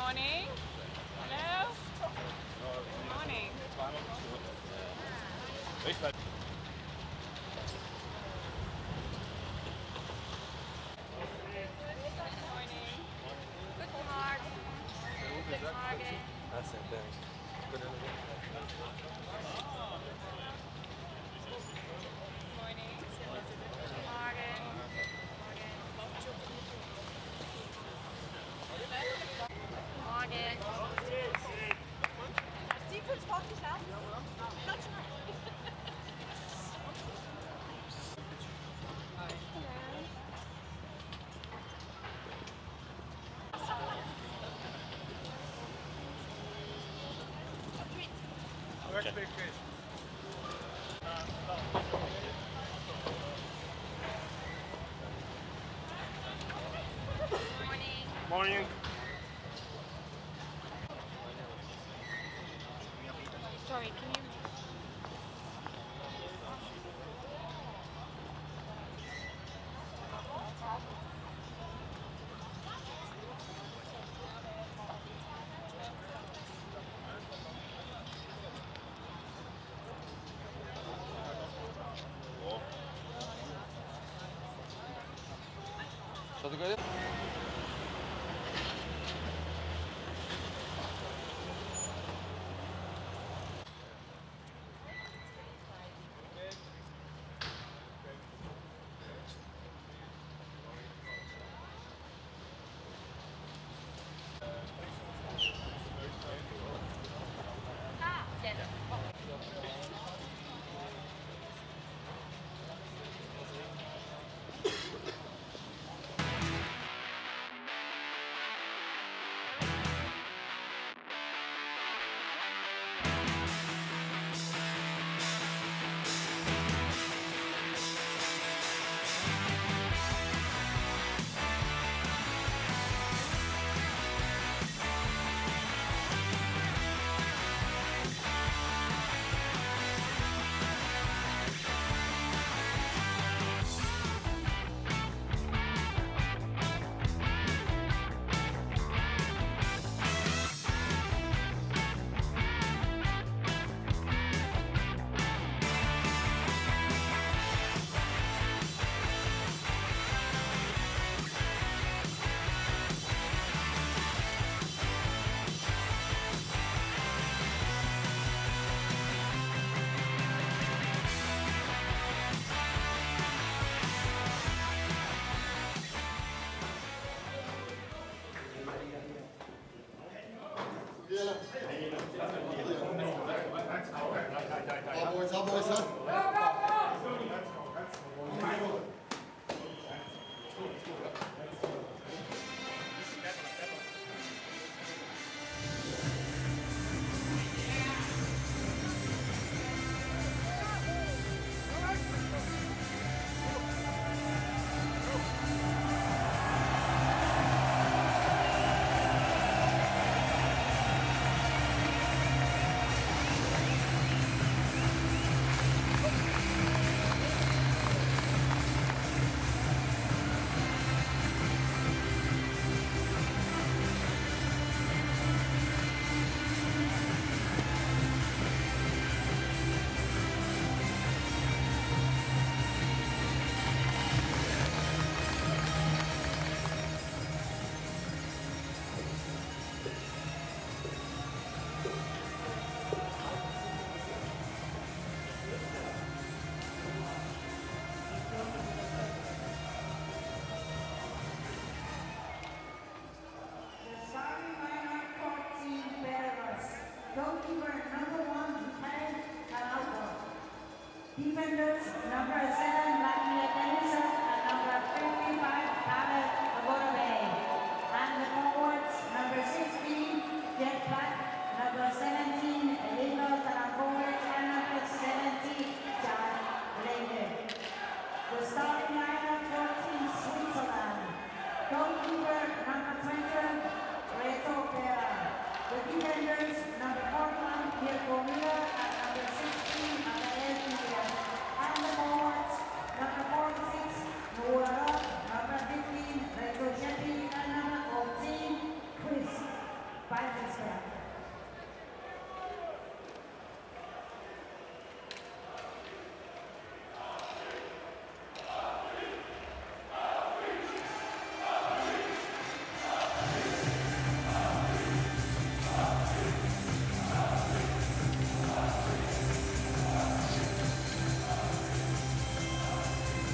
Morning. Hello. Good morning. Guten Morgen. Guten Morgen. That's it, thanks. Good morning. Guten Morgen. Morgen. Sie fühlt es freundlich an. Morning. Sorry, can you... Что ты говоришь?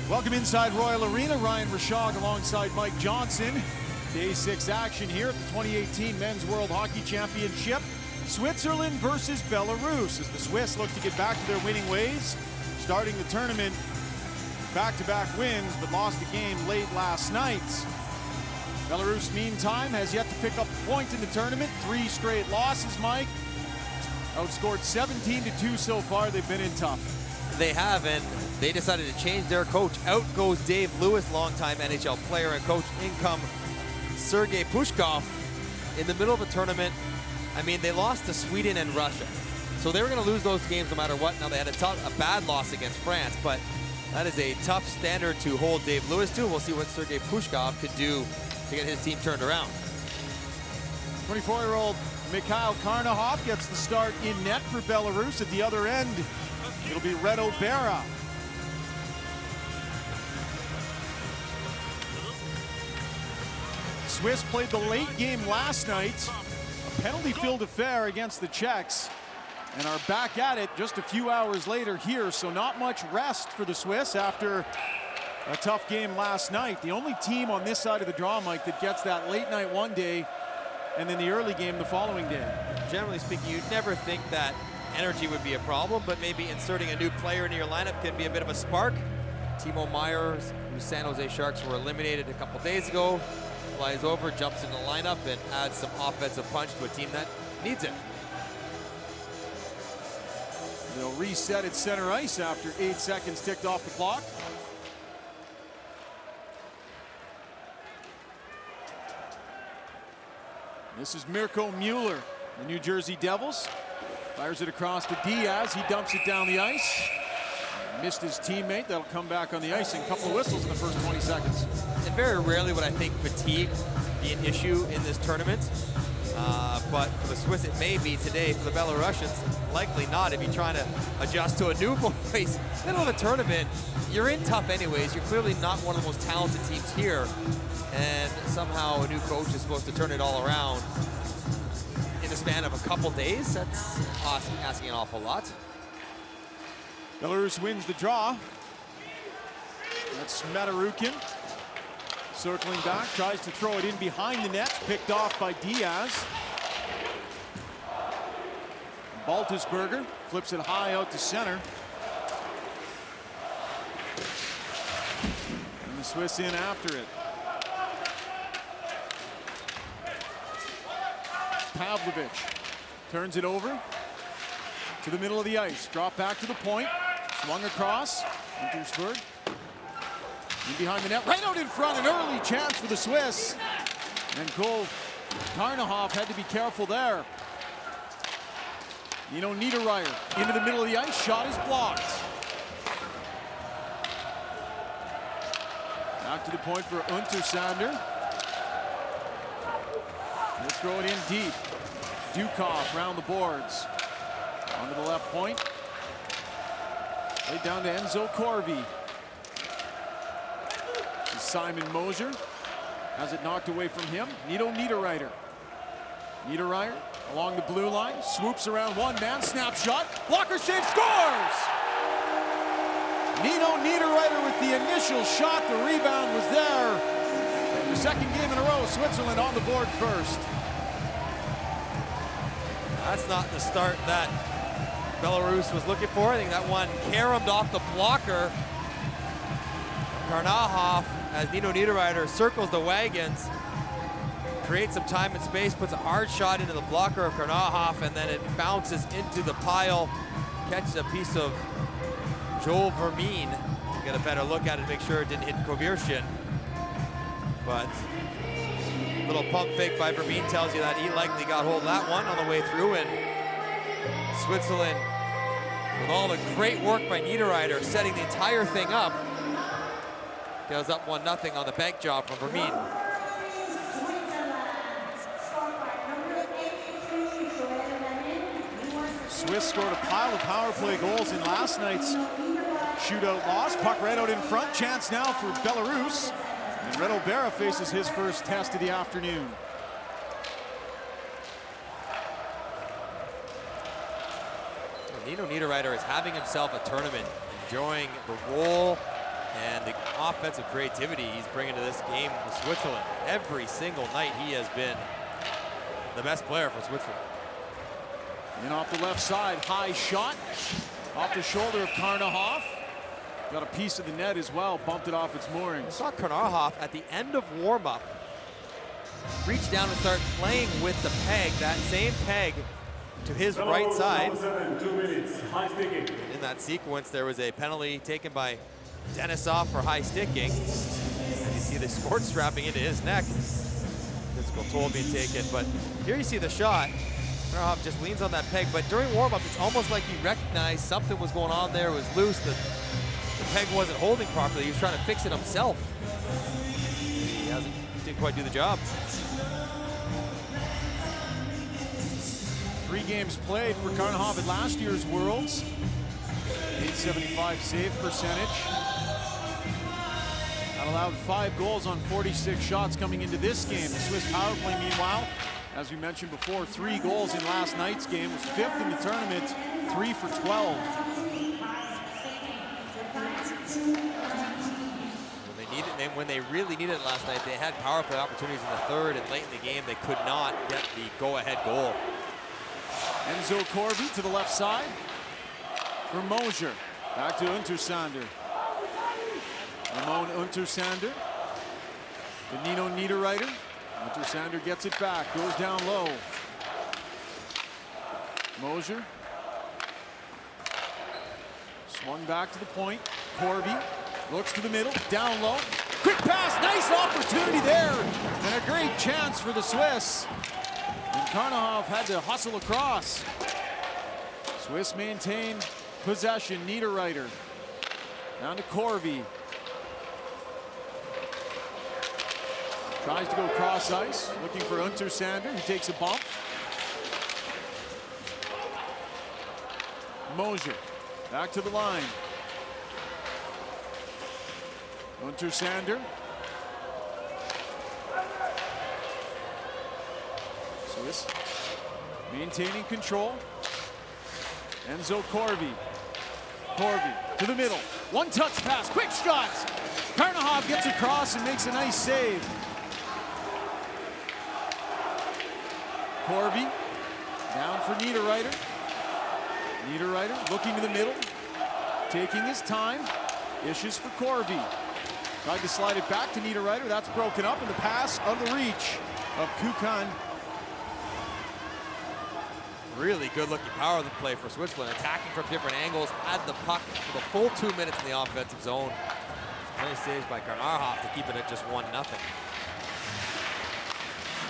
Welcome inside Royal Arena. Ryan Rashog alongside Mike Johnson. Day 6 action here at the 2018 Men's World Hockey Championship. Switzerland versus Belarus as the Swiss look to get back to their winning ways. Starting the tournament, back-to-back wins, but lost a game late last night. Belarus, meantime, has yet to pick up a point in the tournament. 3 straight losses, Mike. Outscored 17-2 so far. They've been in tough. They have, and they decided to change their coach. Out goes Dave Lewis, longtime NHL player and coach. In come Sergei Pushkov in the middle of a tournament. I mean, they lost to Sweden and Russia, so they were going to lose those games no matter what. Now they had a bad loss against France, but that is a tough standard to hold Dave Lewis to. We'll see what Sergei Pushkov could do to get his team turned around. 24-year-old Mikhail Karnahov gets the start in net for Belarus. At the other end, it'll be Reto Berra. Swiss played the late game last night, a penalty-filled affair against the Czechs, and are back at it just a few hours later here, so not much rest for the Swiss after a tough game last night. The only team on this side of the draw, Mike, that gets that late night one day and then the early game the following day. Generally speaking, you'd never think that energy would be a problem, but maybe inserting a new player into your lineup can be a bit of a spark. Timo Myers, whose San Jose Sharks were eliminated a couple days ago, flies over, jumps in the lineup, and adds some offensive punch to a team that needs it. They'll reset at center ice after 8 seconds ticked off the clock. This is Mirko Mueller, the New Jersey Devils. Fires it across to Diaz. He dumps it down the ice. Missed his teammate. That'll come back on the ice. And a couple of whistles in the first 20 seconds. And very rarely would I think fatigue be an issue in this tournament. But for the Swiss, it may be today. For the Belarusians, likely not. If you're trying to adjust to a new voice, middle of a tournament, you're in tough anyways. You're clearly not one of the most talented teams here. And somehow a new coach is supposed to turn it all around in the span of a couple days. That's asking an awful lot. Belarus wins the draw. That's Matarukin. Circling back, tries to throw it in behind the net, picked off by Diaz. Baltusberger flips it high out to center. And the Swiss in after it. Pavlovich turns it over to the middle of the ice. Drop back to the point. Swung across. Wintersberg in behind the net. Right out in front. An early chance for the Swiss. And Cole Karnahov had to be careful there. Niederreiter into the middle of the ice. Shot is blocked. Back to the point for Untersander. He'll throw it in deep. Dukov round the boards. Onto the left point. Right down to Enzo Corvi. Simon Moser has it knocked away from him. Niederreiter. Niederreiter along the blue line. Swoops around one man. Snapshot. Blocker save. Scores! Niederreiter with the initial shot. The rebound was there. The second game in a row. Switzerland on the board first. That's not the start that Belarus was looking for. I think that one caromed off the blocker. Karnahov, as Nino Niederreiter circles the wagons, creates some time and space, puts a hard shot into the blocker of Karnahov, and then it bounces into the pile, catches a piece of Joel Vermeen. get a better look at it, make sure it didn't hit Kovirshin. But a little pump fake by Vermeen tells you that he likely got hold of that one on the way through, and Switzerland, with all the great work by Niederreiter, setting the entire thing up, goes up 1-0 on the bank job from Vermeen. Swiss scored a pile of power play goals in last night's shootout loss. Puck right out in front. Chance now for Belarus. And Reto Berra faces his first test of the afternoon. Nino Niederreiter is having himself a tournament, enjoying the role and the offensive creativity he's bringing to this game with Switzerland. Every single night he has been the best player for Switzerland. In off the left side, high shot off the shoulder of Karnahoff. Got a piece of the net as well, bumped it off its moorings. I saw Karnahoff at the end of warm-up reach down and start playing with the peg, that same peg to his right side. 2 minutes, high sticking. In that sequence, there was a penalty taken by Denisov for high sticking. As you see the sport strapping into his neck. Physical toll being taken, but here you see the shot. Karnahoff just leans on that peg, but during warm-up, it's almost like he recognized something was going on there. It was loose. The peg wasn't holding properly. He was trying to fix it himself. He didn't quite do the job. 3 games played for Karnahoff at last year's Worlds. 875 save percentage. That allowed 5 goals on 46 shots coming into this game. The Swiss power play, meanwhile, as we mentioned before, 3 goals in last night's game. Was 5th in the tournament, 3 for 12. When they really needed it last night, they had power play opportunities in the third, and late in the game, they could not get the go-ahead goal. Enzo Corby to the left side for Mosier. Back to Untersander. Ramon Untersander to Nino Niederreiter. Untersander gets it back, goes down low. Mosier. Swung back to the point. Corby looks to the middle, down low. Quick pass, nice opportunity there. And a great chance for the Swiss. And Karnahoff had to hustle across. Swiss maintain possession. Niederreiter down to Corby. Tries to go cross ice, looking for Untersander. He takes a bump. Mosier back to the line. Untersander. Swiss maintaining control. Enzo Corby. Corby to the middle. One-touch pass, quick shot. Karnahoff gets across and makes a nice save. Corby down for Niederreiter. Niederreiter looking to the middle, taking his time. Issues for Corby. Tried to slide it back to Niederreiter. That's broken up, and the pass out of the reach of Kukan. Really good-looking power play for Switzerland, attacking from different angles, had the puck for the full 2 minutes in the offensive zone. Nice saves by Karnahoff to keep it at just 1-0.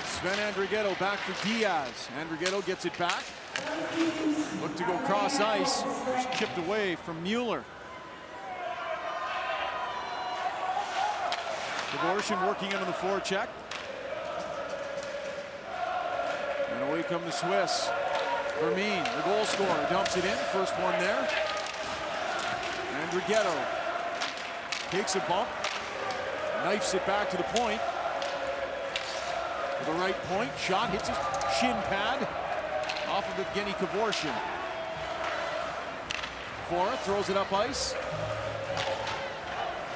Sven Andrighetto back for Diaz. Andrighetto gets it back. Look to go cross ice. It's chipped away from Mueller. Dvorshin working into the forecheck. And away come the Swiss. Vermeen, the goal scorer, dumps it in. First one there. Andrighetto takes a bump. Knifes it back to the point. To the right point. Shot hits his shin pad. Off of Evgeny Dvorshin. Fora throws it up ice.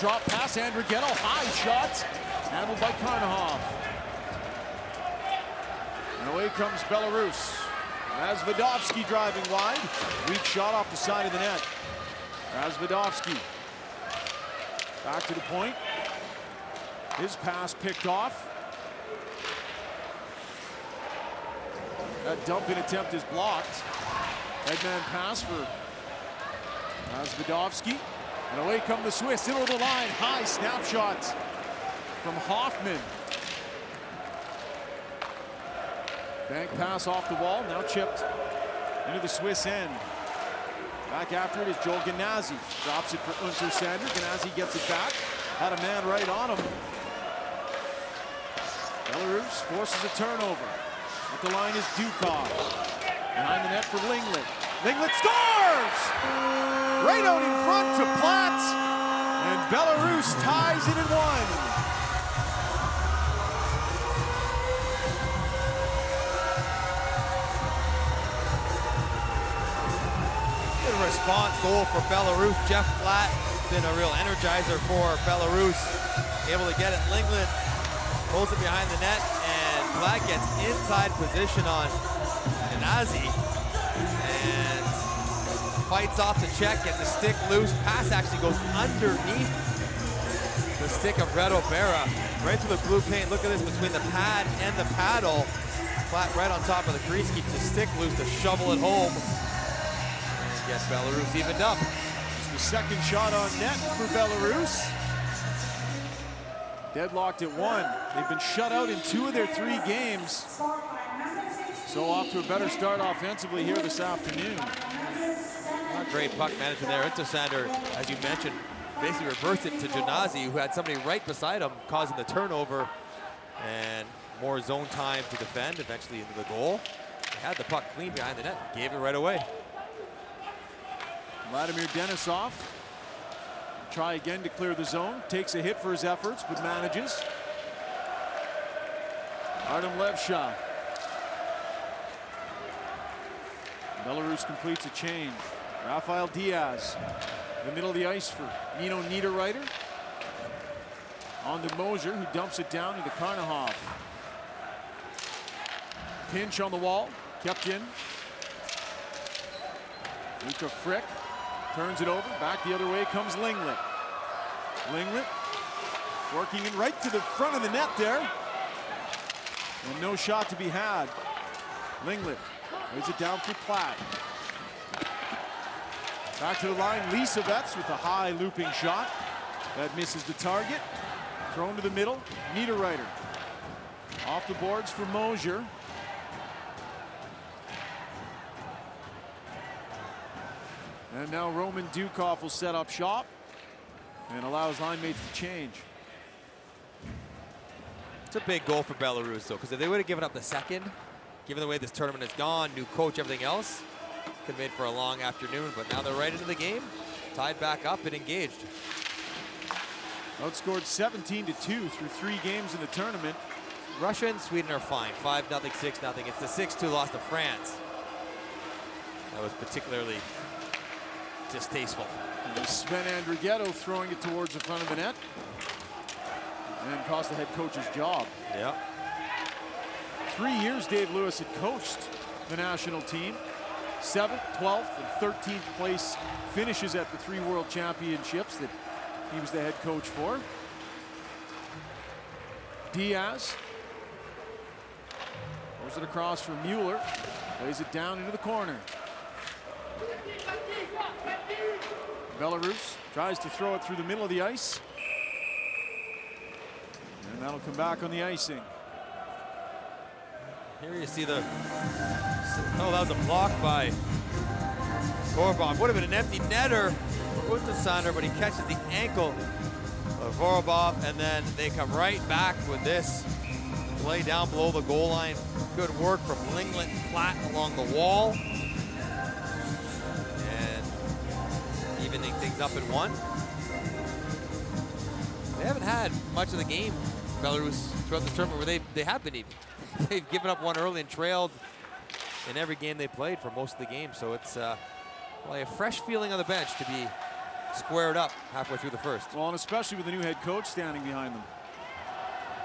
Drop pass, Andrighetto, high shot, handled by Karnahoff. And away comes Belarus. Razvadovsky driving wide. Weak shot off the side of the net. Razvadovsky back to the point. His pass picked off. That dump-in attempt is blocked. Headman pass for Razvadovsky. And away come the Swiss, into the line, high snapshot from Hoffman. Bank pass off the wall, now chipped into the Swiss end. Back after it is Joel Ganazzi. Drops it for Untersander. Ganazzi gets it back. Had a man right on him. Belarus forces a turnover. At the line is Dukov. Behind the net for Linglet. Linglet scores! Right out in front to Platt. And Belarus ties it at 1. Response goal for Belarus. Jeff Platt been a real energizer for Belarus. Able to get it. Lingland holds it behind the net, and Platt gets inside position on Ganazzi and fights off the check, gets the stick loose. Pass actually goes underneath the stick of Reto Berra, right through the blue paint. Look at this, between the pad and the paddle. Platt right on top of the crease, keeps the stick loose to shovel it home. Yes, Belarus evened up. It's the second shot on net for Belarus. Deadlocked at 1. They've been shut out in 2 of their 3 games. So off to a better start offensively here this afternoon. Not great puck management there. Untersander, as you mentioned, basically reversed it to Ganazzi, who had somebody right beside him, causing the turnover. And more zone time to defend, eventually into the goal. They had the puck clean behind the net, gave it right away. Vladimir Denisov try again to clear the zone. Takes a hit for his efforts, but manages. Artem Levsha. Belarus completes a change. Rafael Diaz in the middle of the ice for Nino Niederreiter. On to Mosier, who dumps it down into Karnahov. Pinch on the wall, kept in. Luka Frick turns it over, back the other way comes Linglet. Linglet working in right to the front of the net there. And no shot to be had. Linglet lays it down for Platt. Back to the line, Lisovets with a high looping shot. That misses the target. Thrown to the middle, Niederreiter. Off the boards for Mosier. And now Roman Dukov will set up shop and allow his line mates to change. It's a big goal for Belarus, though, because if they would have given up the second, given the way this tournament has gone, new coach, everything else, could have made for a long afternoon. But now they're right into the game, tied back up and engaged. Outscored 17-2 through 3 games in the tournament. Russia and Sweden are fine, 5-0, 6-0. It's the 6-2 loss to France that was particularly distasteful. And Sven Andrighetto throwing it towards the front of the net and cost the head coach's job. Yeah. 3 years Dave Lewis had coached the national team. 7th, 12th, and 13th place finishes at the 3 World Championships that he was the head coach for. Diaz throws it across for Mueller, lays it down into the corner. Belarus tries to throw it through the middle of the ice. And that'll come back on the icing. Here you see the, oh, that was a block by Vorobov. Would have been an empty netter for Untersander, but he catches the ankle of Vorobov, and then they come right back with this play down below the goal line. Good work from Linglet and Platt along the wall. Evening things up at 1. They haven't had much of the game, Belarus, throughout the tournament where they have been even. They've given up one early and trailed in every game they played for most of the game. So it's well, a fresh feeling on the bench to be squared up halfway through the first. Well, and especially with the new head coach standing behind them.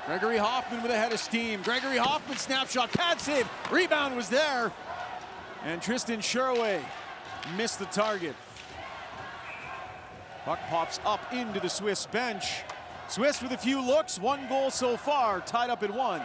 Gregory Hoffman with a head of steam. Gregory Hoffman snapshot, pad save, rebound was there. And Tristan Sherway missed the target. Puck pops up into the Swiss bench. Swiss with a few looks, 1 goal so far, tied up at 1.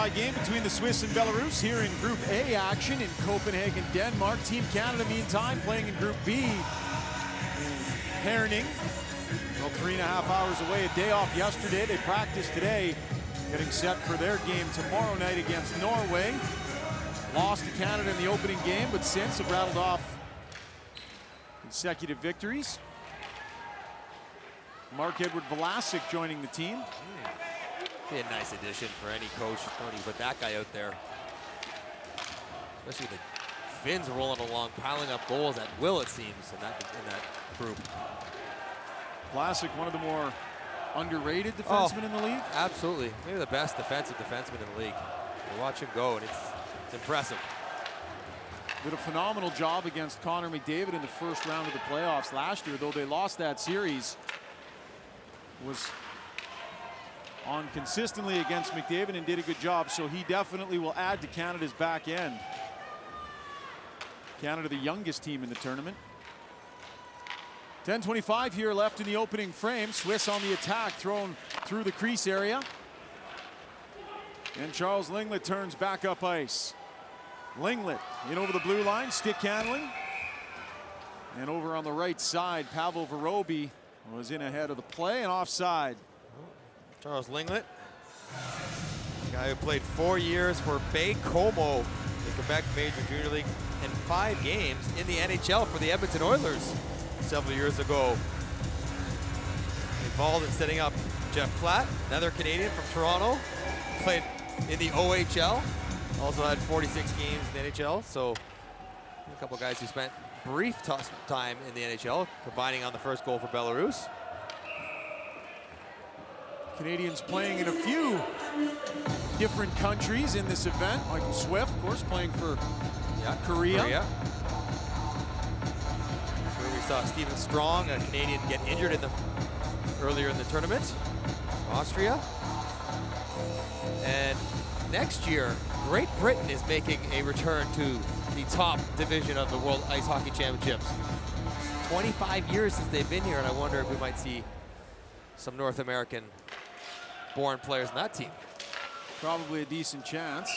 tie game between the Swiss and Belarus here in Group A action in Copenhagen, Denmark. Team Canada, meantime, playing in Group B in Herning. Well, 3.5 hours away, a day off yesterday. They practiced today, getting set for their game tomorrow night against Norway. Lost to Canada in the opening game, but since have rattled off consecutive victories. Mark-Edward Vlasic joining the team. Be a nice addition for any coach. Don't you put that guy out there. Especially the Finns rolling along, piling up goals at will, it seems, in that group. Vlasic, one of the more underrated defensemen in the league. Absolutely. Maybe the best defensive defenseman in the league. You watch him go, and it's impressive. Did a phenomenal job against Connor McDavid in the first round of the playoffs last year, though they lost that series. Was on consistently against McDavid and did a good job, so he definitely will add to Canada's back end. Canada, the youngest team in the tournament. 10:25 here left in the opening frame. Swiss on the attack, thrown through the crease area. And Charles Linglet turns back up ice. Linglet in over the blue line, stick handling. And over on the right side, Pavel Vorobey was in ahead of the play and offside. Charles Linglet, guy who played 4 years for Baie-Comeau, the Quebec Major Junior League, and 5 games in the NHL for the Edmonton Oilers several years ago. Involved in setting up Jeff Platt, another Canadian from Toronto, played in the OHL, also had 46 games in the NHL, so a couple guys who spent brief time in the NHL, combining on the first goal for Belarus. Canadians playing in a few different countries in this event. Michael Swift, of course, playing for Korea. Here we saw Stephen Strong, a Canadian, get injured earlier in the tournament. Austria. And next year, Great Britain is making a return to the top division of the World Ice Hockey Championships. 25 years since they've been here, and I wonder if we might see some North American born players in that team. Probably a decent chance.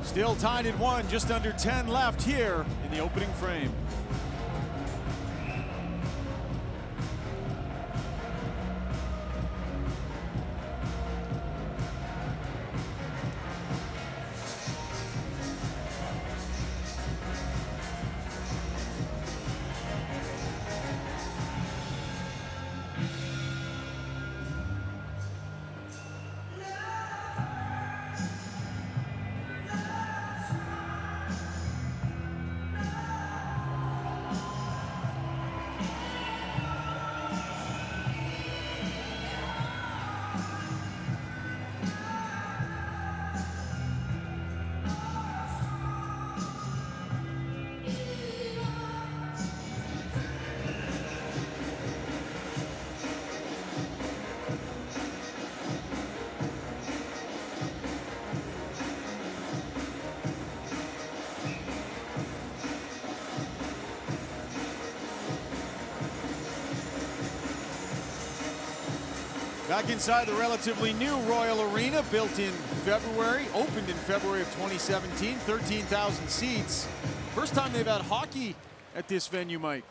Still tied at 1, just under 10 left here in the opening frame. Back inside the relatively new Royal Arena, built in February, opened in February of 2017, 13,000 seats. First time they've had hockey at this venue, Mike.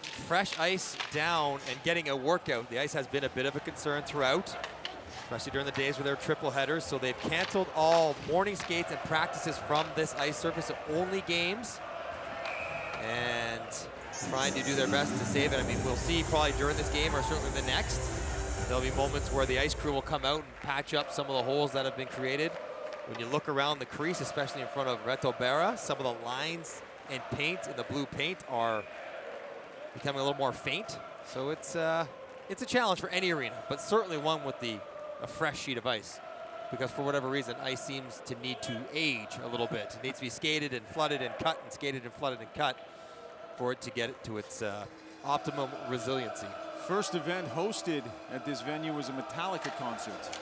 Fresh ice down and getting a workout. The ice has been a bit of a concern throughout, especially during the days where they're triple headers. So they've canceled all morning skates and practices from this ice surface, so only games. And trying to do their best to save it. I mean, we'll see probably during this game or certainly the next. There'll be moments where the ice crew will come out and patch up some of the holes that have been created. When you look around the crease, especially in front of Reto Berra, some of the lines and paint in the blue paint are becoming a little more faint. So it's a challenge for any arena, but certainly one with a fresh sheet of ice. Because for whatever reason, ice seems to need to age a little bit. It needs to be skated and flooded and cut and skated and flooded and cut for it to get it to its optimum resiliency. First event hosted at this venue was a Metallica concert.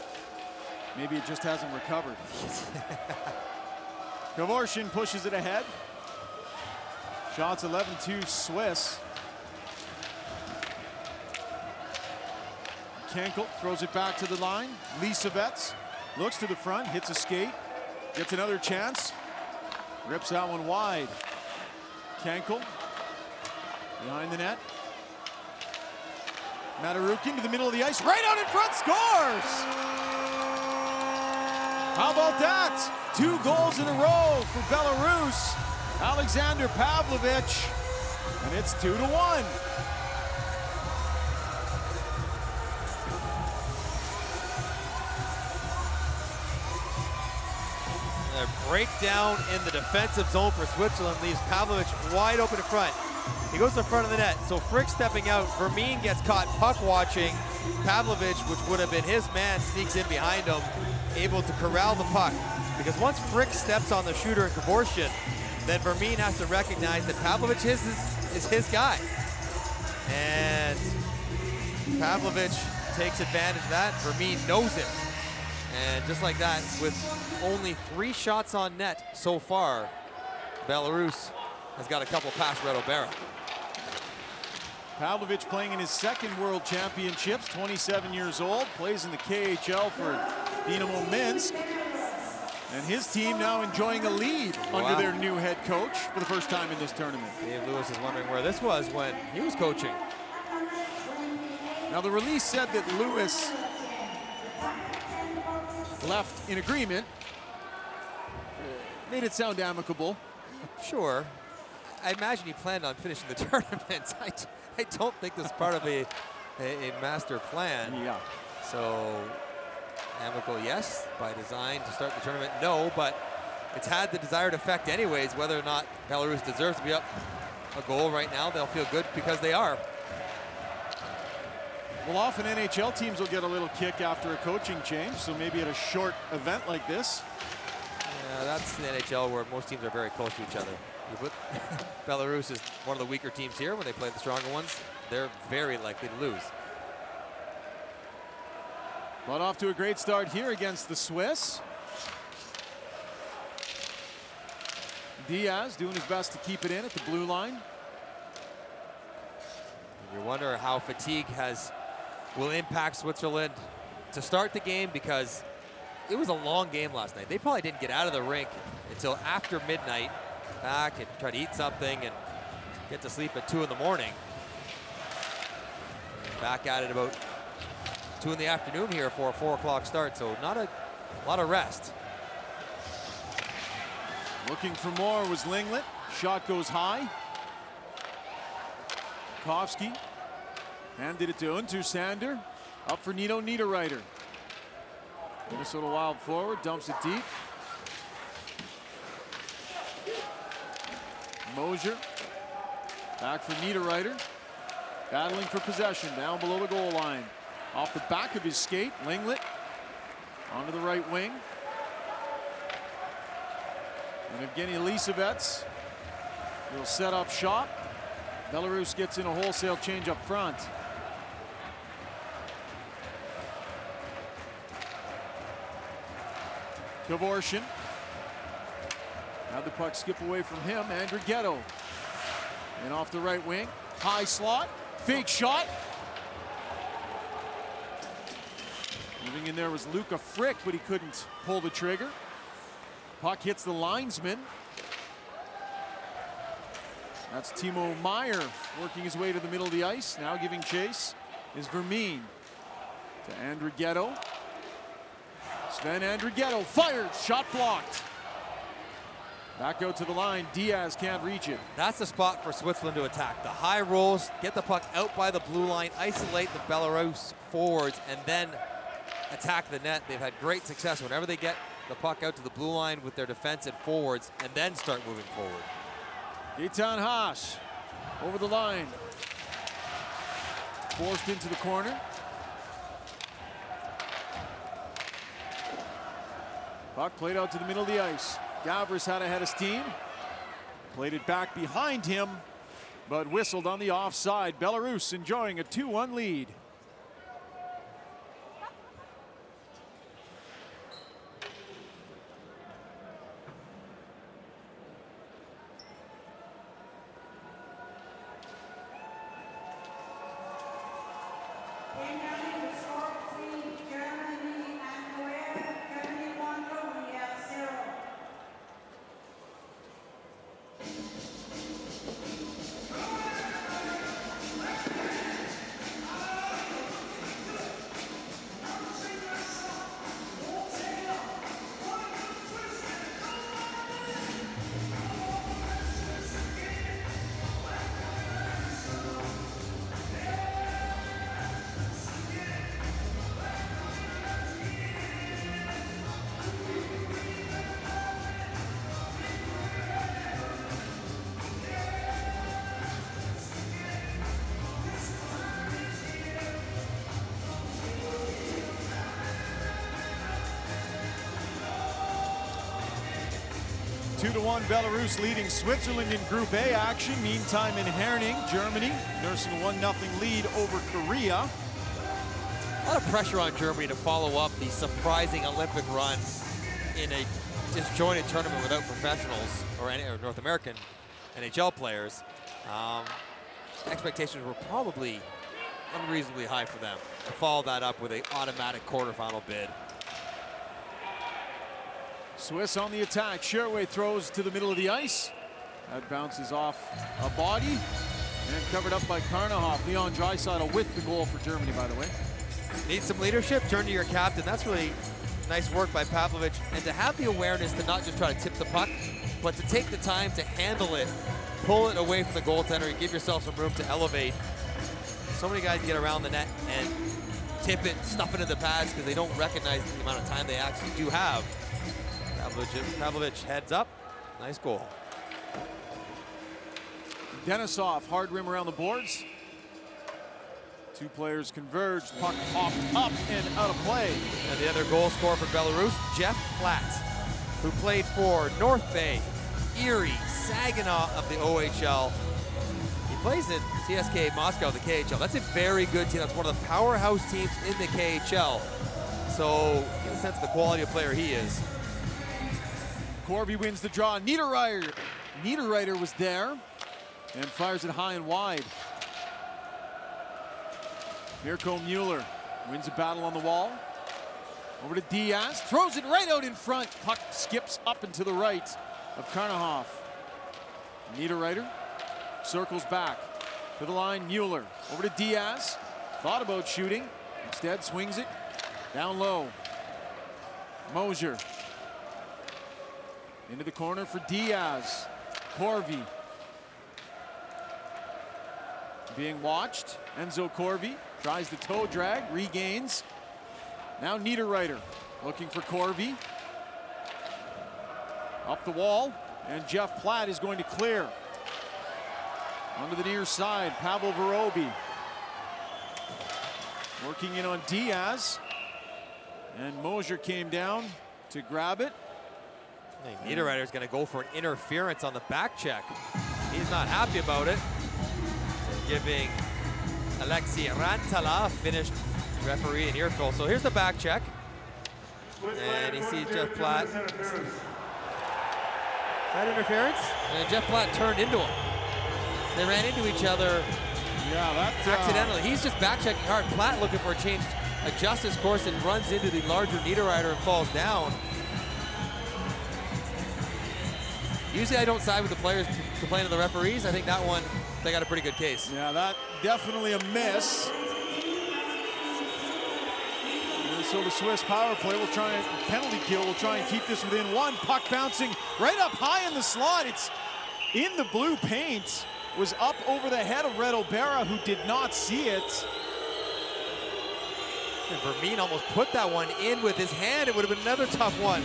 Maybe it just hasn't recovered. Kavorshin pushes it ahead. Shots 11-2 Swiss. Kenkel throws it back to the line. Lisevets looks to the front, hits a skate, gets another chance, rips that one wide. Kenkel behind the net. Matarukin to the middle of the ice, right out in front, scores! How about that? 2 goals in a row for Belarus. Alexander Pavlovich, and it's 2-1. A breakdown in the defensive zone for Switzerland leaves Pavlovich wide open in front. He goes to the front of the net, so Frick stepping out. Vermeen gets caught puck watching. Pavlovich, which would have been his man, sneaks in behind him, able to corral the puck. Because once Frick steps on the shooter in Kevorkian, then Vermeen has to recognize that Pavlovich is his guy. And Pavlovich takes advantage of that. Vermeen knows it. And just like that, with only 3 shots on net so far, Belarus has got a couple past Reto Berra. Pavlovich playing in his 2nd World Championships, 27 years old, plays in the KHL for Dynamo Minsk. And his team now enjoying a lead under their new head coach for the first time in this tournament. Dave Lewis is wondering where this was when he was coaching. Now the release said that Lewis left in agreement. Made it sound amicable. Sure. I imagine he planned on finishing the tournament. I don't think this is part of a master plan. Yeah. So, amicable, yes. By design to start the tournament, no. But it's had the desired effect anyways. Whether or not Belarus deserves to be up a goal right now, they'll feel good because they are. Well, often NHL teams will get a little kick after a coaching change, so maybe at a short event like this. Yeah, that's the NHL where most teams are very close to each other. But Belarus is one of the weaker teams here. When they play the stronger ones, they're very likely to lose. But off to a great start here against the Swiss. Diaz doing his best to keep it in at the blue line. You wonder how fatigue will impact Switzerland to start the game, because it was a long game last night. They probably didn't get out of the rink until after midnight, back and try to eat something and get to sleep at 2 in the morning. And back at it about 2 in the afternoon here for a 4 o'clock start, so not a lot of rest. Looking for more was Linglet. Shot goes high. Kovsky handed it to Untersander. Up for Nito Niederreiter. Minnesota Wild forward, dumps it deep. Mosier back for Niederreiter. Battling for possession down below the goal line. Off the back of his skate, Linglet onto the right wing. And Evgeny Lisevets will set up shop. Belarus gets in a wholesale change up front. Kevorkian. Now the puck skip away from him. Andrighetto. And off the right wing. High slot. Fake shot. Moving in there was Luca Frick, but he couldn't pull the trigger. Puck hits the linesman. That's Timo Meyer working his way to the middle of the ice. Now giving chase is Vermeen to Andrighetto. Sven Andrighetto fires, shot blocked. Back out to the line, Diaz can't reach it. That's the spot for Switzerland to attack. The high rolls, get the puck out by the blue line, isolate the Belarus forwards, and then attack the net. They've had great success whenever they get the puck out to the blue line with their defensive forwards and then start moving forward. Eitan Haas over the line. Forced into the corner. Puck played out to the middle of the ice. Gavris had ahead of steam. Played it back behind him, but whistled on the offside. Belarus enjoying a 2-1 lead. 2-1 Belarus leading Switzerland in Group A action. Meantime in Herning, Germany nursing a 1-0 lead over Korea. A lot of pressure on Germany to follow up the surprising Olympic run in a disjointed tournament without professionals or North American NHL players. Expectations were probably unreasonably high for them to follow that up with an automatic quarterfinal bid. Swiss on the attack. Sherway throws to the middle of the ice. That bounces off a body and covered up by Karnahoff. Leon Draisaitl with the goal for Germany, by the way. Need some leadership, turn to your captain. That's really nice work by Pavlovic. And to have the awareness to not just try to tip the puck, but to take the time to handle it, pull it away from the goaltender and give yourself some room to elevate. So many guys get around the net and tip it, stuff it in the pads because they don't recognize the amount of time they actually do have. Pavlovic heads up, nice goal. Denisov, hard rim around the boards. Two players converge, puck popped up and out of play. And the other goal scorer for Belarus, Jeff Platt, who played for North Bay, Erie, Saginaw of the OHL. He plays in CSKA Moscow, the KHL. That's a very good team. That's one of the powerhouse teams in the KHL. So get a sense of the quality of player he is. Corby wins the draw. Niederreiter was there and fires it high and wide. Mirko Mueller wins a battle on the wall. Over to Diaz, throws it right out in front. Puck skips up and to the right of Karnahoff. Niederreiter circles back to the line. Mueller over to Diaz. Thought about shooting, instead swings it down low. Mosier into the corner for Diaz. Corvi being watched. Enzo Corvi tries the toe drag, regains. Now Niederreiter looking for Corvi. Up the wall, and Jeff Platt is going to clear. Onto the near side, Pavel Voroby working in on Diaz. And Mosier came down to grab it. Niederreiter is going to go for an interference on the back check. He's not happy about it. Giving Alexei Rantala a finished referee an earful. So here's the back check. And he sees Jeff Platt. Is that interference? And Jeff Platt turned into him. They ran into each other accidentally. He's just back checking hard. Platt looking for a change, adjusts his course and runs into the larger Niederreiter and falls down. Usually I don't side with the players complaining to the referees. I think that one, they got a pretty good case. Yeah, that definitely a miss. And so the Swiss power play will try and penalty kill. Will try and keep this within one. Puck bouncing right up high in the slot. It's in the blue paint. Was up over the head of Red O'Bara, who did not see it. And Vermeen almost put that one in with his hand. It would have been another tough one.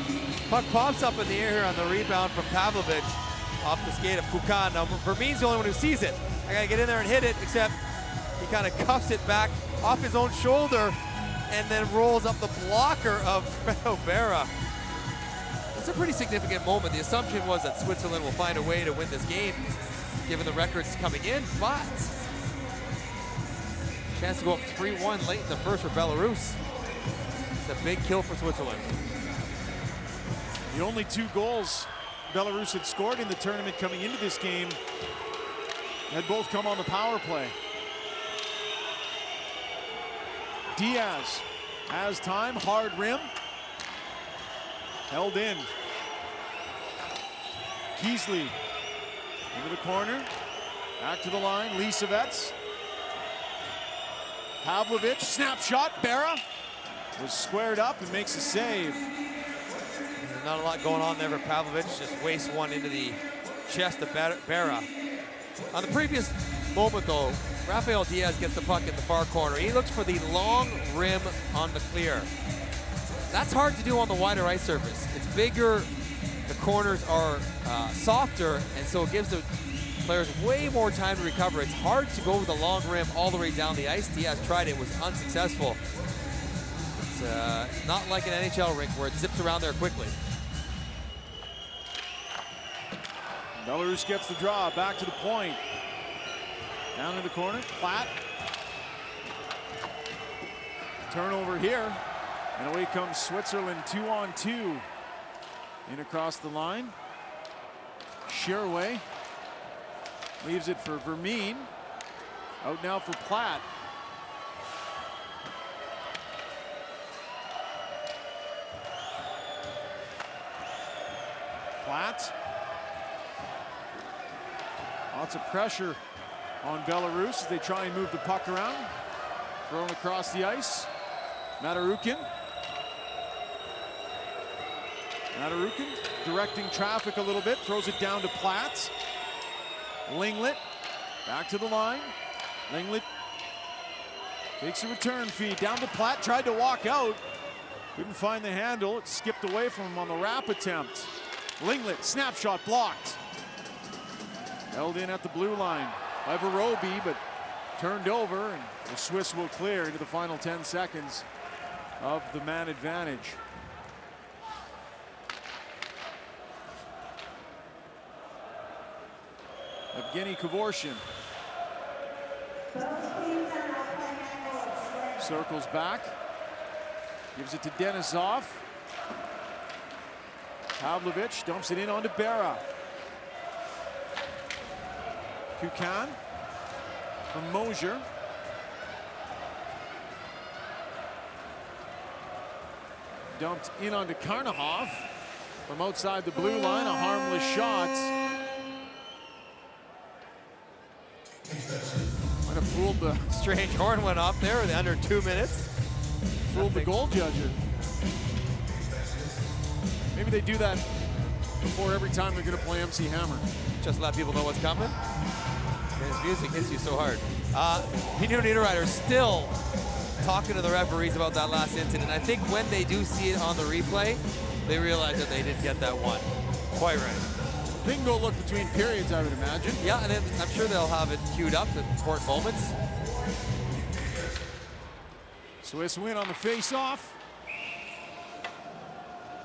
Puck pops up in the air here on the rebound from Pavlovic off the skate of Kukan. Now Vermeen's the only one who sees it. I gotta get in there and hit it, except he kind of cuffs it back off his own shoulder and then rolls up the blocker of Red O'Bara. It's a pretty significant moment. The assumption was that Switzerland will find a way to win this game, given the records coming in, but chance to go up 3-1 late in the first for Belarus. It's a big kill for Switzerland. The only 2 goals Belarus had scored in the tournament coming into this game had both come on the power play. Diaz has time, hard rim. Held in. Keesley into the corner. Back to the line, Lisevets. Pavlovic, snapshot, Bera was squared up and makes a save. There's not a lot going on there for Pavlovic, just wastes one into the chest of Bera. On the previous moment though, Rafael Diaz gets the puck in the far corner. He looks for the long rim on the clear. That's hard to do on the wider ice surface. It's bigger, the corners are softer, and so it gives the players way more time to recover. It's hard to go with the long rim all the way down the ice. Diaz tried it, was unsuccessful. It's not like an NHL rink where it zips around there quickly. Belarus gets the draw, back to the point. Down in the corner, Platt. Turnover here, and away comes Switzerland, 2-on-2. In across the line. Shearway leaves it for Vermeen. Out now for Platt. Platt. Lots of pressure on Belarus as they try and move the puck around. Thrown across the ice. Matarukin. Matarukin directing traffic a little bit, throws it down to Platt. Linglet back to the line. Linglet takes a return feed down to Platt, tried to walk out. Couldn't find the handle, it skipped away from him on the wrap attempt. Linglet, snapshot blocked. Held in at the blue line by Verobi, but turned over, and the Swiss will clear into the final 10 seconds of the man advantage. Evgeny Kavorshin circles back, gives it to Denisov. Pavlovich dumps it in onto Berra. Kukan from Mosier. Dumped in onto Karnahov from outside the blue line, a harmless shot. Might have fooled the Strange horn went off there with under 2 minutes. Fooled the goal judger. Maybe they do that before every time they're going to play MC Hammer. Just let people know what's coming. His music hits you so hard. Pino Niederreiter still talking to the referees about that last incident. I think when they do see it on the replay, they realize that they didn't get that one. Quite right. Bingo look between periods, I would imagine. Yeah, and then I'm sure they'll have it queued up at important moments. Swiss win on the face-off.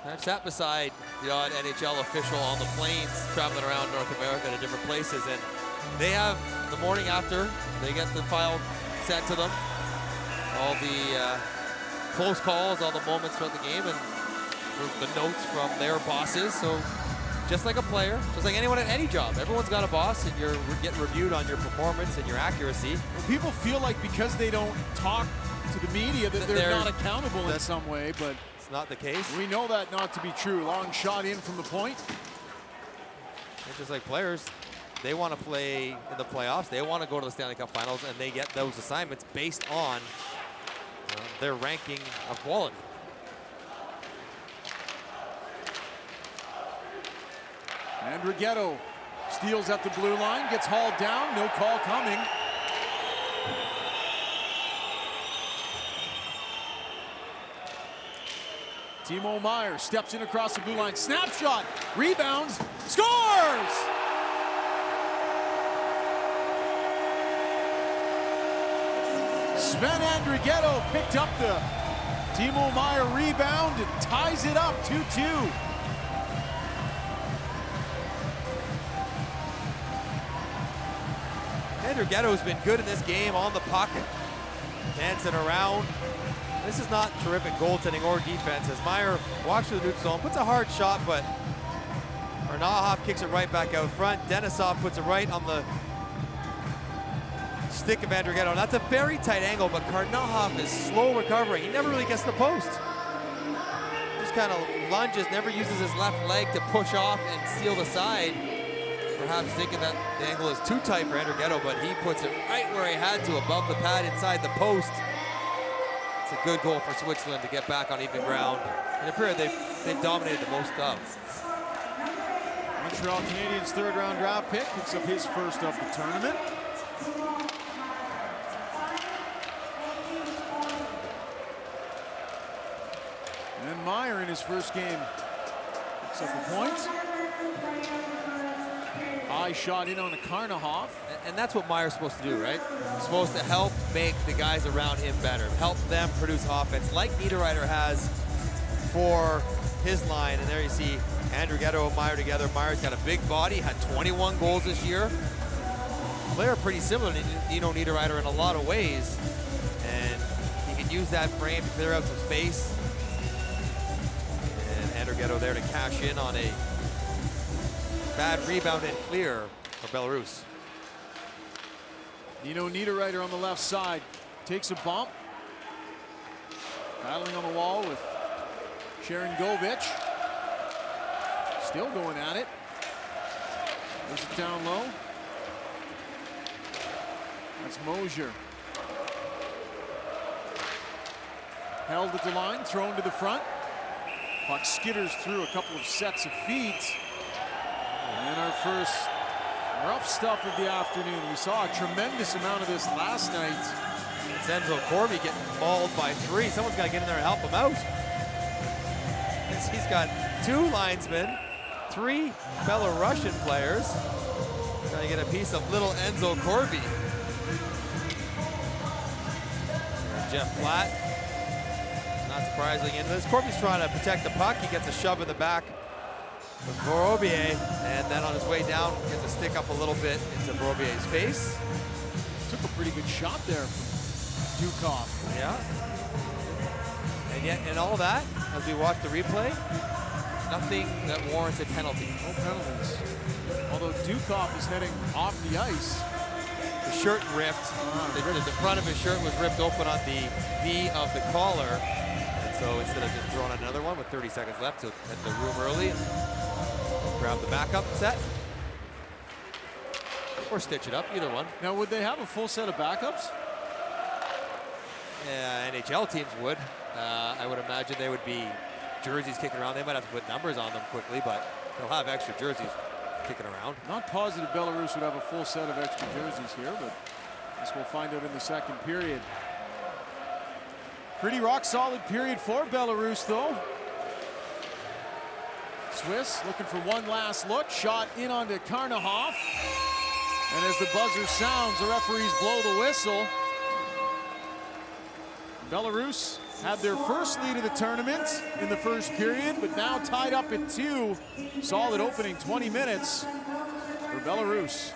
I've sat beside the odd NHL official on the planes traveling around North America to different places, and they have the morning after, they get the file sent to them, all the close calls, all the moments throughout the game, and the notes from their bosses. So just like a player, just like anyone at any job, everyone's got a boss, and you're getting reviewed on your performance and your accuracy. Well, people feel like because they don't talk to the media that they're not accountable in some way, but it's not the case. We know that not to be true. Long shot in from the point. It's just like players, they want to play in the playoffs. They want to go to the Stanley Cup Finals, and they get those assignments based on their ranking of quality. Andrighetto steals at the blue line, gets hauled down, no call coming. Timo Meier steps in across the blue line, snapshot, rebounds, scores! Sven Andrighetto picked up the Timo Meier rebound and ties it up 2-2. Andrighetto's been good in this game on the puck, dancing around. This is not terrific goaltending or defense as Meier walks through the neutral zone, puts a hard shot, but Karnahov kicks it right back out front. Denisov puts it right on the stick of Andrighetto. That's a very tight angle, but Karnahov is slow recovering. He never really gets to the post. Just kind of lunges, never uses his left leg to push off and steal the side. Perhaps thinking that the angle is too tight for Andrighetto, but he puts it right where he had to, above the pad inside the post. It's a good goal for Switzerland to get back on even ground. In a period they've dominated the most of. Montreal Canadiens' third-round draft pick picks up his first of the tournament. And Meier in his first game picks up a point. High shot in on the Karnahov. And that's what Meier's supposed to do, right? He's supposed to help make the guys around him better, help them produce offense like Niederreiter has for his line. And there you see Andrew Ghetto and Meyer together. Meyer's got a big body, had 21 goals this year. They're pretty similar to Nino Niederreiter in a lot of ways. And he can use that frame to clear out some space. And Andrew Ghetto there to cash in on a bad rebound and clear for Belarus. Nino Niederreiter on the left side takes a bump. Battling on the wall with Sharon Govich. Still going at it. There's it down low. That's Mosier. Held at the line, thrown to the front. Puck skitters through a couple of sets of feet. And our first rough stuff of the afternoon. We saw a tremendous amount of this last night. It's Enzo Corby getting mauled by 3. Someone's got to get in there and help him out. He's got 2 linesmen, 3 Belarusian players. Trying to get a piece of little Enzo Corby. Jeff Platt, not surprisingly into this. Corby's trying to protect the puck. He gets a shove in the back with Vorobiev, and then on his way down, gets a stick up a little bit into Vorobiev's face. Took a pretty good shot there from Dukov. Yeah. And yet, in all that, as we watch the replay, nothing that warrants a penalty. No penalties. Although Dukov is heading off the ice. The shirt ripped. The front of his shirt was ripped open on the V of the collar. And so instead of just throwing another one with 30 seconds left, he'll hit the room early and grab the backup set. Or stitch it up, either one. Now, would they have a full set of backups? Yeah, NHL teams would. I would imagine they would be jerseys kicking around. They might have to put numbers on them quickly, but they'll have extra jerseys kicking around. Not positive Belarus would have a full set of extra jerseys here, but I guess we'll find out in the second period. Pretty rock solid period for Belarus, though. Swiss looking for one last look. Shot in onto Karnahoff. And as the buzzer sounds, the referees blow the whistle. Belarus had their first lead of the tournament in the first period, but now tied up at 2. Solid opening 20 minutes for Belarus.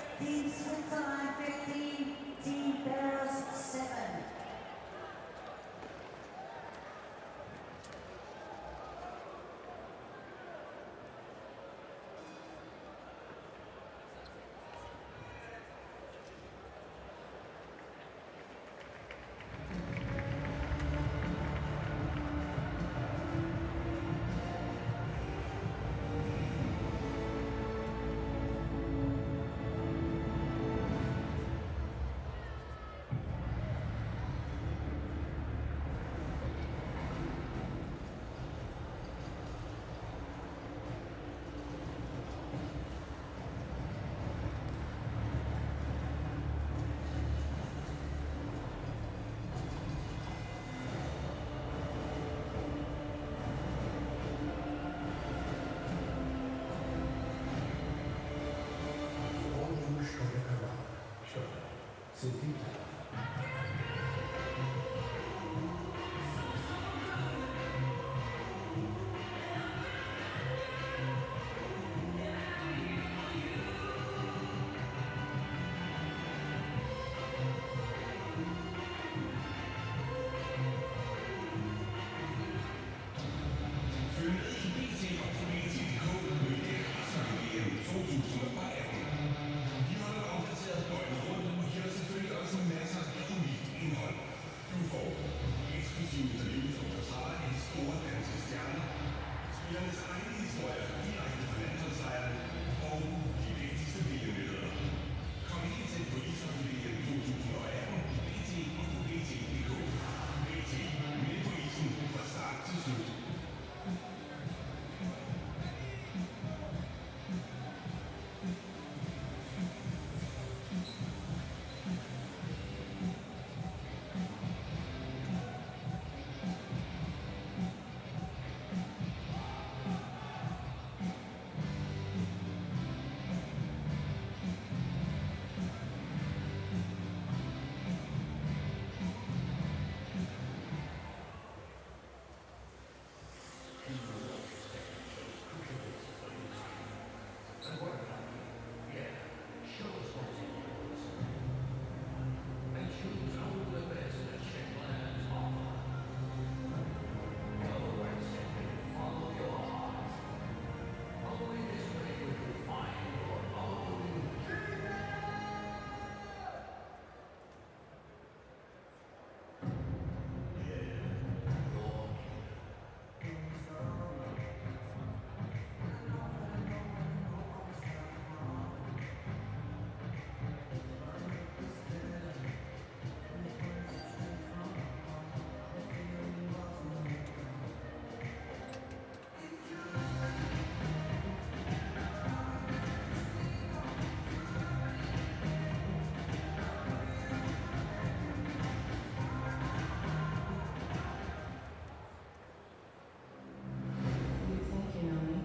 You think you know me?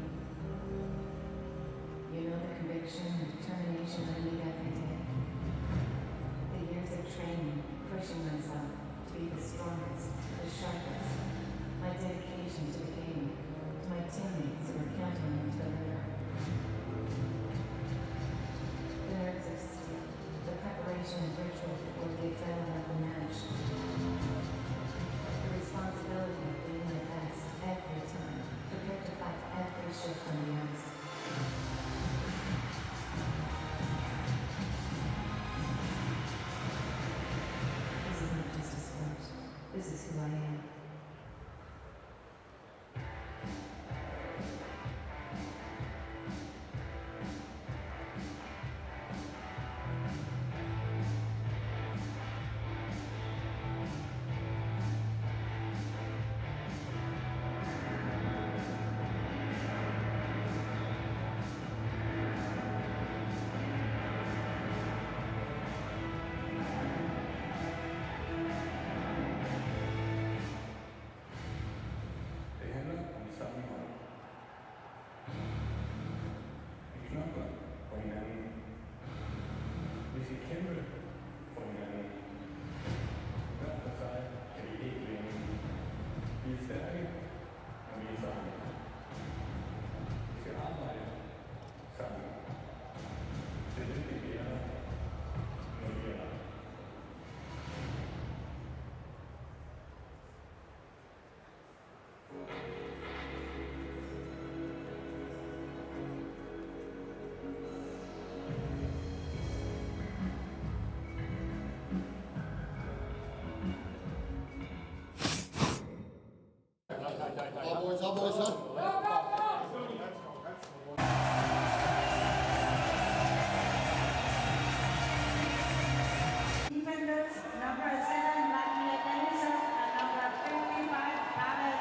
You know the conviction and determination I need every day. The years of training, pushing myself to be the strongest, the sharpest. My dedication to the game, to my teammates who are counting on me to deliver. The nerves of steel, the preparation and ritual before the adrenaline of the match. The responsibility of being my best every time, prepared to fight every shift on the ice. This is not just a sport. This is who I am. Det handler om sammenhold. Vi knokler for hinanden. Vi skal kæmpe for hinanden. Hver for sig kan vi ikke vinde. Vi er stærke, og vi er sammen. Vi skal arbejde sammen. Det er det, vi er, når vi er der. All boys, huh? Defenders, number 7, Vladimir Denisov, and number 55, Pavel.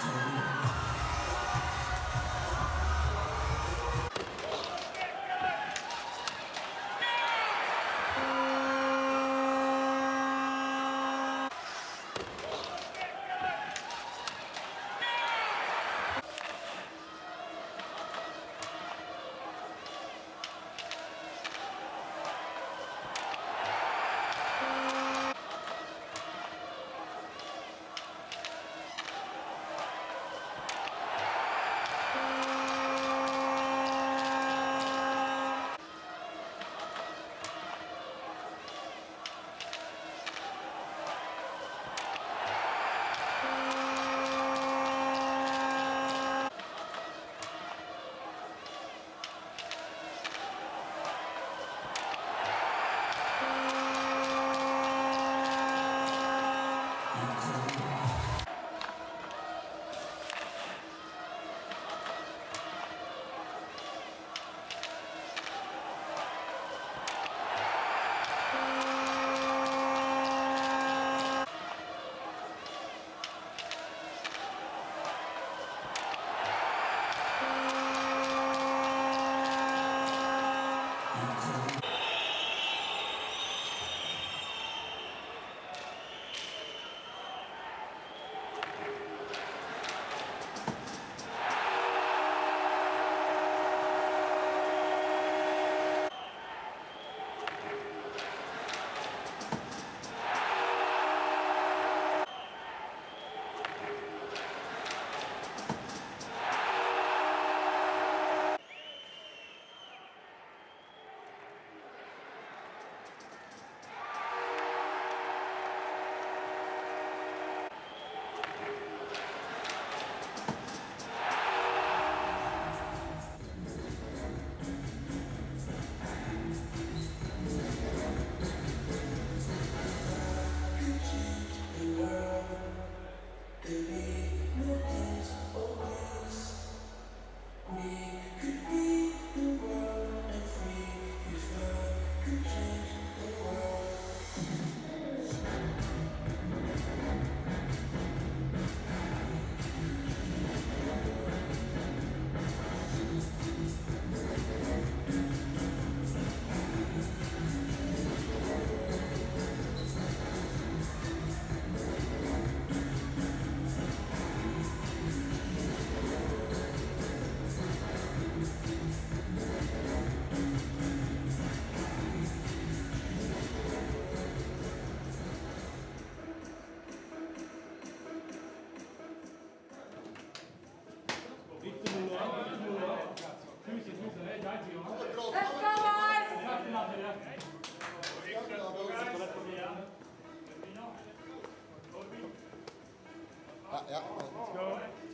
Ja.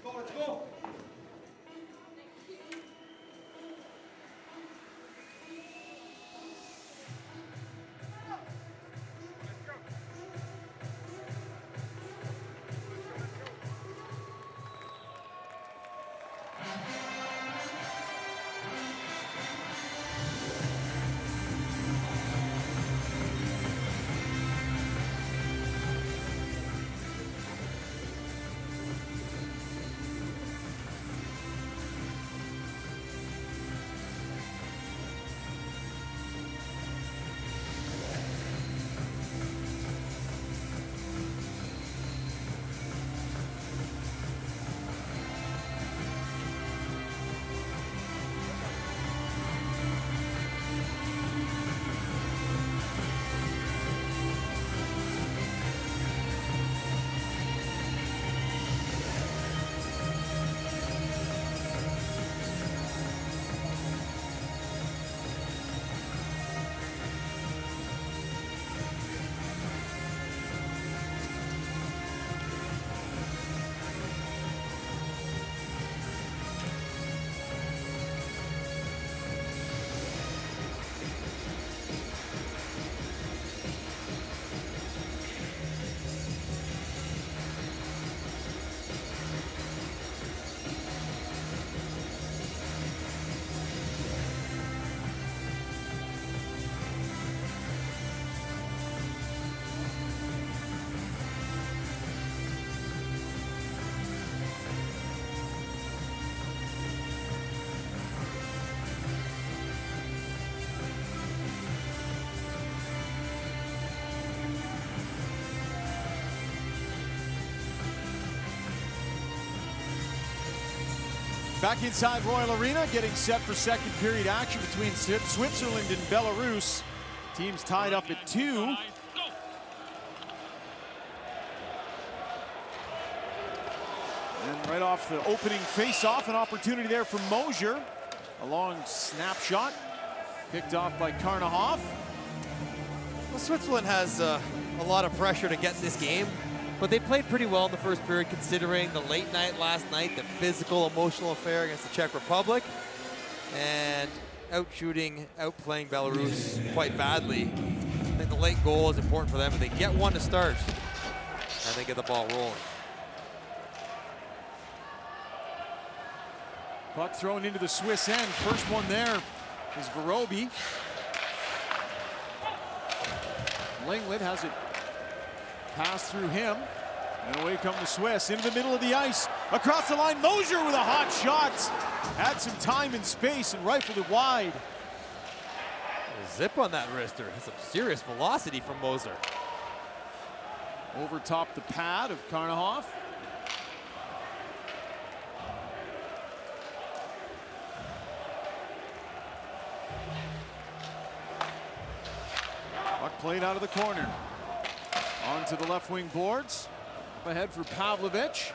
Let's go. Back inside Royal Arena, getting set for second period action between Switzerland and Belarus. Teams tied up at 2. And right off the opening face-off, an opportunity there for Mosier. A long snapshot, picked off by Karnahoff. Well, Switzerland has a lot of pressure to get this game, but they played pretty well in the first period considering the late night last night, the physical, emotional affair against the Czech Republic, and outshooting, outplaying Belarus quite badly. I think the late goal is important for them. If they get one to start, and they get the ball rolling. Puck thrown into the Swiss end. First one there is Verobi. Linglet has it passed through him. And away come the Swiss into the middle of the ice. Across the line, Mosier with a hot shot. Had some time and space and rifled it wide. Zip on that wrister. Some serious velocity from Moser. Over top the pad of Karnahoff. Puck played out of the corner. Onto the left wing boards. Up ahead for Pavlovic.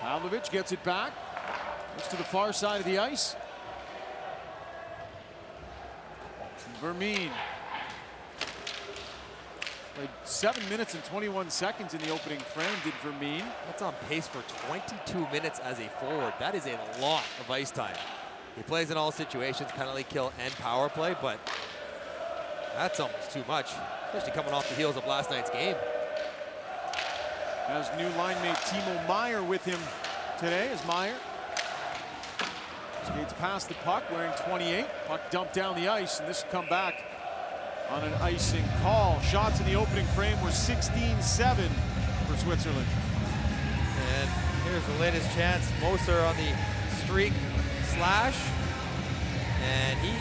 Pavlovic gets it back. Looks to the far side of the ice. Vermeen. Played 7 minutes and 21 seconds in the opening frame, did Vermeen. That's on pace for 22 minutes as a forward. That is a lot of ice time. He plays in all situations, penalty kill and power play, but that's almost too much, especially coming off the heels of last night's game. Has new line mate Timo Meyer with him today as Meyer skates past the puck wearing 28. Puck dumped down the ice, and this will come back on an icing call. Shots in the opening frame were 16-7 for Switzerland. And here's the latest chance. Moser on the streak slash, and he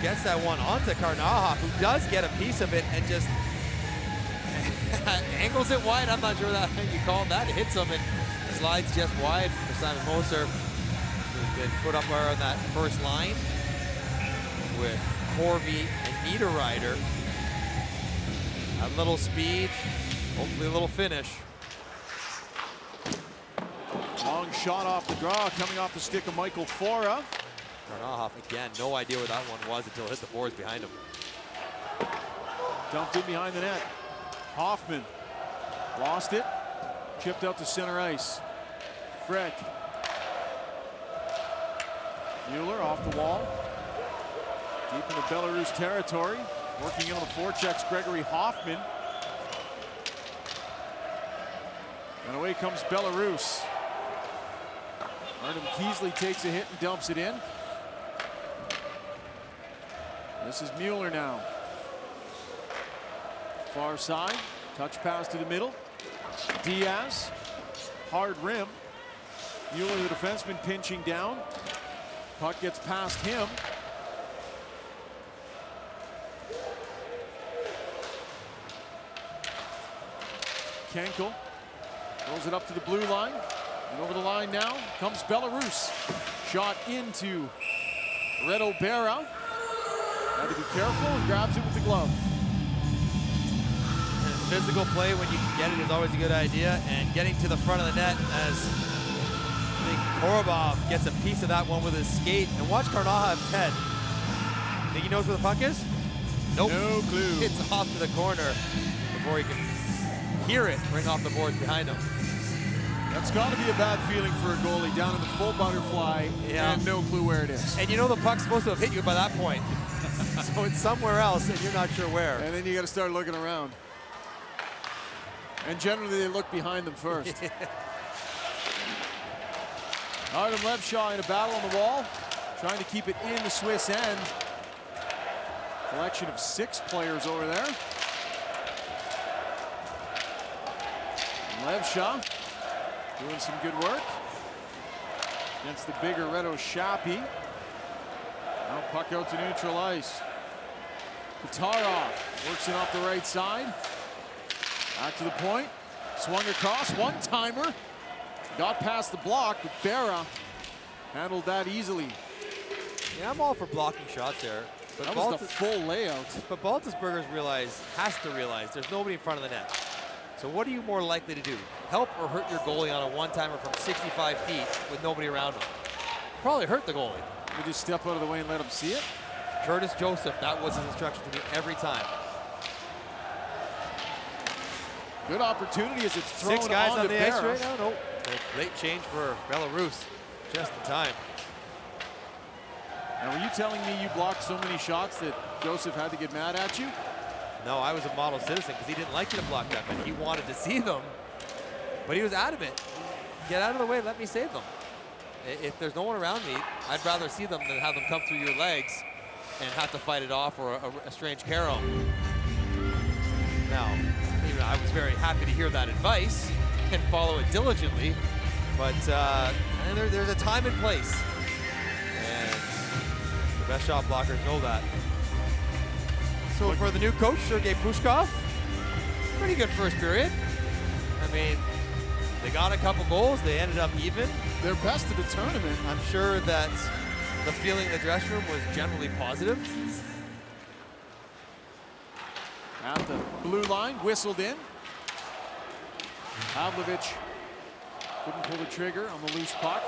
gets that one onto Karnahoff, who does get a piece of it and just angles it wide. I'm not sure that you call that. It hits him and slides just wide for Simon Moser, who's been put up there on that first line with Corvi and Niederreiter. A little speed, hopefully a little finish. Long shot off the draw, coming off the stick of Michael Fora. Karnahoff, again, no idea where that one was until it hit the boards behind him. Dumped in behind the net. Hoffman lost it, chipped out to center ice. Frick. Mueller off the wall. Deep into Belarus territory. Working in on the forechecks, Gregory Hoffman. And away comes Belarus. Artem Keasley takes a hit and dumps it in. This is Mueller now. Far side, touch pass to the middle. Diaz, hard rim. Mueller, the defenseman, pinching down. Puck gets past him. Kenkel rolls it up to the blue line. And over the line now comes Belarus. Shot into Reto Berra. Had to be careful and grabs it with the glove. And physical play when you can get it is always a good idea. And getting to the front of the net as I think Korobov gets a piece of that one with his skate. And watch Karnahov's head. Think he knows where the puck is? Nope. No clue. It's off to the corner before he can hear it ring off the boards behind him. That's got to be a bad feeling for a goalie down in the full butterfly and no clue where it is. And you know the puck's supposed to have hit you by that point. So it's somewhere else and you're not sure where. And then you got to start looking around. And generally they look behind them first. Artem Levshaw in a battle on the wall, trying to keep it in the Swiss end. Collection of 6 players over there. Levshaw doing some good work against the bigger Reto Shapi. Now puck out to neutral ice. Katarov works it off the right side. Back to the point. Swung across, one-timer. Got past the block, but Berra handled that easily. Yeah, I'm all for blocking shots there. But That was the full layout. But Baltusburger's has to realize there's nobody in front of the net. So what are you more likely to do? Help or hurt your goalie on a one-timer from 65 feet with nobody around him? Probably hurt the goalie. You just step out of the way and let him see it. Curtis Joseph, that was his instruction to me every time. Good opportunity as it's thrown 6 guys on on to the ice Bear. right now. Nope. Late change for Belarus, just in time. Now, were you telling me you blocked so many shots that Joseph had to get mad at you? No, I was a model citizen because he didn't like you to block that many. He wanted to see them, but he was adamant. Get out of the way, let me save them. If there's no one around me, I'd rather see them than have them come through your legs and have to fight it off or a strange carry. Now, I was very happy to hear that advice and follow it diligently, but there's a time and place. And the best shot blockers know that. So for the new coach, Sergei Pushkov, pretty good first period. I mean, they got a couple goals. They ended up even. Their best of the tournament. I'm sure that the feeling in the dressing room was generally positive. At the blue line, whistled in. Pavlovich couldn't pull the trigger on the loose puck.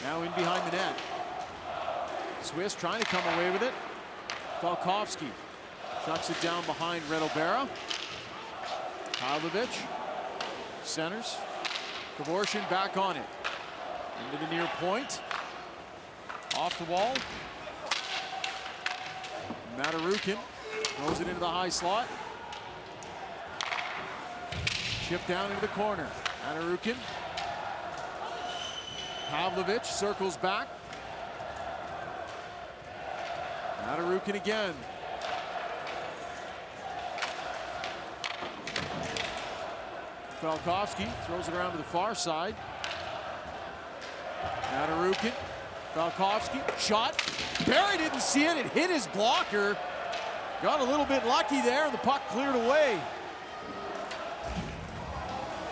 Now in behind the net. Swiss trying to come away with it. Falkovsky chucks it down behind Redobera. Pavlovich centers. Kevorkian back on it. Into the near point. Off the wall. Matarukin throws it into the high slot. Chip down into the corner. Matarukin. Pavlovich circles back. Matarukin again. Falkovsky throws it around to the far side. Matarukin, Falkovsky, shot. Barry didn't see it, it hit his blocker. Got a little bit lucky there and the puck cleared away.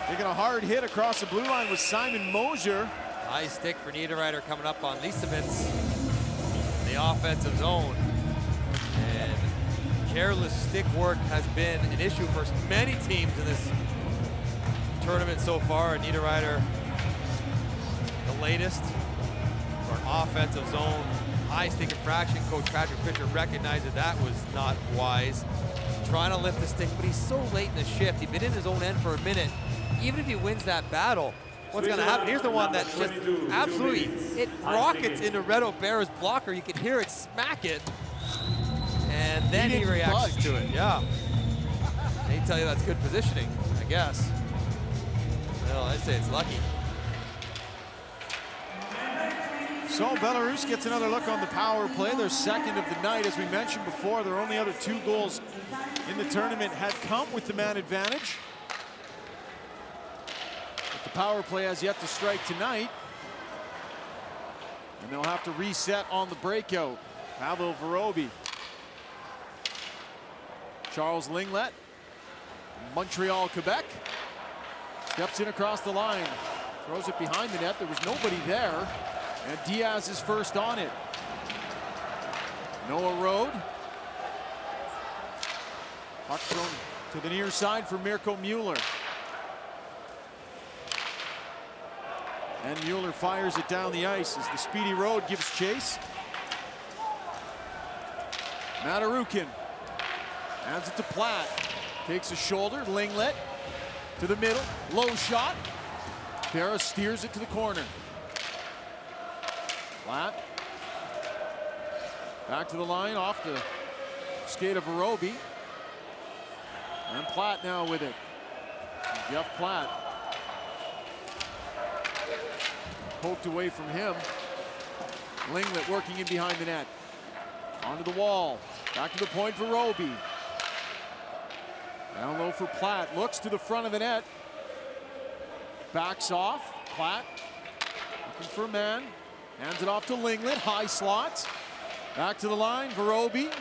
Taking a hard hit across the blue line was Simon Mosier. High stick for Niederreiter coming up on Liesewitz in the offensive zone. And careless stick work has been an issue for many teams in this tournament so far. Niederreiter, the latest for an offensive zone. High stick infraction. Coach Patrick Fisher recognized that was not wise. Trying to lift the stick, but he's so late in the shift. He'd been in his own end for a minute. Even if he wins that battle, what's going to happen? Here's the one that just absolutely, it rockets into Redobera's blocker. You can hear it smack it. And then he reacts to it. Yeah. They tell you that's good positioning, I guess. Well, I'd say it's lucky. So Belarus gets another look on the power play. Their second of the night. As we mentioned before, their only other 2 goals in the tournament had come with the man advantage. But the power play has yet to strike tonight. And they'll have to reset on the breakout. Pavel Voroby. Charles Linglet, Montreal, Quebec. Steps in across the line. Throws it behind the net. There was nobody there. And Diaz is first on it. Noah Rode. Puck thrown to the near side for Mirko Mueller. And Mueller fires it down the ice as the speedy Rode gives chase. Matarukin hands it to Platt. Takes a shoulder. Linglet to the middle. Low shot. Berra steers it to the corner. Platt back to the line off the skate of Voroby. And Platt now with it. Jeff Platt poked away from him. Linglet working in behind the net. Onto the wall. Back to the point for Roby. Down low for Platt. Looks to the front of the net. Backs off. Platt looking for a man. Hands it off to Linglet. High slot. Back to the line. Voroby.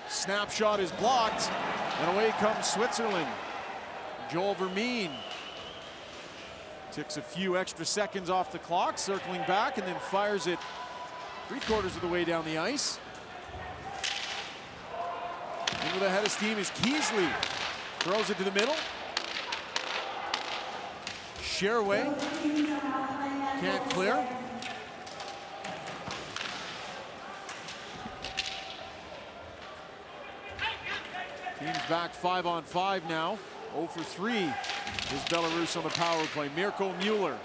Snapshot is blocked. And away comes Switzerland. Joel Vermeen Takes a few extra seconds off the clock, circling back, and then fires it 3/4 of the way down the ice. In with a head of steam is Keesley. Throws it to the middle. Sherway can't clear. Team's back 5-on-5 now. 0 for 3 is Belarus on the power play. Mirko Mueller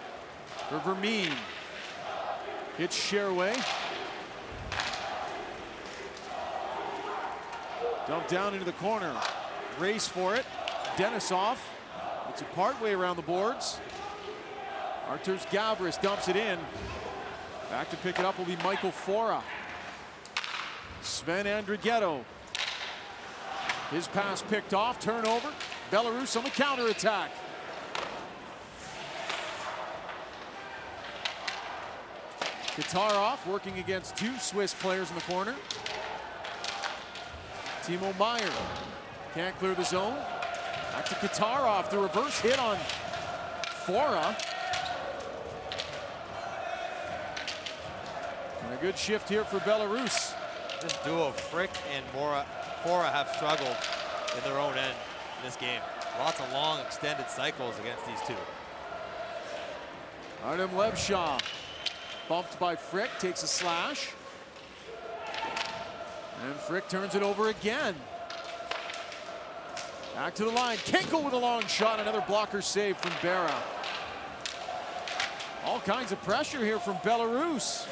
for Vermeen. Hits Sherway. Dumped down into the corner. Race for it. Denisov. It's a part way around the boards. Arturs Gavris dumps it in. Back to pick it up will be Michael Fora. Sven Andrighetto. His pass picked off, turnover. Belarus on the counterattack. Katarov working against 2 Swiss players in the corner. Timo Meyer can't clear the zone. Back to Katarov, the reverse hit on Fora. And a good shift here for Belarus. This duo, Frick and Fora, have struggled in their own end in this game. Lots of long, extended cycles against these two. Artem Levshaw, bumped by Frick, takes a slash. And Frick turns it over again. Back to the line, Kinkel with a long shot, another blocker save from Berra. All kinds of pressure here from Belarus.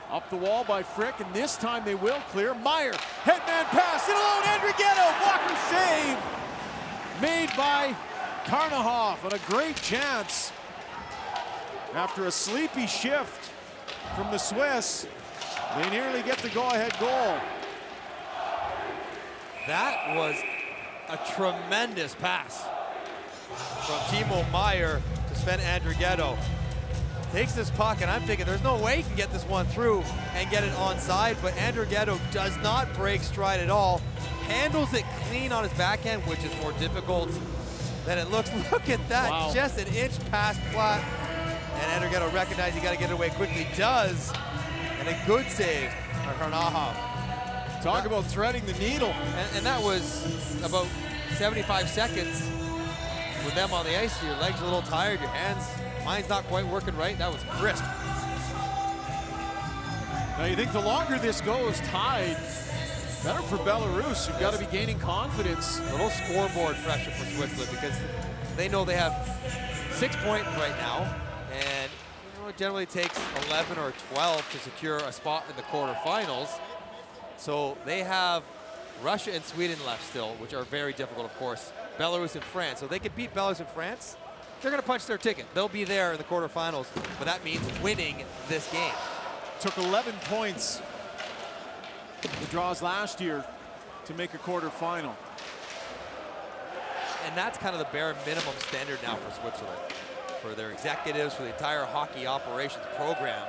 Up the wall by Frick, and this time they will clear. Meyer, headman pass, in alone, Andrighetto, blocker save. Made by Karnahoff, and a great chance. After a sleepy shift from the Swiss, they nearly get the go-ahead goal. That was a tremendous pass from Timo Meyer to Sven Andrighetto. Takes this puck, and I'm thinking there's no way he can get this one through and get it onside, but Andrighetto does not break stride at all. Handles it clean on his backhand, which is more difficult than it looks. Look at that, wow. Just an inch past flat. And Andrighetto recognizes he got to get it away quickly. Does, and a good save by Karnahoff. Talk about threading the needle. And that was about 75 seconds with them on the ice. Your legs are a little tired, your hands, mine's not quite working right. That was crisp. Now you think the longer this goes tied, better for Belarus. You've got to be gaining confidence. A little scoreboard pressure for Switzerland because they know they have 6 points right now, and it generally takes 11 or 12 to secure a spot in the quarterfinals. So they have Russia and Sweden left still, which are very difficult, of course. Belarus and France. So if they could beat Belarus and France, they're going to punch their ticket. They'll be there in the quarterfinals, but that means winning this game. Took 11 points, the draws last year, to make a quarterfinal. And that's kind of the bare minimum standard now for Switzerland, for their executives, for the entire hockey operations program.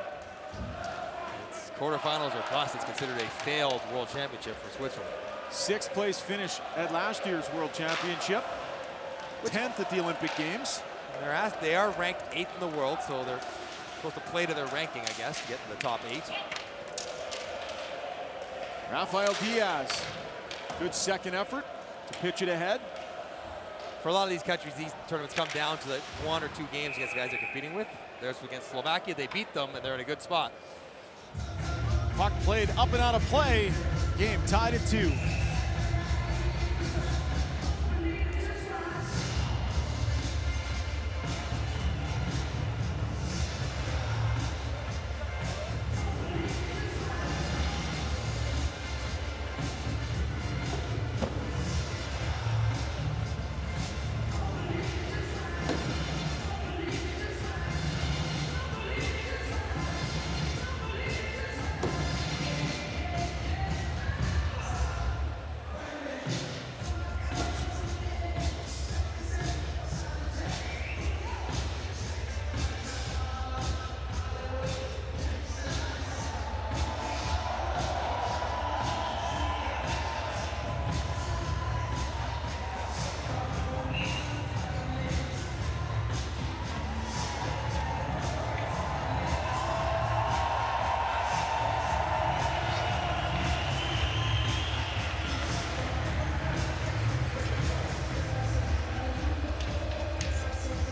It's quarterfinals or bust. It's considered a failed world championship for Switzerland. 6th place finish at last year's World Championship. 10th at the Olympic Games. They are ranked 8th in the world, so they're supposed to play to their ranking, I guess, to get in the top 8. Rafael Diaz, good second effort to pitch it ahead. For a lot of these countries, these tournaments come down to the 1 or 2 games against the guys they're competing with. There's against Slovakia, they beat them, and they're in a good spot. Puck played up and out of play. Game tied at 2.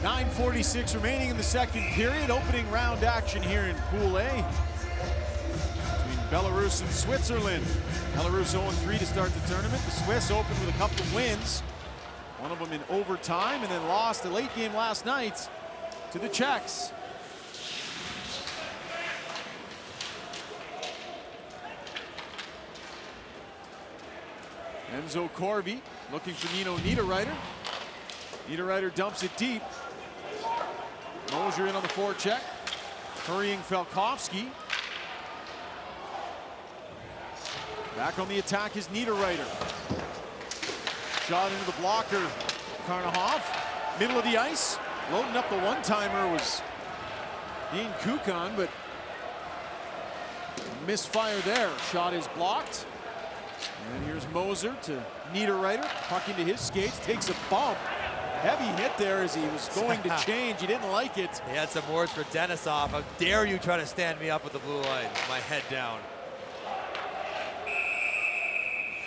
9:46 remaining in the second period. Opening round action here in Pool A between Belarus and Switzerland. Belarus 0-3 to start the tournament. The Swiss opened with a couple of wins. One of them in overtime, and then lost a late game last night to the Czechs. Enzo Corvi looking for Nino Niederreiter. Niederreiter dumps it deep. Mosier in on the forecheck. Hurrying Felkovsky. Back on the attack is Niederreiter. Shot into the blocker, Karnahoff. Middle of the ice. Loading up the one-timer was Dean Kukan, but misfire there. Shot is blocked. And here's Moser to Niederreiter. Puck into his skates, takes a bump. Heavy hit there as he was going to change. He didn't like it. He had some words for Denisov. How dare you try to stand me up with the blue line? My head down.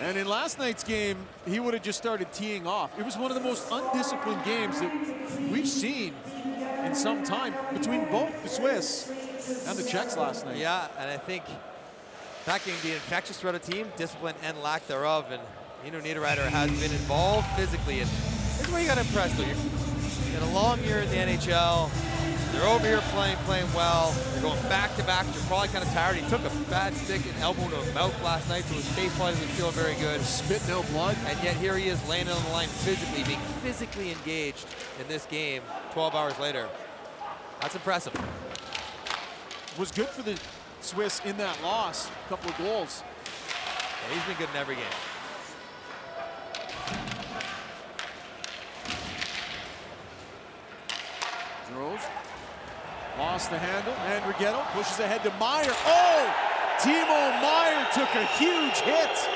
And in last night's game, he would have just started teeing off. It was one of the most undisciplined games that we've seen in some time between both the Swiss and the Czechs last night. Yeah, and I think that game, the infectious throughout a team, discipline and lack thereof. And Nino Niederreiter has been involved physically. And this is where you got to impress, though. You had a long year in the NHL. They're over here playing well. They're going back to back. They're probably kind of tired. He took a bad stick and elbow to his mouth last night, so his face probably didn't feel very good. Spit no blood. And yet here he is laying on the line physically, being physically engaged in this game 12 hours later. That's impressive. Was good for the Swiss in that loss. A couple of goals. Yeah, he's been good in every game. Droz lost the handle. Andrighetto pushes ahead to Meyer. Oh! Timo Meyer took a huge hit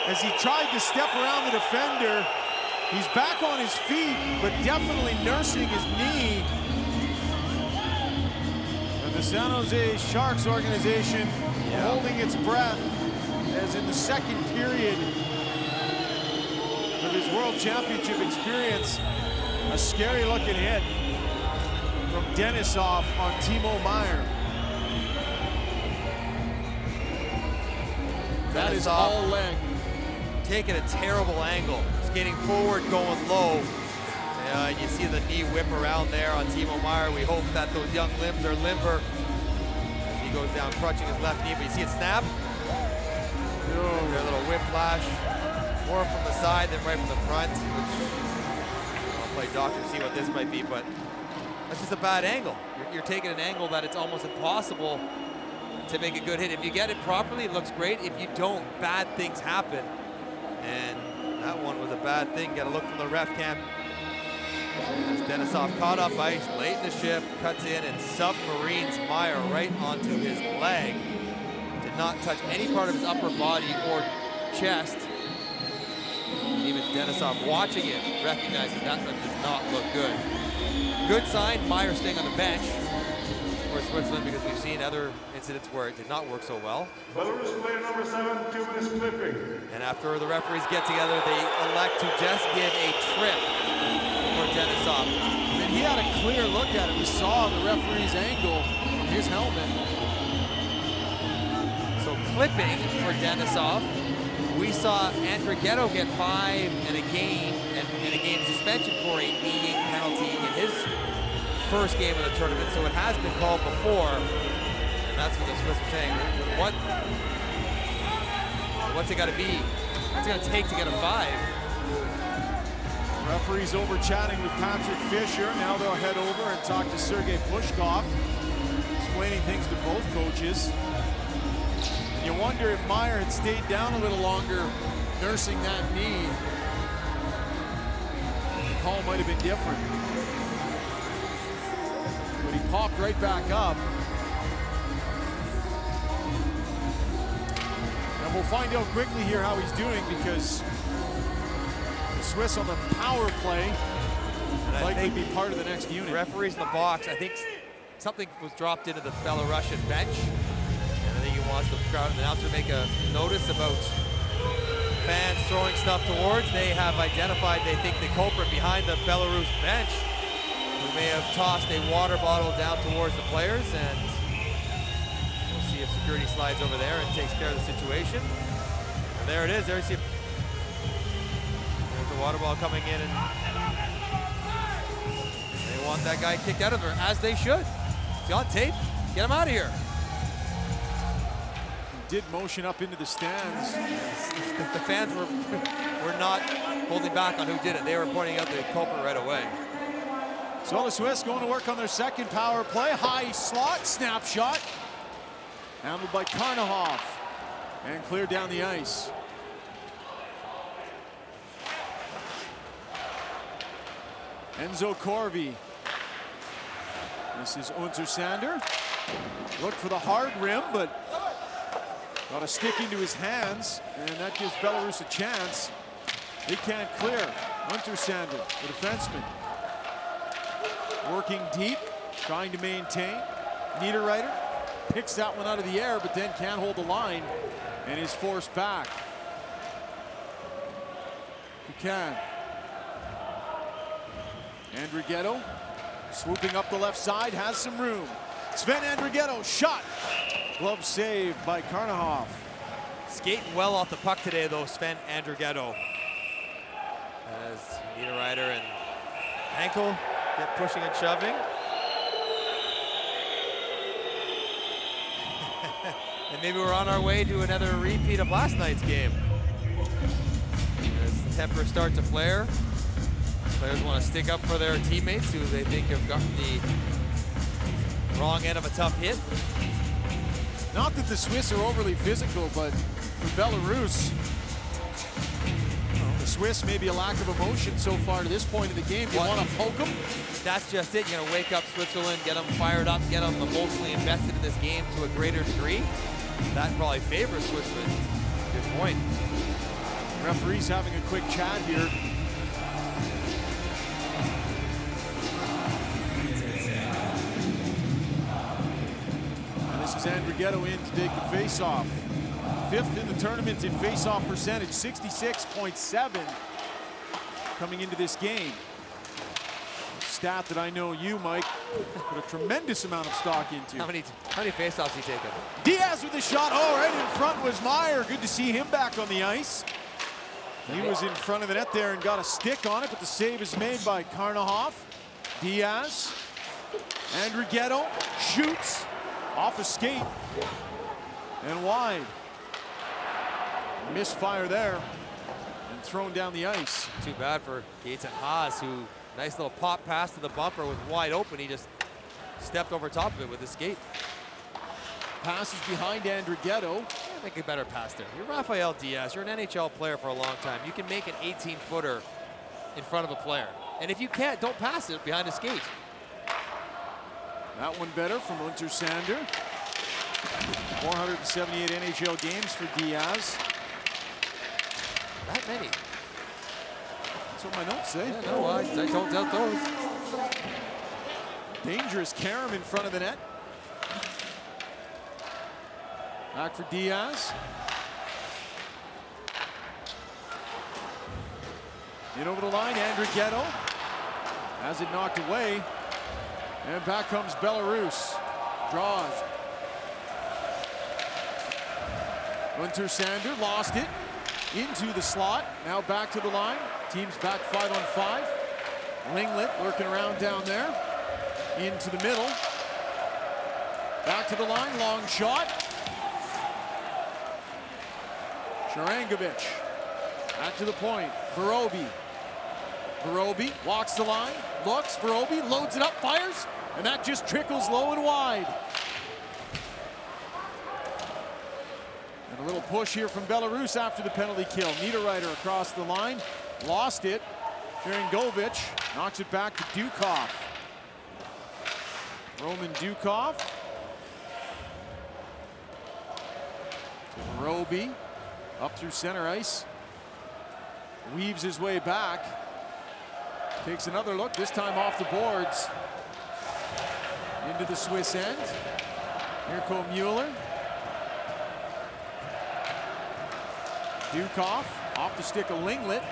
as he tried to step around the defender. He's back on his feet, but definitely nursing his knee. And the San Jose Sharks organization holding its breath as in the second period of his World Championship experience, a scary looking hit from Denisov on Timo Meyer. That is all leg. Taking a terrible angle, skating forward, going low. You see the knee whip around there on Timo Meyer. We hope that those young limbs are limber. He goes down crutching his left knee, but you see it snap? A little whiplash. More from the side than right from the front, which I'll play doctor to see what this might be, but that's just a bad angle. You're taking an angle that it's almost impossible to make a good hit. If you get it properly, it looks great. If you don't, bad things happen. And that one was a bad thing. Got to look from the ref cam. As Denisov caught up ice late in the shift, cuts in and submarines Meyer right onto his leg. Did not touch any part of his upper body or chest. And even Denisov watching it recognizes that one does not look good. Good sign, Meyer staying on the bench for Switzerland, because we've seen other incidents where it did not work so well. Belarus player number 7, 2 minutes clipping. And after the referees get together, they elect to just give a trip for Denisov. And he had a clear look at it. We saw the referee's angle from his helmet. So clipping for Denisov. We saw Andrighetto get 5 and a game suspension for a knee penalty in his first game of the tournament. So it has been called before, and that's what the Swiss are saying. What's it got to be? What's it going to take to get a 5? Referees over chatting with Patrick Fisher. Now they'll head over and talk to Sergei Pushkov, explaining things to both coaches. And you wonder if Meyer had stayed down a little longer, nursing that knee, the call might have been different. But he popped right back up. And we'll find out quickly here how he's doing, because the Swiss on the power play likely be part of the next unit. Referees in the box, I think something was dropped into the Belarusian bench. And I think he wants the crowd announcer to make a notice about fans throwing stuff towards. They have identified, they think, the culprit behind the Belarus bench. who may have tossed a water bottle down towards the players, and we'll see if security slides over there and takes care of the situation. And there it is. There you see there's the water ball coming in, and they want that guy kicked out of there, as they should. He's on tape. Get him out of here. He did motion up into the stands. The fans were not holding back on who did it. They were pointing out the culprit right away. So the Swiss going to work on their second power play. High slot, snapshot. Handled by Karnahoff. And cleared down the ice. Enzo Corvi. This is Untersander. Looked for the hard rim, but got a stick into his hands, and that gives Belarus a chance. They can't clear. Untersander, the defenseman. Working deep, trying to maintain. Niederreiter picks that one out of the air, but then can't hold the line and is forced back. Buchanan. Andrighetto swooping up the left side, has some room. Sven Andrighetto, shot. Glove saved by Karnahoff. Skating well off the puck today, though, Sven Andrighetto. As Niederreiter and Hankel get pushing and shoving. And maybe we're on our way to another repeat of last night's game. As tempers start to flare, players want to stick up for their teammates who they think have gotten the wrong end of a tough hit. Not that the Swiss are overly physical, but for Belarus, the Swiss maybe a lack of emotion so far to this point of the game. You want to poke them? That's just it. You're going to wake up Switzerland, get them fired up, get them emotionally invested in this game to a greater degree. That probably favors Switzerland. Good point. Referees having a quick chat here. And this is Andrighetto in to take the face-off. 5th in the tournament in face-off percentage, 66.7 coming into this game. Stat that I know you, Mike, put a tremendous amount of stock into. How many face-offs he taken? Diaz with the shot. Oh, right in front was Meyer. Good to see him back on the ice. He was in front of the net there and got a stick on it, but the save is made by Karnahoff. Diaz. Andrighetto shoots off a skate and wide. Misfire there and thrown down the ice. Too bad for Gates and Haas, who nice little pop pass to the bumper was wide open. He just stepped over top of it with his skate. Passes behind Andrighetto. Make a better pass there. You're Rafael Diaz. You're an NHL player for a long time. You can make an 18-footer in front of a player. And if you can't, don't pass it behind a skate. That one better from Untersander. 478 NHL games for Diaz. That many. That's what my notes say. Yeah, no, I don't doubt those. Dangerous Karam in front of the net. Back for Diaz. In over the line, Andrighetto has it knocked away. And back comes Belarus. Draws. Untersander lost it into the slot. Now back to the line. Team's back 5-on-5. Linglet lurking around down there. Into the middle. Back to the line, long shot. Sharangovich. Back to the point. Verobi. Verobi walks the line, looks, Verobi loads it up, fires, and that just trickles low and wide. And a little push here from Belarus after the penalty kill. Niederreiter across the line, lost it. Sharangovich knocks it back to Dukov. Roman Dukov. Verobi up through center ice. Weaves his way back. Takes another look, this time off the boards. Into the Swiss end. Mirko Mueller. Dukov off the stick of Linglet.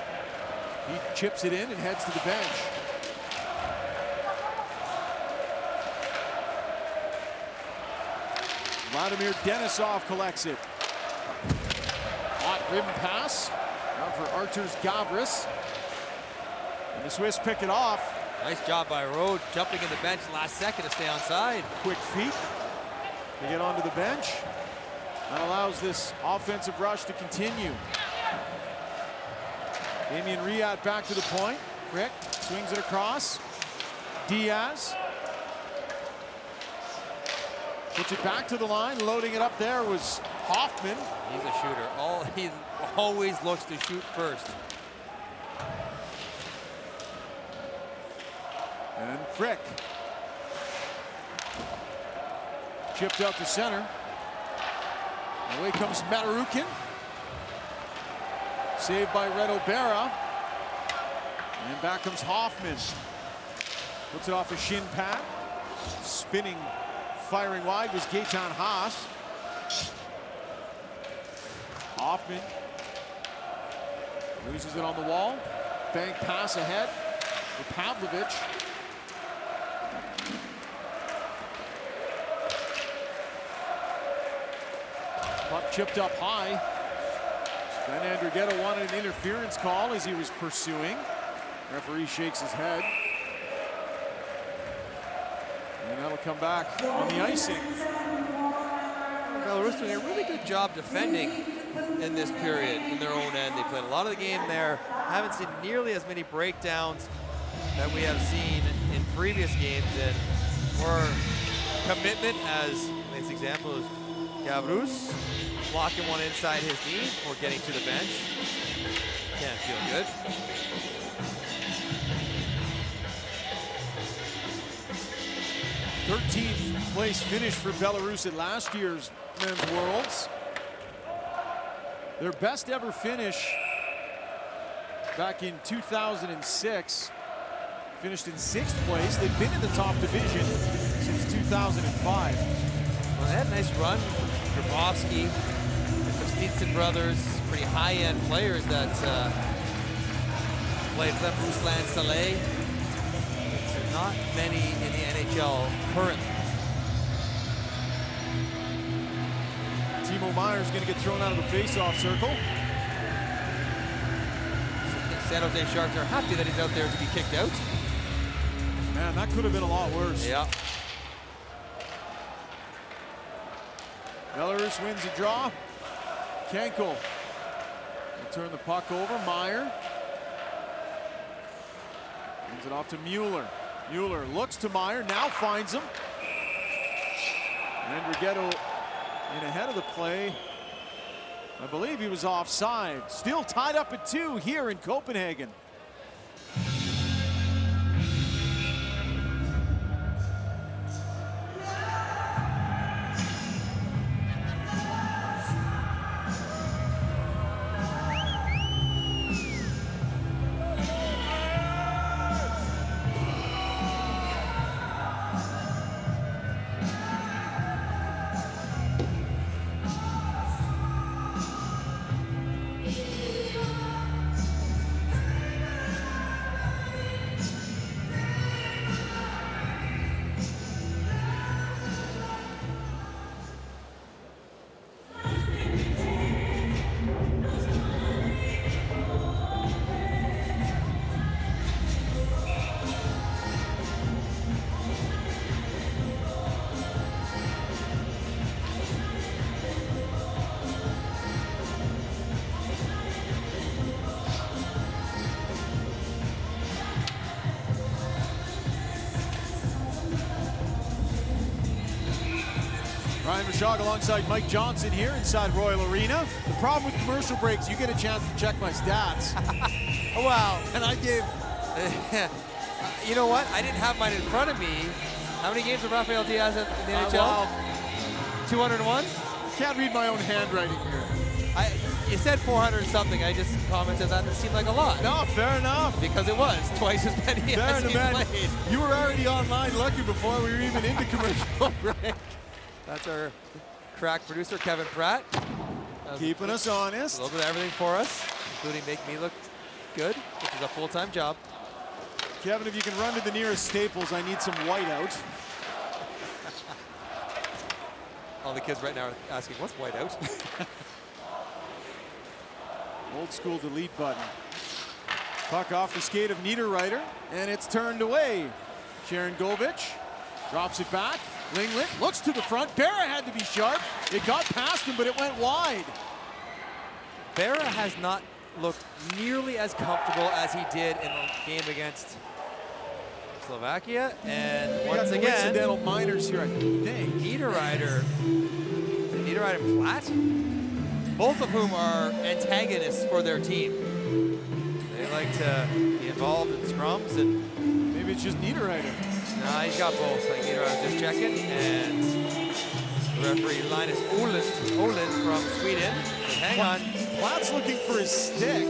He chips it in and heads to the bench. Vladimir Denisov collects it. Hot rim pass. Now for Arturs Gavris. And the Swiss pick it off. Nice job by Rode, jumping in the bench last second to stay on side. Quick feet to get onto the bench. That allows this offensive rush to continue. Damian Riyad back to the point. Rick swings it across. Diaz puts it back to the line. Loading it up there was Hoffman. He's a shooter. He always looks to shoot first. And Frick. Chipped out to center. Away comes Matarukin. Saved by Red O'Bara. And back comes Hoffman. Puts it off a shin pad. Spinning, firing wide was Gaetan Haas. Hoffman loses it on the wall. Bank pass ahead for Pavlovich. Puck chipped up high. Sven Andrighetto wanted an interference call as he was pursuing. Referee shakes his head. And that'll come back on the icing. Belarus doing a really good job defending in this period in their own end. They played a lot of the game there. Haven't seen nearly as many breakdowns that we have seen in previous games, and more commitment, as this example is Gavrus blocking one inside his knee before getting to the bench. Can't feel good. th place finish for Belarus at last year's Men's Worlds. Their best ever finish back in 2006. Finished in 6th place. They've been in the top division since 2005. Well, they had a nice run. Grabowski, the Kostinson brothers, pretty high-end players that played for them. Ruslan Saleh. So not many in the NHL currently. Timo Meyer's going to get thrown out of the face-off circle. San Jose Sharks are happy that he's out there to be kicked out. Man, that could have been a lot worse. Yeah. Belarus wins the draw. Kenkel will turn the puck over. Meyer hands it off to Mueller. Mueller looks to Meyer, now finds him. Andrighetto in ahead of the play. I believe he was offside. Still tied up at 2 here in Copenhagen. Ryan Rashog alongside Mike Johnson here inside Royal Arena. The problem with commercial breaks, you get a chance to check my stats. Wow. And I gave... You know what? I didn't have mine in front of me. How many games did Rafael Diaz have in the NHL? 201? Can't read my own handwriting here. You said 400 something. I just commented that it seemed like a lot. No, fair enough. Because it was twice as many as he played. You were already online looking before we were even into commercial break. That's our crack producer, Kevin Pratt. Keeping us honest. A little bit of everything for us, including make me look good, which is a full-time job. Kevin, if you can run to the nearest Staples, I need some whiteout. all the kids right now are asking, what's white out? Old school delete button. Puck off the skate of Niederreiter, and it's turned away. Sharon Govich drops it back. Linglet looks to the front. Berra had to be sharp. It got past him, but it went wide. Berra has not looked nearly as comfortable as he did in the game against Slovakia. And once got again, coincidental minors here, I think. Niederreiter and Platt, both of whom are antagonists for their team. They like to be involved in scrums, and maybe it's just Niederreiter. nah, he's got both. Like Niederreiter just checking, and the referee Linus Olin from Sweden. But hang on. Platt's looking for his stick.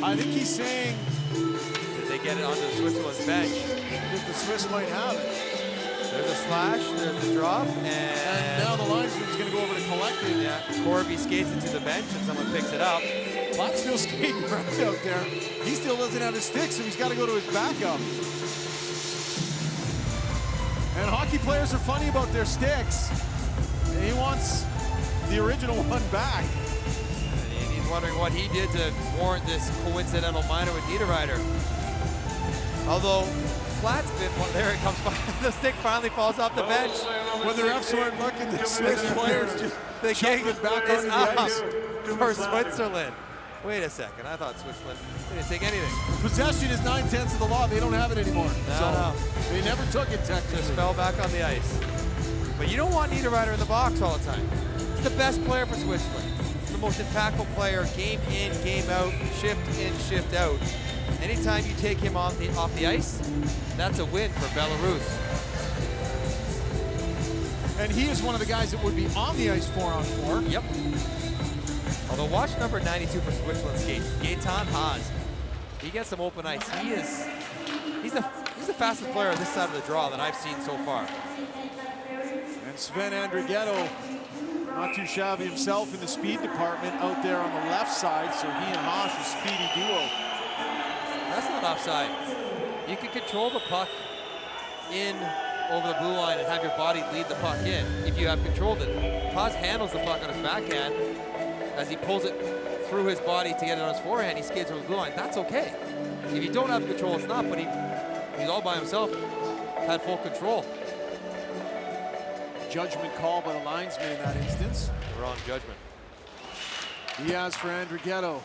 I think he's saying Did they get it onto the Switzerland's bench? that the Swiss might have it. There's a slash, there's the drop, And and now the linesman's going to go over to collect it. yeah, Corby skates it to the bench, and someone picks it up. Platt's still skating around out there. He still doesn't have his stick, so he's got to go to his backup. And hockey players are funny about their sticks. And he wants the original one back. And he's wondering what he did to warrant this coincidental minor with Niederreiter. Although Platt's been, well, there it comes, the stick finally falls off the bench. When the refs weren't looking, the Swiss players just The chucked kick it back is onto the up ice. for Switzerland. Wait a second, I thought Switzerland didn't take anything. Possession is 9/10 of the law. They don't have it anymore. No. They never took it technically. Just fell back on the ice. But you don't want Niederreiter in the box all the time. He's the best player for Switzerland. The most impactful player, game in, game out, shift in, shift out. Anytime you take him off the ice, that's a win for Belarus. And he is one of the guys that would be on the ice 4-on-4. Yep. Although watch number 92 for Switzerland skate, Gaetan Haas. He gets some open ice. He's the fastest player on this side of the draw that I've seen so far. And Sven Andrighetto, not too shabby himself in the speed department out there on the left side, so he and Haas a speedy duo. That's not offside. You can control the puck in over the blue line and have your body lead the puck in if you have controlled it. Haas handles the puck on his backhand. As he pulls it through his body to get it on his forehand, he skates over the blue line. That's okay. If you don't have control, it's not, but he's all by himself, had full control. Judgment call by the linesman in that instance. The wrong judgment. Diaz for Andrighetto.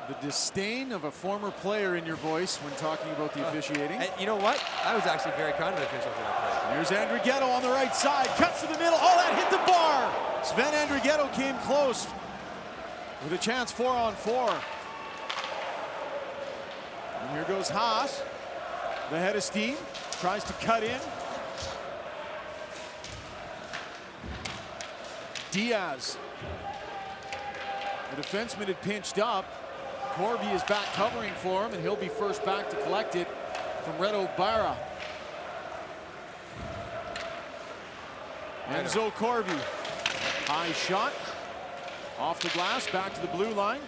The disdain of a former player in your voice when talking about the officiating. And you know what? I was actually very kind of the officials in that play. Here's Andrighetto on the right side, cuts to the middle. Oh, that hit the bar! Sven Andrighetto came close with a chance 4-on-4. And here goes Haas. The head of steam, tries to cut in. Diaz. The defenseman had pinched up. Corby is back covering for him, and he'll be first back to collect it from Reto Berra. Enzo Corby. High shot. Off the glass, back to the blue line.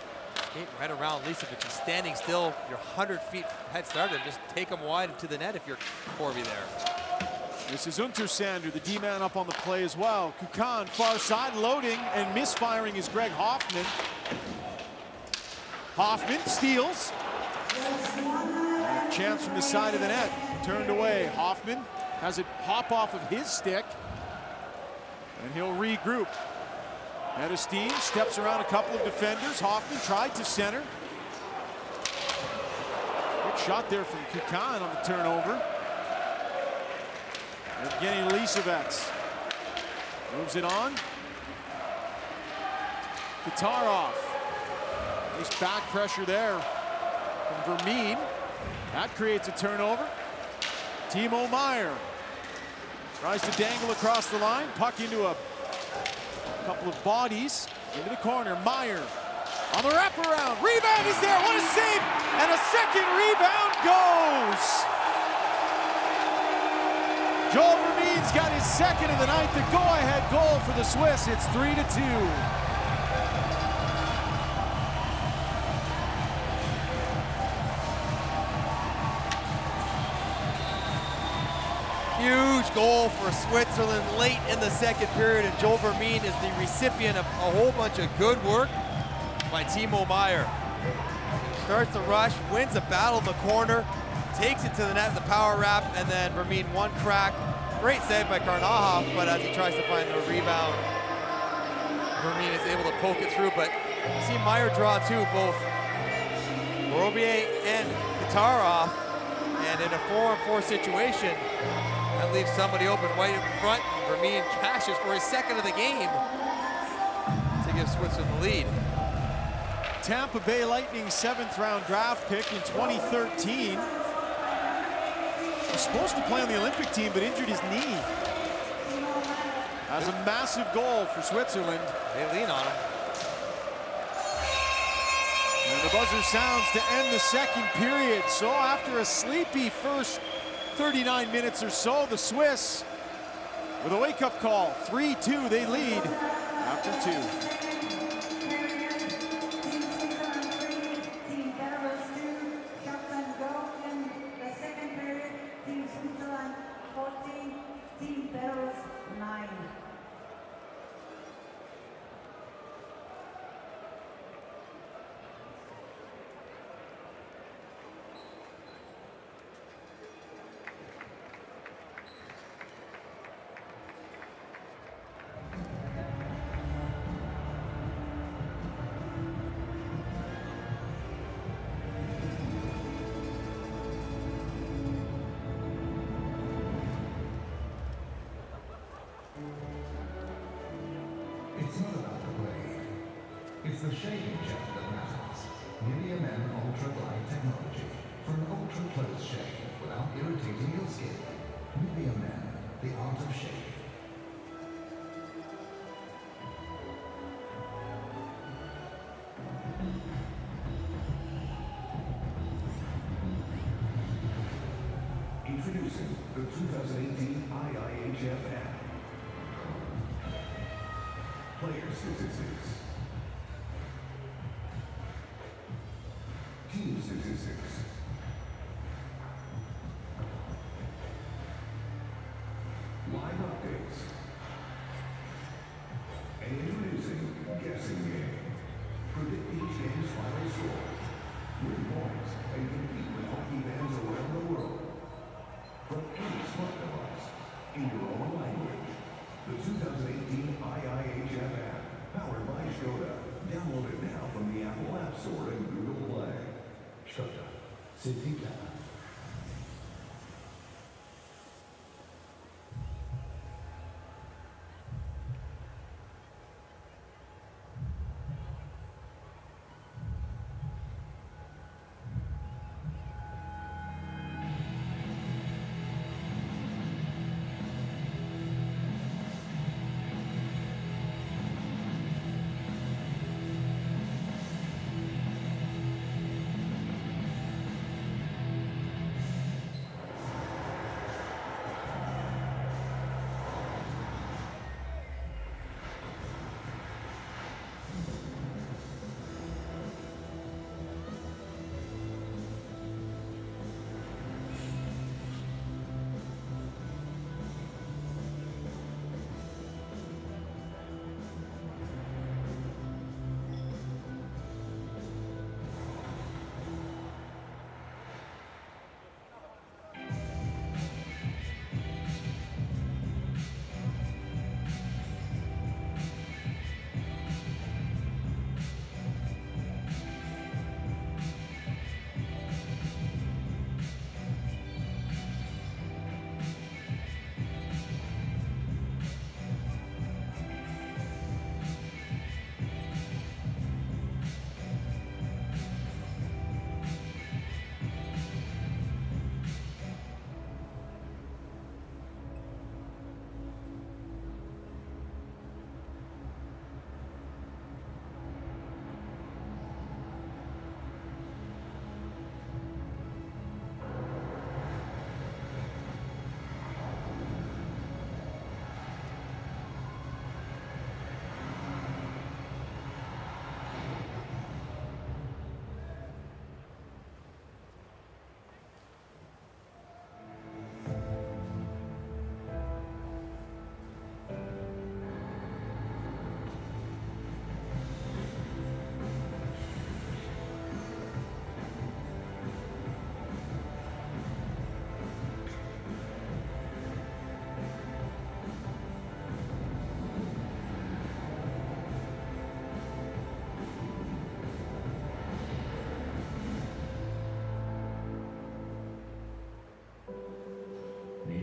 Skate right around Lisa, if you're standing still, you're 100 feet head started. Just take them wide to the net if you're Corby there. This is Untersander, the D-man up on the play as well. Kukan, far side, loading and misfiring is Greg Hoffman. Hoffman steals. And a chance from the side of the net. Turned away. Hoffman has it hop off of his stick. And he'll regroup. Head of steam, steps around a couple of defenders. Hoffman tried to center. Good shot there from Kukan on the turnover. Evgeny Lisovets moves it on. Katarov. Nice back pressure there from Vermeen. That creates a turnover. Timo Meier tries to dangle across the line. Puck into a couple of bodies. Into the corner. Meier on the wraparound. Rebound is there. What a save! And a second rebound goes. Joel Vermeen's got his second of the night. The go-ahead goal for the Swiss. It's 3-2. Huge goal for Switzerland late in the second period, and Joel Vermeen is the recipient of a whole bunch of good work by Timo Meier. Starts the rush, wins the battle in the corner, takes it to the net with the power wrap, and then Vermeen one crack. Great save by Karnahoff, but as he tries to find the rebound, Vermeen is able to poke it through, but you see Meier draw too, both Robier and Katarov, and in a 4-on-4 situation, that leaves somebody open right in front. Vermeen cashes for his second of the game to give Switzerland the lead. Tampa Bay Lightning 7th round draft pick in 2013. Was supposed to play on the Olympic team, but injured his knee. That's a massive goal for Switzerland. They lean on him. And the buzzer sounds to end the second period. So after a sleepy first 39 minutes or so, the Swiss, with a wake-up call, 3-2, they lead after 2. Team Belarus 2, shots and goal in the second period. Team Switzerland 14, Team Belarus 9. It's not about the blade. It's the shaving gel that matters. Nivea Men Ultra Glide Technology. For an ultra-close shave without irritating your skin. Nivea Men, the art of shave. Introducing the 2018 IIHF app. Player statistics. Team statistics. Live updates. And introducing Guessing Game. Predict each game's final score. Win points and compete with hockey fans around the world. From any smart device, in your own language. The 2018 IIHF app, powered by Skoda. Download it now from the Apple App Store and Google Play. Skoda.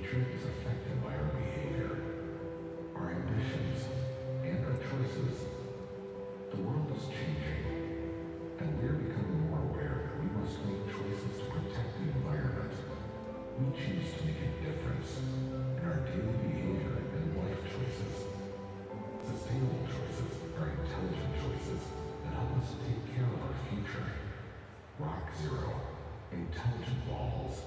future is affected by our behavior, our ambitions, and our choices. The world is changing, and we are becoming more aware that we must make choices to protect the environment. We choose to make a difference in our daily behavior and life choices. Sustainable choices are intelligent choices that help us take care of our future. Rock Zero, intelligent balls.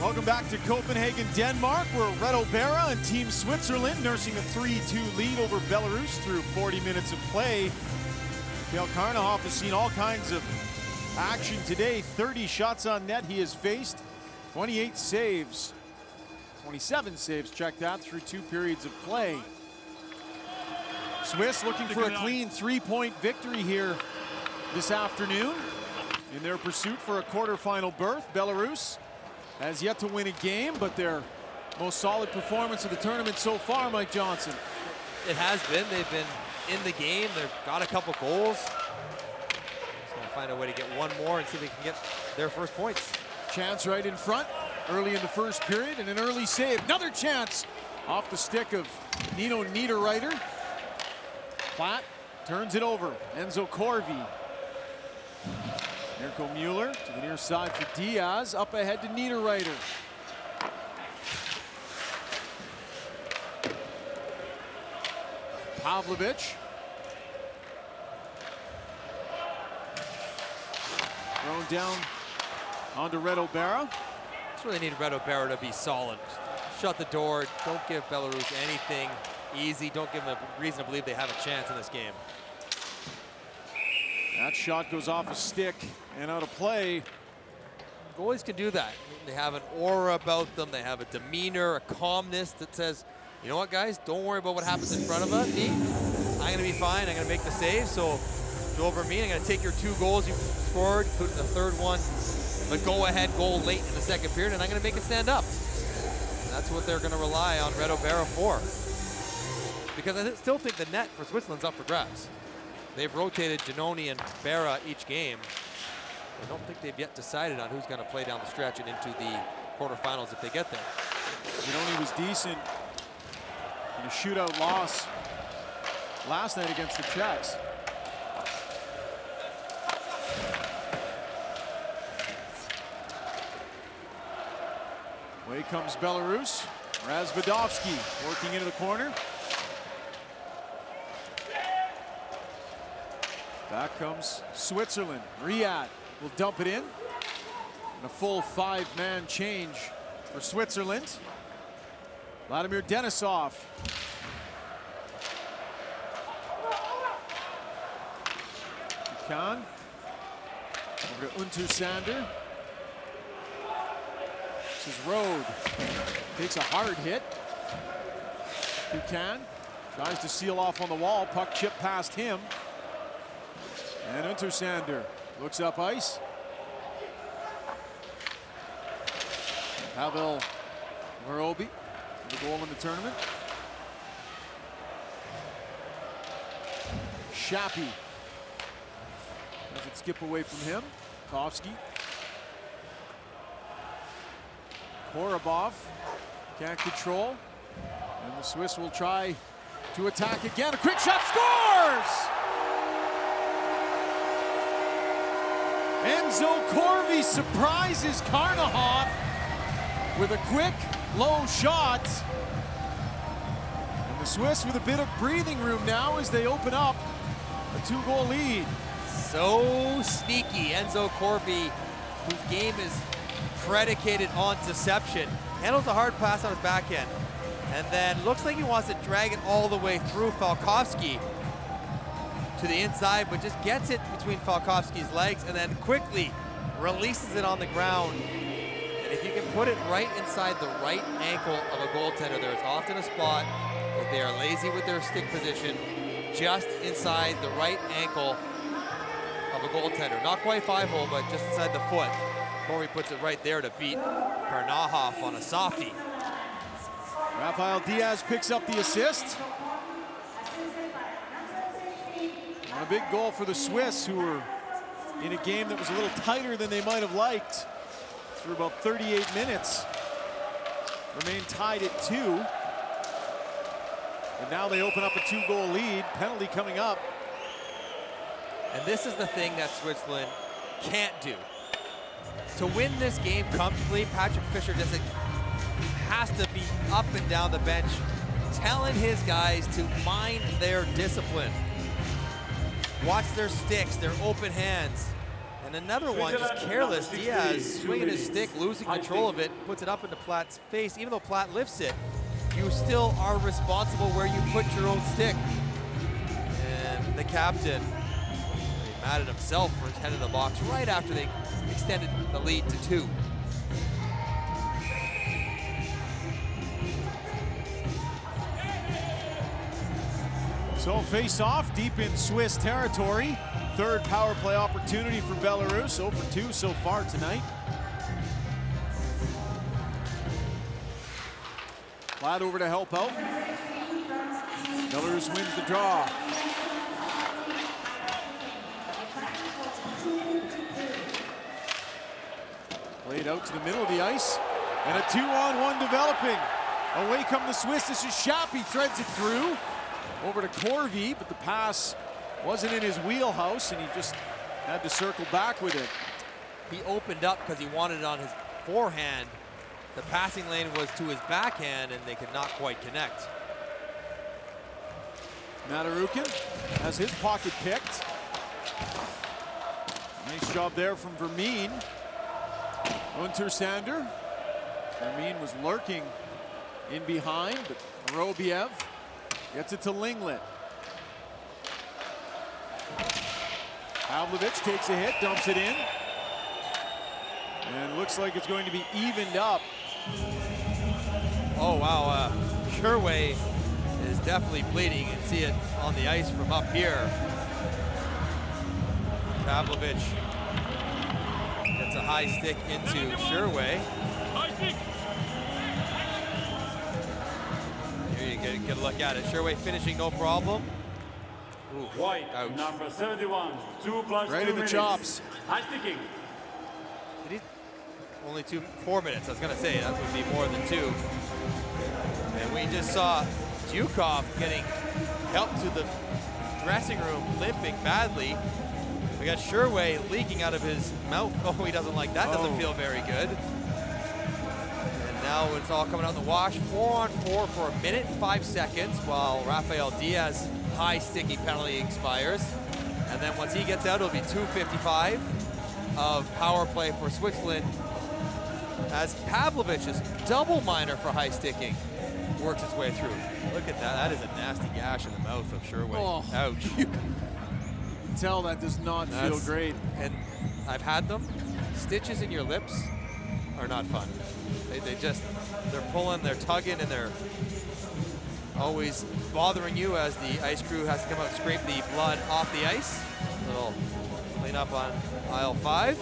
Welcome back to Copenhagen, Denmark, where Red O'Bara and Team Switzerland nursing a 3-2 lead over Belarus through 40 minutes of play. Kale Karnahoff has seen all kinds of action today. 30 shots on net he has faced, 28 saves, 27 saves, check that, through 2 periods of play. Swiss looking for a clean 3-point victory here this afternoon in their pursuit for a quarterfinal berth. Belarus has yet to win a game, but their most solid performance of the tournament so far, Mike Johnson. It has been. They've been in the game. They've got a couple goals. Just gonna find a way to get one more and see if they can get their first points. Chance right in front early in the first period, and an early save. Another chance off the stick of Nino Niederreiter. Platt turns it over. Enzo Corvi. Mirko Mueller to the near side for Diaz. Up ahead to Niederreiter. Pavlovic. Thrown down onto Red O'Bara. That's where they need Red O'Bara to be solid. Shut the door. Don't give Belarus anything easy. Don't give them a reason to believe they have a chance in this game. That shot goes off a stick and out of play. Goalies can do that. They have an aura about them. They have a demeanor, a calmness that says, you know what, guys, don't worry about what happens in front of me. I'm going to be fine. I'm going to make the save. So go over me. I'm going to take your 2 goals you scored, put in the third one, but go-ahead goal late in the second period, and I'm going to make it stand up. And that's what they're going to rely on Red O'Bara for. Because I still think the net for Switzerland's up for grabs. They've rotated Giannoni and Berra each game. I don't think they've yet decided on who's going to play down the stretch and into the quarterfinals if they get there. Giannoni was decent in a shootout loss last night against the Czechs. Away comes Belarus. Razvadovsky working into the corner. Back comes Switzerland. Riyad will dump it in. And a full 5-man change for Switzerland. Vladimir Denisov. Khan. Over to Untersander. This is Rode. Takes a hard hit. Buchan tries to seal off on the wall. Puck chipped past him. And Untersander looks up ice. Pavel Verobi, the goal in the tournament. Shappy. Does it skip away from him? Kovsky. Korobov can't control. And the Swiss will try to attack again. A quick shot, scores! Enzo Corvi surprises Karnahoff with a quick, low shot. And the Swiss with a bit of breathing room now as they open up a 2-goal lead. So sneaky, Enzo Corvi, whose game is predicated on deception, handles a hard pass on his backhand, and then looks like he wants to drag it all the way through Falkowski to the inside, but just gets it between Falkowski's legs and then quickly releases it on the ground. And if you can put it right inside the right ankle of a goaltender, there's often a spot that they are lazy with their stick position, just inside the right ankle of a goaltender. Not quite 5-hole, but just inside the foot. Corey puts it right there to beat Karnahoff on a softie. Rafael Diaz picks up the assist. And a big goal for the Swiss, who were in a game that was a little tighter than they might have liked through about 38 minutes. Remain tied at 2. And now they open up a 2-goal lead. Penalty coming up. And this is the thing that Switzerland can't do. To win this game comfortably, Patrick Fischer just has to be up and down the bench, telling his guys to mind their discipline. Watch their sticks, their open hands. And And another one, just careless. Diaz swinging his stick, losing control of it, puts it up into Platt's face. Even though Platt lifts it, you still are responsible where you put your own stick. And the captain, really mad at himself for his head in the box right after they extended the lead to 2. So face off deep in Swiss territory. Third power play opportunity for Belarus. 0 for 2 so far tonight. Platt over to help out. Belarus wins the draw. Played out to the middle of the ice. And a 2-on-1 developing. Away come the Swiss. This is Schaap. He threads it through. Over to Corvi, but the pass wasn't in his wheelhouse, and he just had to circle back with it. He opened up because he wanted it on his forehand. The passing lane was to his backhand, and they could not quite connect. Matarukin has his pocket picked. Nice job there from Vermeen. Untersander. Vermeen was lurking in behind, but Robiev gets it to Linglet. Pavlovich takes a hit, dumps it in. And looks like it's going to be evened up. Oh, wow. Sherway is definitely bleeding. You can see it on the ice from up here. Pavlovich gets a high stick into Sherway. Here you get a look at it. Sherway finishing no problem. Ooh, White, ouch. number 71, 2 plus Right 2 in the minutes. chops. High sticking. Did he? Only 4 minutes. I was gonna say that would be more than 2. And we just saw Zhukov getting help to the dressing room, limping badly. We got Sherway leaking out of his mouth. Oh, he doesn't like that. Doesn't feel very good. And now it's all coming out in the wash. 4-on-4 for 1 minute and 5 seconds while Rafael Diaz high sticky penalty expires. And then once he gets out, it'll be 2:55 of power play for Switzerland as Pavlovich's double minor for high sticking works its way through. Look at that. That is a nasty gash in the mouth of Sherway. Oh. Ouch. You can tell that does not feel great. And I've had them. Stitches in your lips are not fun. They're pulling, they're tugging, and they're always bothering you as the ice crew has to come out and scrape the blood off the ice. A little clean up on aisle 5.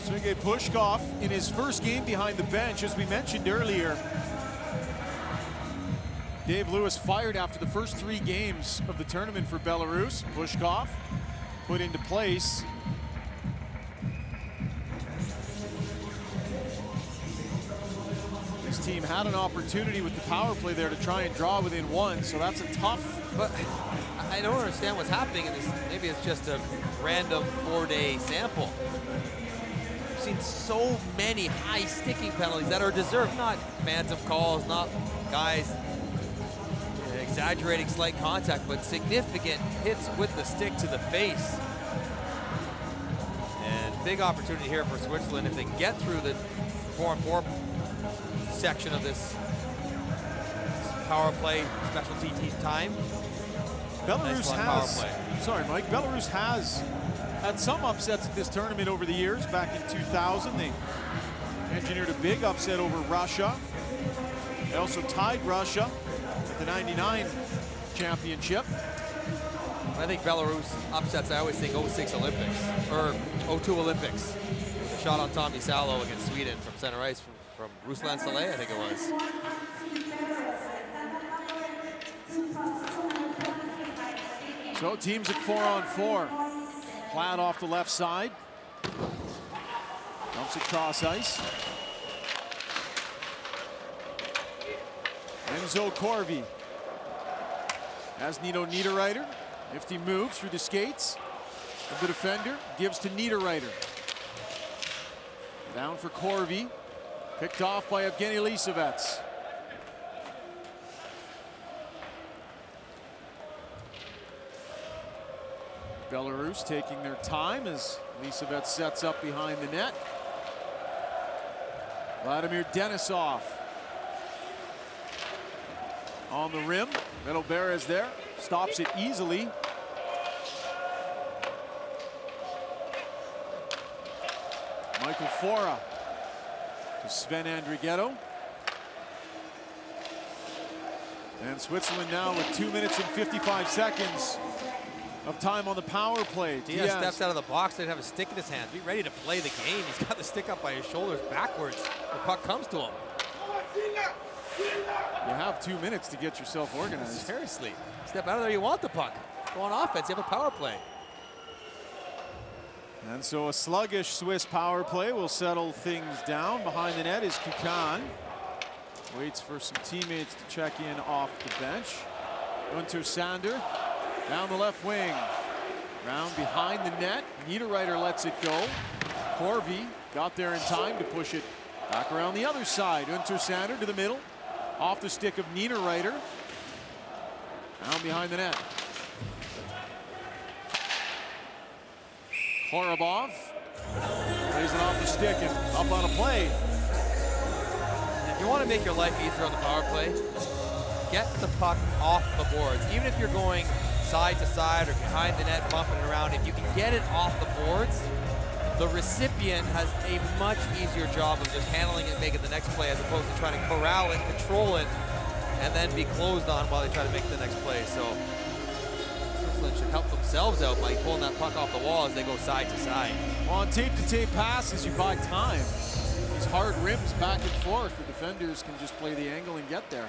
Sergei Pushkov in his first game behind the bench, as we mentioned earlier. Dave Lewis fired after the first 3 games of the tournament for Belarus. Pushkov put into place. This team had an opportunity with the power play there to try and draw within 1, so that's a tough. But I don't understand what's happening in this. Maybe it's just a random 4-day sample. We've seen so many high sticking penalties that are deserved, not phantom calls, not guys exaggerating slight contact, but significant hits with the stick to the face. And big opportunity here for Switzerland if they can get through the 4-on-4 section of this power play specialty time. Belarus nice has, sorry Mike, Belarus has had some upsets at this tournament over the years. Back in 2000, they engineered a big upset over Russia. They also tied Russia at the 99 championship. I think Belarus upsets, I always think 06 Olympics, or 02 Olympics. The shot on Tommy Salo against Sweden from center ice from Ruslan Saleh, I think it was. So teams at 4-on-4. Platt off the left side. Dumps it cross ice. Enzo Corvi has Nino Niederreiter. Nifty move through the skates of the defender. Gives to Niederreiter. Down for Corvi. Picked off by Evgeny Lisovets. Belarus taking their time as Lisavet sets up behind the net. Vladimir Denisov on the rim. Metal Beres there, stops it easily. Michael Fora to Sven Andrighetto. And Switzerland now with 2 minutes and 55 seconds of time on the power play. Diaz steps out of the box, doesn't have a stick in his hands. Be ready to play the game. He's got the stick up by his shoulders backwards. The puck comes to him. You have 2 minutes to get yourself organized. Seriously. Step out of there, you want the puck. Go on offense, you have a power play. And so a sluggish Swiss power play will settle things down. Behind the net is Kukan. Waits for some teammates to check in off the bench. Gunter Sander down the left wing. Round behind the net. Niederreiter lets it go. Corvi got there in time to push it back around the other side. Gunter Sander to the middle. Off the stick of Niederreiter. Down behind the net. Horobov plays it off the stick and up on a play. If you want to make your life easier on the power play, get the puck off the boards. Even if you're going side to side or behind the net, bumping it around, if you can get it off the boards, the recipient has a much easier job of just handling it, making the next play, as opposed to trying to corral it, control it, and then be closed on while they try to make the next play. So Switzerland should help themselves out by pulling that puck off the wall as they go side to side. Well, on tape-to-tape passes, you buy time. These hard rims back and forth, the defenders can just play the angle and get there.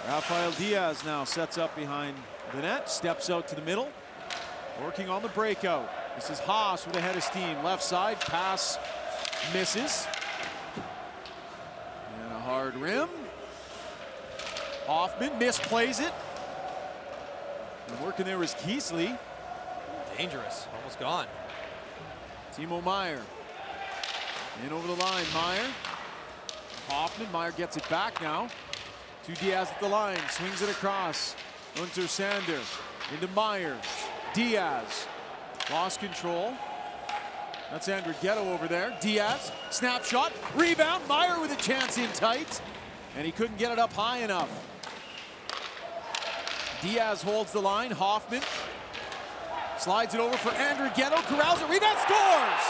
Rafael Diaz now sets up behind the net, steps out to the middle, working on the breakout. This is Haas with a head of steam. Left side, pass misses. And a hard rim. Hoffman misplays it. And working there was Keesley. Dangerous, almost gone. Timo Meier. In over the line, Meier. Hoffman, Meier gets it back now. To Diaz at the line, swings it across. Gunter Sander into Meier. Diaz lost control. That's Andrighetto over there. Diaz, snapshot, rebound. Meier with a chance in tight. And he couldn't get it up high enough. Diaz holds the line. Hoffman slides it over for Andrighetto. Corrals it, rebound, scores!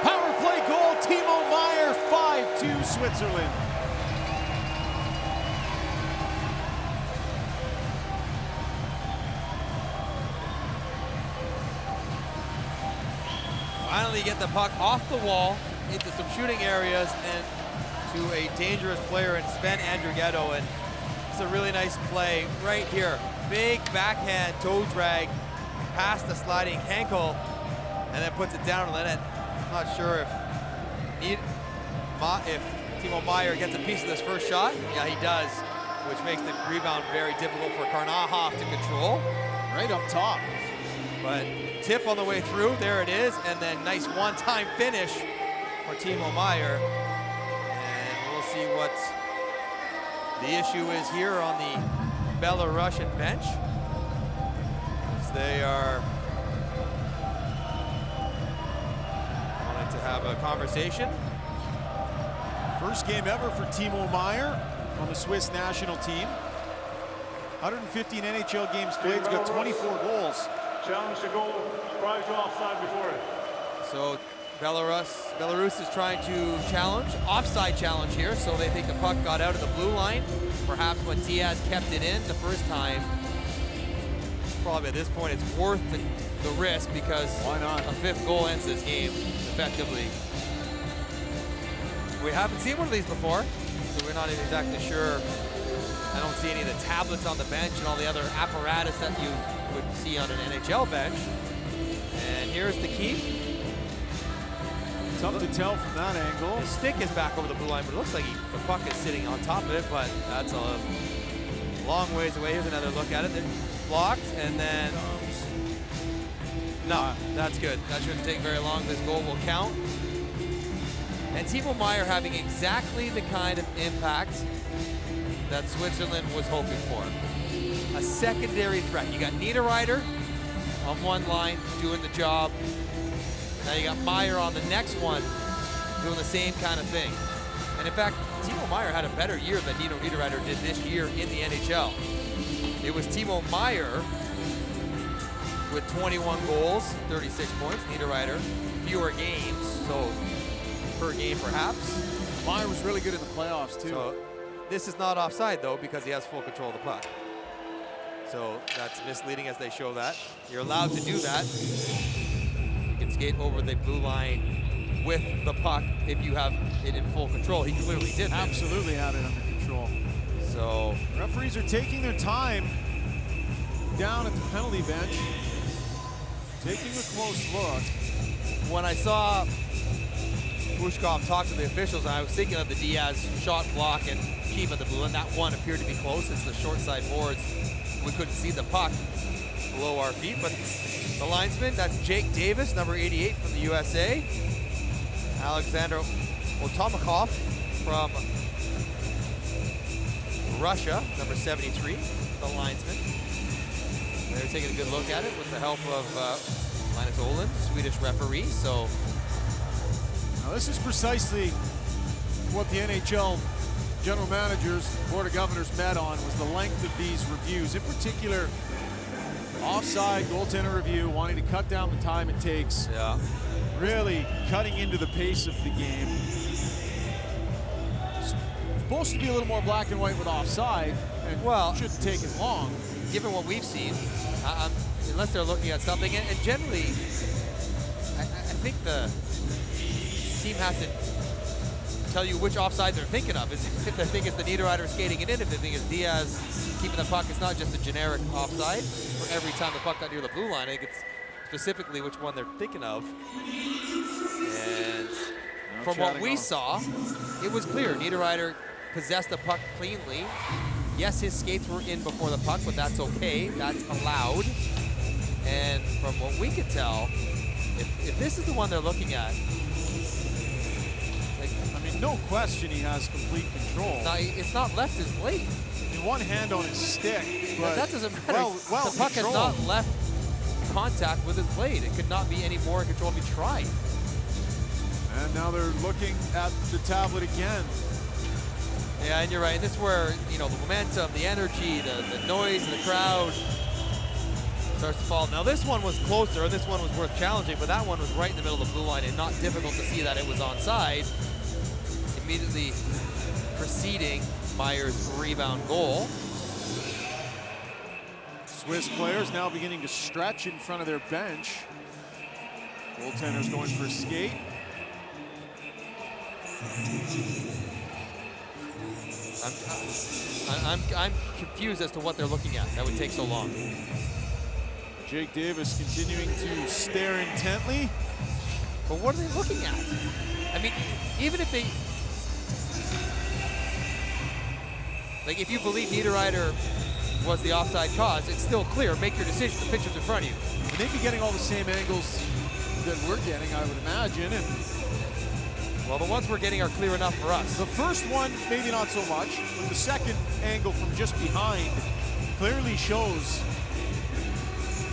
Power play goal, Timo Meier, 5-2 Switzerland. Finally get the puck off the wall into some shooting areas and to a dangerous player in Sven Andrighetto, and it's a really nice play right here. Big backhand toe drag past the sliding ankle and then puts it down on the net. I'm not sure if Timo Meier gets a piece of this first shot. Yeah, he does, which makes the rebound very difficult for Karnahoff to control. Right up top. But tip on the way through, there it is, and then nice one-time finish for Timo Meier. And we'll see what the issue is here on the Belarusian bench, as they are wanting to have a conversation. First game ever for Timo Meier on the Swiss national team. 115 NHL games played, he's got 24 goals. Challenge to go prior to offside before it. So Belarus is trying to challenge, offside challenge here, so they think the puck got out of the blue line. Perhaps when Diaz kept it in the first time, probably at this point it's worth the risk, because why not? A fifth goal ends this game effectively. We haven't seen one of these before, so we're not exactly sure. I don't see any of the tablets on the bench and all the other apparatus that you would see on an NHL bench. And here's the keep. Tough to tell from that angle. The stick is back over the blue line, but it looks like the puck is sitting on top of it, but that's a long ways away. Here's another look at it. It's blocked, and then... No, that's good. That shouldn't take very long. This goal will count. And Timo Meier having exactly the kind of impact that Switzerland was hoping for. A secondary threat. You got Niederreiter on one line doing the job. Now you got Meyer on the next one doing the same kind of thing. And in fact, Timo Meyer had a better year than Nino Niederreiter did this year in the NHL. It was Timo Meyer with 21 goals, 36 points. Niederreiter, fewer games, so per game perhaps. Meyer was really good in the playoffs too. So this is not offside though, because he has full control of the puck. So that's misleading as they show that. You're allowed to do that. You can skate over the blue line with the puck if you have it in full control. He clearly did. Absolutely had it under control. So referees are taking their time down at the penalty bench, taking a close look. When I saw Pushkov talk to the officials, I was thinking of the Diaz shot block and keep at the blue, and that one appeared to be close. It's the short side boards. We couldn't see the puck below our feet, but the linesman, that's Jake Davis, number 88 from the USA. Alexander Otomakov from Russia, number 73, the linesman. They're taking a good look at it with the help of Linus Olin, Swedish referee. So now this is precisely what the NHL general managers, board of governors met on, was the length of these reviews. In particular, offside goaltender review, wanting to cut down the time it takes. Yeah. Really cutting into the pace of the game. Supposed to be a little more black and white with offside, and well, shouldn't take as long. Given what we've seen, unless they're looking at something, and generally, I think the team has to tell you which offside they're thinking of. If they think it's the Niederreiter skating it in, if they think it's Diaz keeping the puck, it's not just a generic offside for every time the puck got near the blue line. I think it's specifically which one they're thinking of. And from what we saw, it was clear Niederreiter possessed the puck cleanly. Yes, his skates were in before the puck, but that's okay. That's allowed. And from what we could tell, if this is the one they're looking at, no question he has complete control. It's not left his blade. I mean, one hand on his stick. But that doesn't matter. Well the puck has not left contact with his blade. It could not be any more in control if he tried. And now they're looking at the tablet again. Yeah, and you're right. This is where, you know, the momentum, the energy, the noise of the crowd starts to fall. Now this one was closer, and this one was worth challenging, but that one was right in the middle of the blue line and not difficult to see that it was onside. Immediately preceding Meyer's rebound goal. Swiss players now beginning to stretch in front of their bench. Goaltender's going for a skate. I'm confused as to what they're looking at. That would take so long. Jake Davis continuing to stare intently. But what are they looking at? I mean, even if they... Like, if you believe Niederreiter was the offside cause, it's still clear. Make your decision. The picture's in front of you. And they'd be getting all the same angles that we're getting, I would imagine. And well, the ones we're getting are clear enough for us. The first one, maybe not so much, but the second angle from just behind clearly shows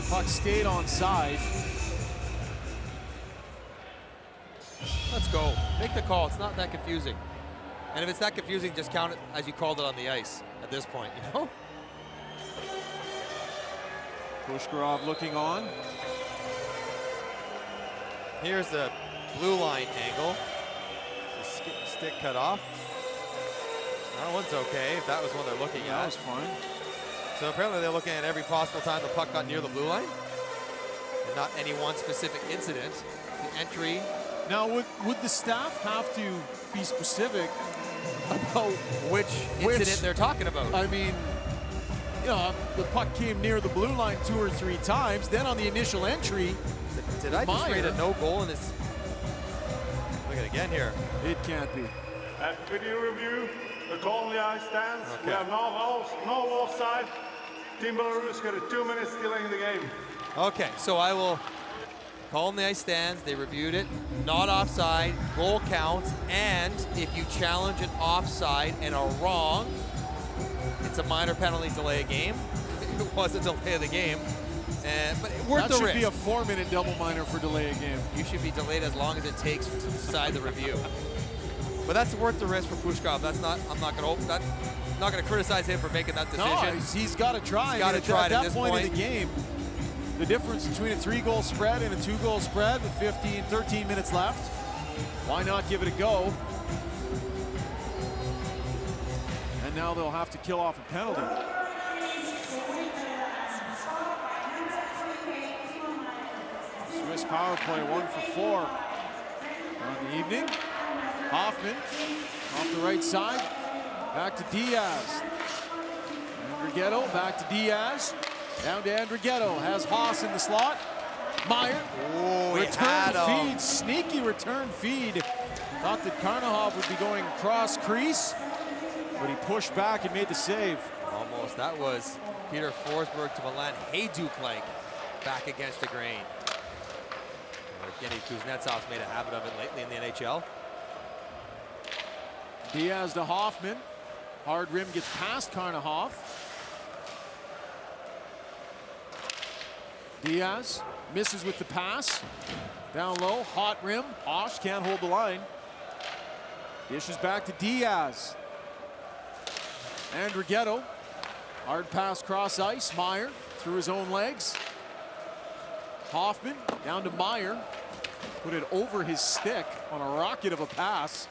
puck stayed onside. Let's go. Make the call. It's not that confusing. And if it's that confusing, just count it as you called it on the ice at this point, you know? Pushkarov looking on. Here's the blue line angle. The stick cut off. That one's okay, if that was one they're looking at. That was fine. So apparently they're looking at every possible time the puck got near the blue line, and not any one specific incident. The entry. Now, would the staff have to be specific about which incident they're talking about? I mean, you know, the puck came near the blue line 2 or 3 times. Then on the initial entry, did I just read a no goal in this? Look at it again here. It can't be. At video review, the call on the ice stands. Okay. We have no offside. Team Belarus got a 2 minutes stealing the game. Okay, so I will call on the ice stands. They reviewed it. Not offside. Goal counts. And if you challenge an offside and are wrong, It's a minor penalty, delay of game. It was a delay of the game, but worth the risk. That should be a 4-minute double minor for delay of game. You should be delayed as long as it takes to decide the review. But that's worth the risk for Pushkov. That's not. I'm not going to criticize him for making that decision. No, he's got to try. He's got to try at that point in the game. The difference between a 3-goal spread and a 2-goal spread with 13 minutes left. Why not give it a go? And now they'll have to kill off a penalty. Swiss power play 1 for 4 on the evening. Hoffman off the right side, back to Diaz. Andrighetto back to Diaz. Down to Andrighetto, has Haas in the slot. Meyer, return feed, sneaky return feed. Thought that Karnahov would be going cross crease, but he pushed back and made the save. Almost, that was Peter Forsberg to Milan Hajduk-like back against the grain. Evgeny Kuznetsov's made a habit of it lately in the NHL. Diaz to Hoffman. Hard rim gets past Karnahov. Diaz misses with the pass. Down low, hot rim. Osh can't hold the line. Dishes back to Diaz. Andrighetto. Hard pass cross ice. Meyer through his own legs. Hoffman down to Meyer. Put it over his stick on a rocket of a pass.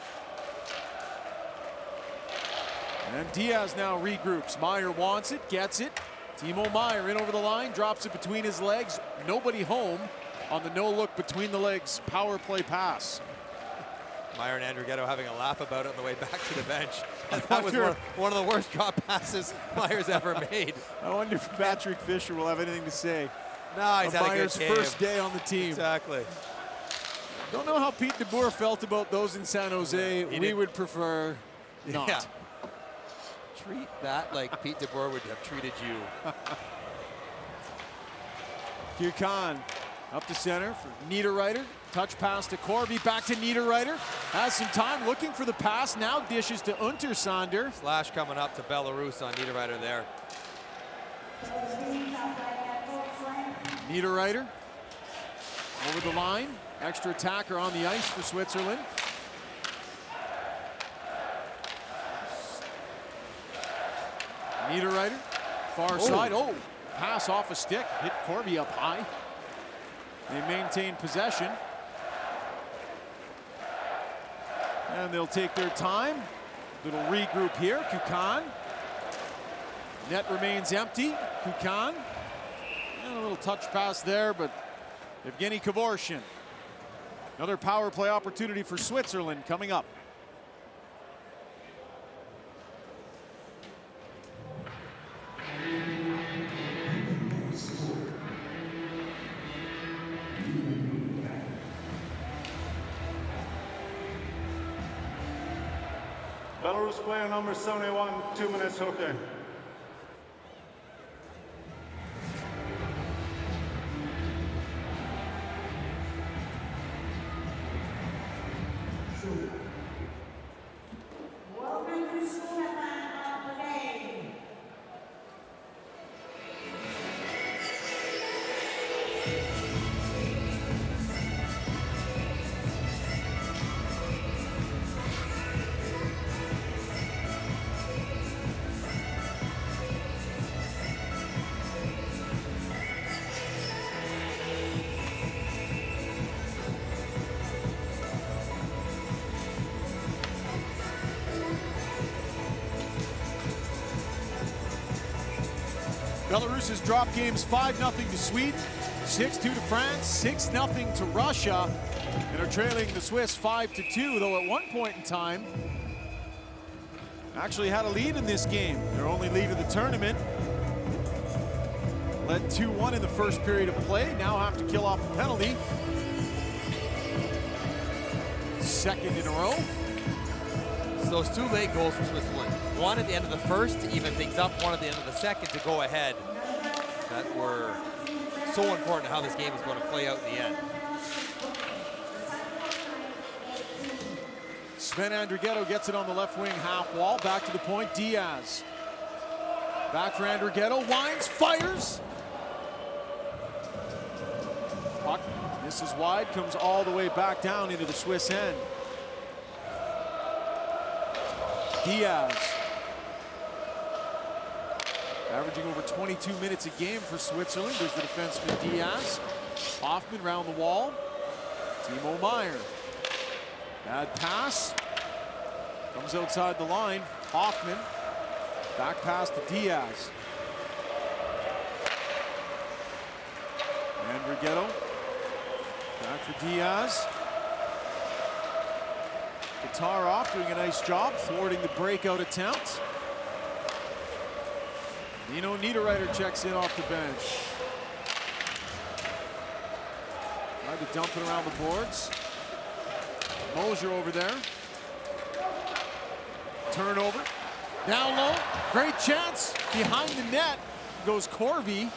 And Diaz now regroups. Meyer wants it, gets it. Timo Meyer in over the line, drops it between his legs. Nobody home on the no-look between the legs power play pass. Meyer and Andrighetto having a laugh about it on the way back to the bench. That was one of the worst drop passes Meyer's ever made. I wonder if Patrick Fisher will have anything to say. No, he's had Meyer's a good game. first day on the team. Exactly. Don't know how Pete DeBoer felt about those in San Jose. We would prefer not. Yeah. Treat that like Pete DeBoer would have treated you. Kukan up to center for Niederreiter. Touch pass to Corby, back to Niederreiter. Has some time looking for the pass. Now dishes to Untersander. Slash coming up to Belarus on Niederreiter there. Niederreiter over the line. Extra attacker on the ice for Switzerland. Niederreiter, far side. Oh, pass off a stick. Hit Corby up high. They maintain possession. And they'll take their time. Little regroup here. Kukan. Net remains empty. Kukan. And a little touch pass there, but Evgeny Kevorkian. Another power play opportunity for Switzerland coming up. Belarus player number 71, 2 minutes, okay. Welcome to Sunnatan of the day. Belarus has dropped games 5-0 to Sweden, 6-2 to France, 6-0 to Russia, and are trailing the Swiss 5-2, though at one point in time actually had a lead in this game. Their only lead of the tournament. Led 2-1 in the first period of play, now have to kill off a penalty. Second in a row. So those 2 late goals for Switzerland. One at the end of the first to even things up, one at the end of the second to go ahead. That were so important to how this game is going to play out in the end. Sven Andrighetto gets it on the left wing half wall. Back to the point, Diaz. Back for Andrighetto, winds, fires. Puck misses wide, comes all the way back down into the Swiss end. Diaz. Averaging over 22 minutes a game for Switzerland. There's the defenseman Diaz. Hoffman round the wall. Timo Meier. Bad pass. Comes outside the line. Hoffman. Back pass to Diaz. Andrighetto. Back for Diaz. Tatarov doing a nice job thwarting the breakout attempt. Nino Niederreiter checks in off the bench. Tried to dump it around the boards. Mosier over there. Turnover. Down low. Great chance. Behind the net goes Corby.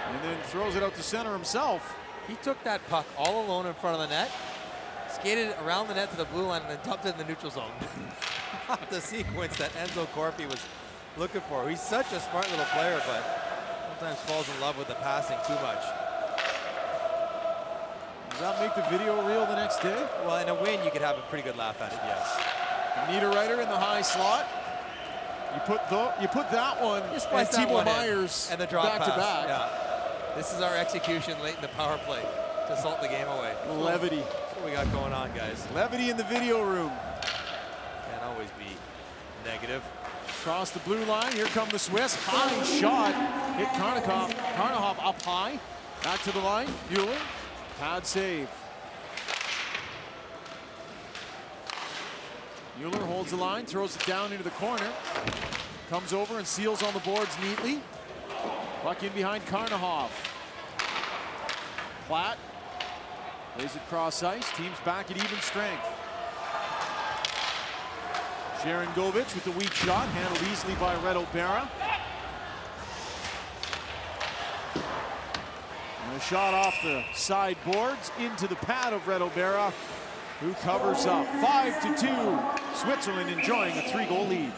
And then throws it out to center himself. He took that puck all alone in front of the net, skated around the net to the blue line, and then dumped it in the neutral zone. The sequence that Enzo Corpi was looking for. He's such a smart little player, but sometimes falls in love with the passing too much. Does that make the video reel the next day? Well, in a win, you could have a pretty good laugh at it, yes. Niederreiter in the high slot. You put that one and Timo Meier's and the drop back pass. to back. Yeah. This is our execution late in the power play to salt the game away. Levity. That's what we got going on, guys. Levity in the video room. Can't always be negative. Across the blue line, here come the Swiss. High shot, hit Karnahov up high. Back to the line, Mueller, pad save. Mueller holds the line, throws it down into the corner. Comes over and seals on the boards neatly. Puck in behind Karnahov. Platt plays it cross ice, team's back at even strength. Sharon Govich with the weak shot, handled easily by Reto Berra. And a shot off the side boards into the pad of Reto Berra, who covers up. 5-2, Switzerland enjoying a 3-goal lead.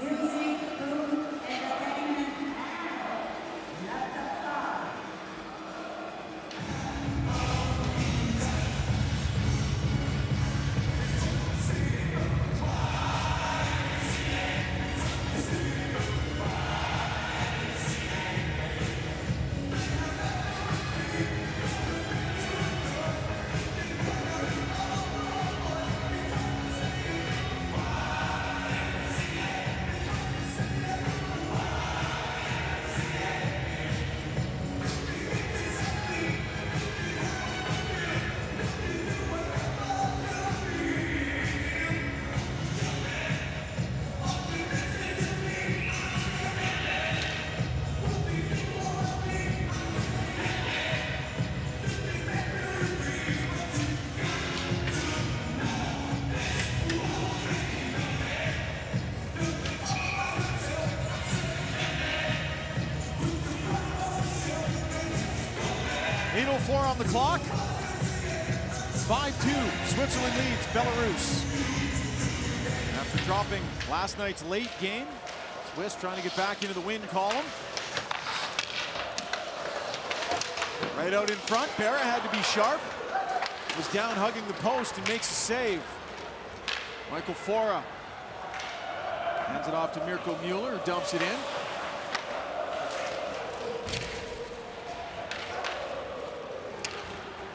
On the clock. 5-2, Switzerland leads Belarus. After dropping last night's late game, Swiss trying to get back into the win column. Right out in front, Berra had to be sharp. Was down hugging the post and makes a save. Michael Fora hands it off to Mirko Mueller, who dumps it in.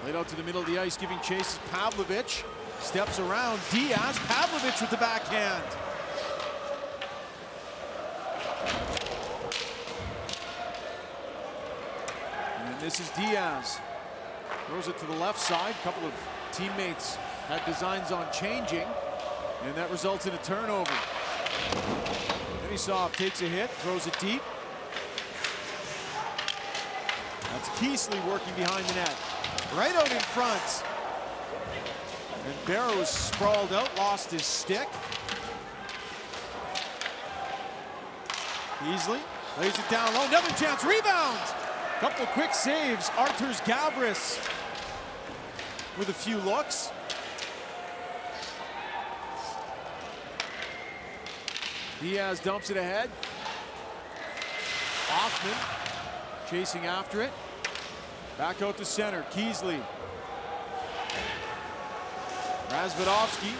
Laid out to the middle of the ice, giving chase is Pavlovich. Steps around Diaz. Pavlovich with the backhand. And this is Diaz. Throws it to the left side. A couple of teammates had designs on changing, and that results in a turnover. Denisov takes a hit, throws it deep. That's Keesley working behind the net. Right out in front. And Berra was sprawled out, lost his stick. Keesley lays it down low, another chance, rebound! Couple quick saves, Arturs Gavris with a few looks. Diaz dumps it ahead. Hoffman chasing after it. Back out to center. Keasley. Razvedovsky.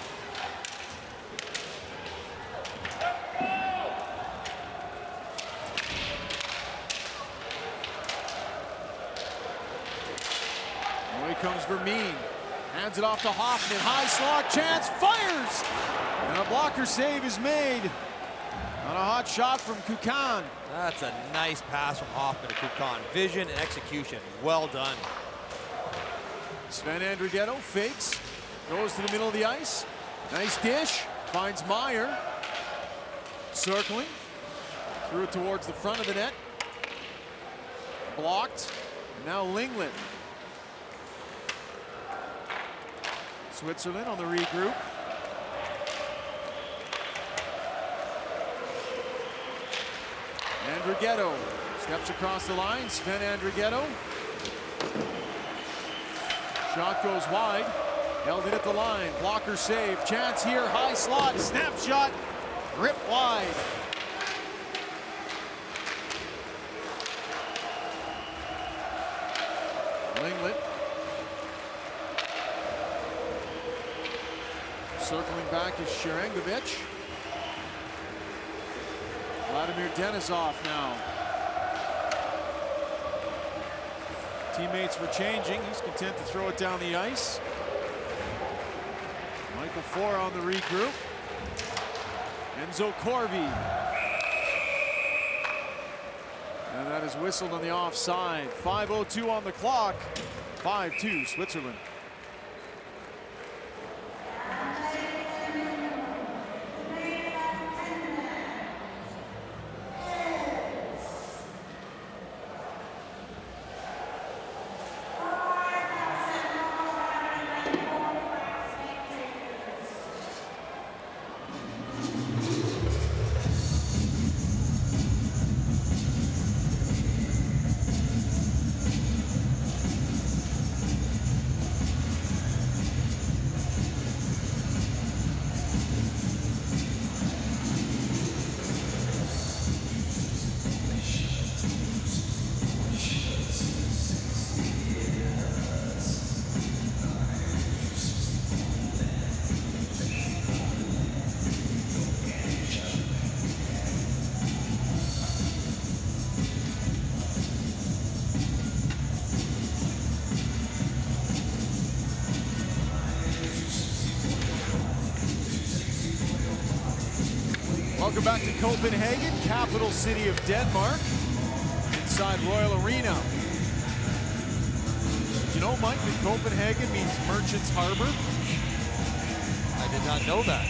Away comes Vermeer. Hands it off to Hoffman. High slot chance. Fires! And a blocker save is made on a hot shot from Kukan. That's a nice pass from Hoffman to Kukan. Vision and execution. Well done. Sven Andrighetto fakes. Goes to the middle of the ice. Nice dish. Finds Meyer. Circling. Threw it towards the front of the net. Blocked. And now Linglet. Switzerland on the regroup. Andrighetto steps across the line. Sven Andrighetto. Shot goes wide. Held it at the line. Blocker save. Chance here. High slot. Snapshot. Rip wide. Linglet. Circling back is Sharangovich. Vladimir Denisov now. Teammates were changing. He's content to throw it down the ice. Michael Four on the regroup. Enzo Corvi. And that is whistled on the offside. 5:02 on the clock. 5-2 Switzerland. Welcome back to Copenhagen, capital city of Denmark, inside Royal Arena. Did you know, Mike, that Copenhagen means Merchants Harbor? I did not know that.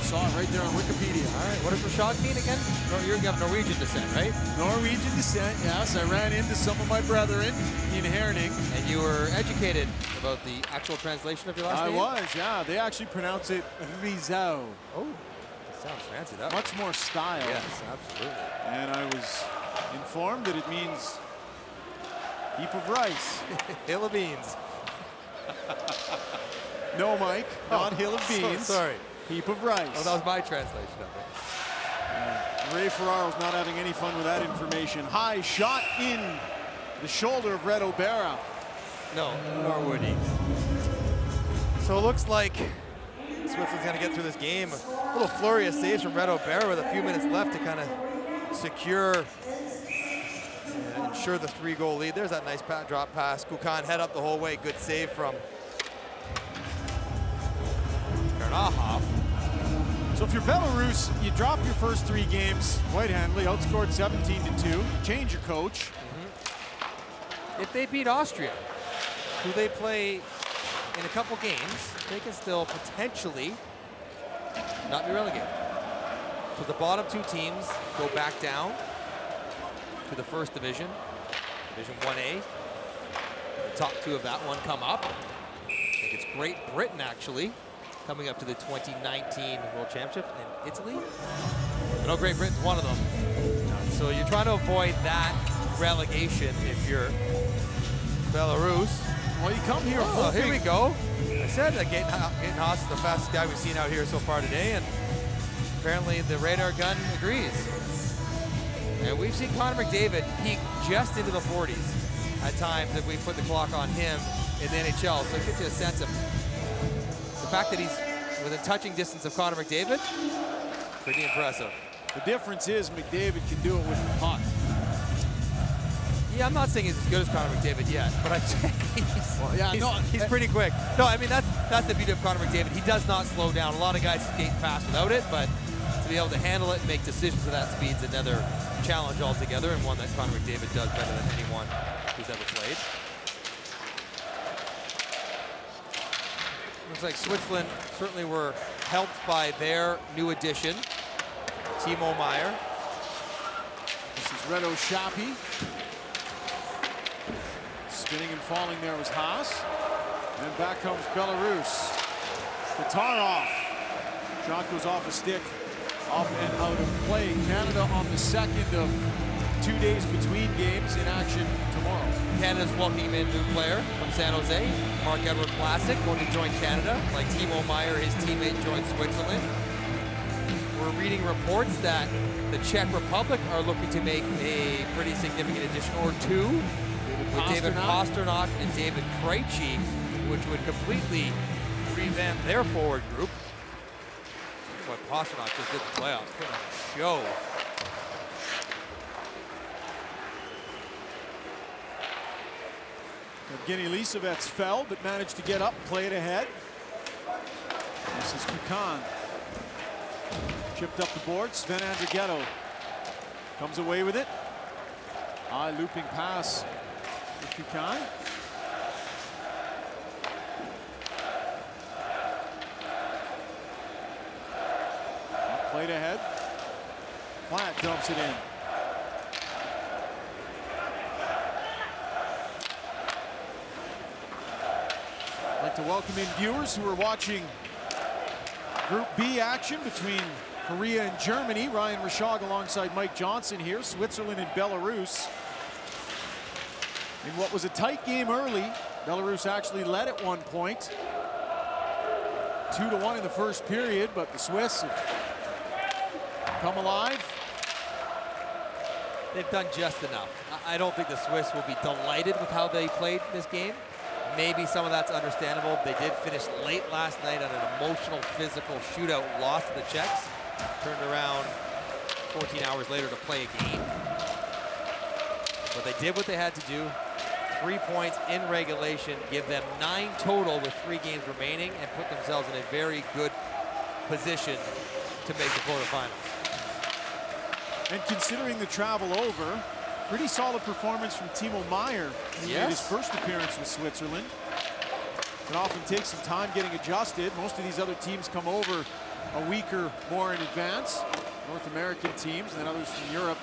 Saw it right there on Wikipedia. All right, what does Rashad mean again? No, you have Norwegian descent, right? Norwegian descent, yes. I ran into some of my brethren in Herning. And you were educated about the actual translation of your last name? I was, yeah. They actually pronounce it Rizzo. Oh, that sounds fancy. That much more style. Yes, absolutely. And I was informed that it means heap of rice. Hill of beans. No, Mike, not hill of beans. Sorry. Heap of rice. Oh, that was my translation of it. Ray Ferraro's not having any fun with that information. High shot in the shoulder of Red O'Bara. No, nor would he. So it looks like Switzerland's going to get through this game. A little flurry of saves from Red O'Bara with a few minutes left to kind of secure and ensure the 3-goal lead. There's that nice drop pass. Kukan head up the whole way. Good save from Karnahoff. So if you're Belarus, you drop your first 3 games quite handily, outscored 17-2, change your coach. If they beat Austria, who they play in a couple games, they can still potentially not be relegated. So the bottom 2 teams go back down to the first division, Division 1A. The top 2 of that one come up. I think it's Great Britain, actually, coming up to the 2019 World Championship, and Italy. I know Great Britain's one of them. So you're trying to avoid that relegation if you're Belarus. Well, you come here Oh, hoping. here we go. I said that Gaten Haas is the fastest guy we've seen out here so far today, and apparently the radar gun agrees. And we've seen Connor McDavid peak just into the 40s at times if we put the clock on him in the NHL. So it gives you a sense of the fact that he's within touching distance of Connor McDavid. Pretty impressive. The difference is McDavid can do it with the puck. Yeah, I'm not saying he's as good as Connor McDavid yet, but I'm saying he's pretty quick. No, I mean, that's the beauty of Connor McDavid. He does not slow down. A lot of guys skate fast without it, but to be able to handle it and make decisions at that speed is another challenge altogether, and one that Connor McDavid does better than anyone who's ever played. Looks like Switzerland certainly were helped by their new addition, Timo Meier. This is Redo Shapi. Spinning and falling there was Haas. And back comes Belarus. Tatarov. Shot goes off a stick, up and out of play. Canada on the second of 2 days between games in action tomorrow. Canada's welcoming in a new player from San Jose, Mark Edward Classic, going to join Canada, like Timo Meier, his teammate, joined Switzerland. We're reading reports that the Czech Republic are looking to make a pretty significant addition or two, with David Pastrnak and David Krejci, which would completely revamp their forward group. Boy, Pastrnak just did the playoffs, put on a show. Evgeny Lisovets fell, but managed to get up, play it ahead. This is Kukan. Chipped up the board. Sven Andrighetto comes away with it. High looping pass with Kukan. Played ahead. Platt dumps it in. I'd like to welcome in viewers who are watching Group B action between Korea and Germany. Ryan Rishaug alongside Mike Johnson here. Switzerland and Belarus. In what was a tight game early, Belarus actually led at one point. 2-1 in the first period, but the Swiss have come alive. They've done just enough. I don't think the Swiss will be delighted with how they played this game. Maybe some of that's understandable. They did finish late last night on an emotional, physical shootout loss to the Czechs. Turned around 14 hours later to play a game. But they did what they had to do. 3 points in regulation, give them 9 total with 3 games remaining, and put themselves in a very good position to make the quarterfinals. And considering the travel over, pretty solid performance from Timo Meier. He made his first appearance with Switzerland. Can often take some time getting adjusted. Most of these other teams come over a week or more in advance. North American teams, and then others from Europe.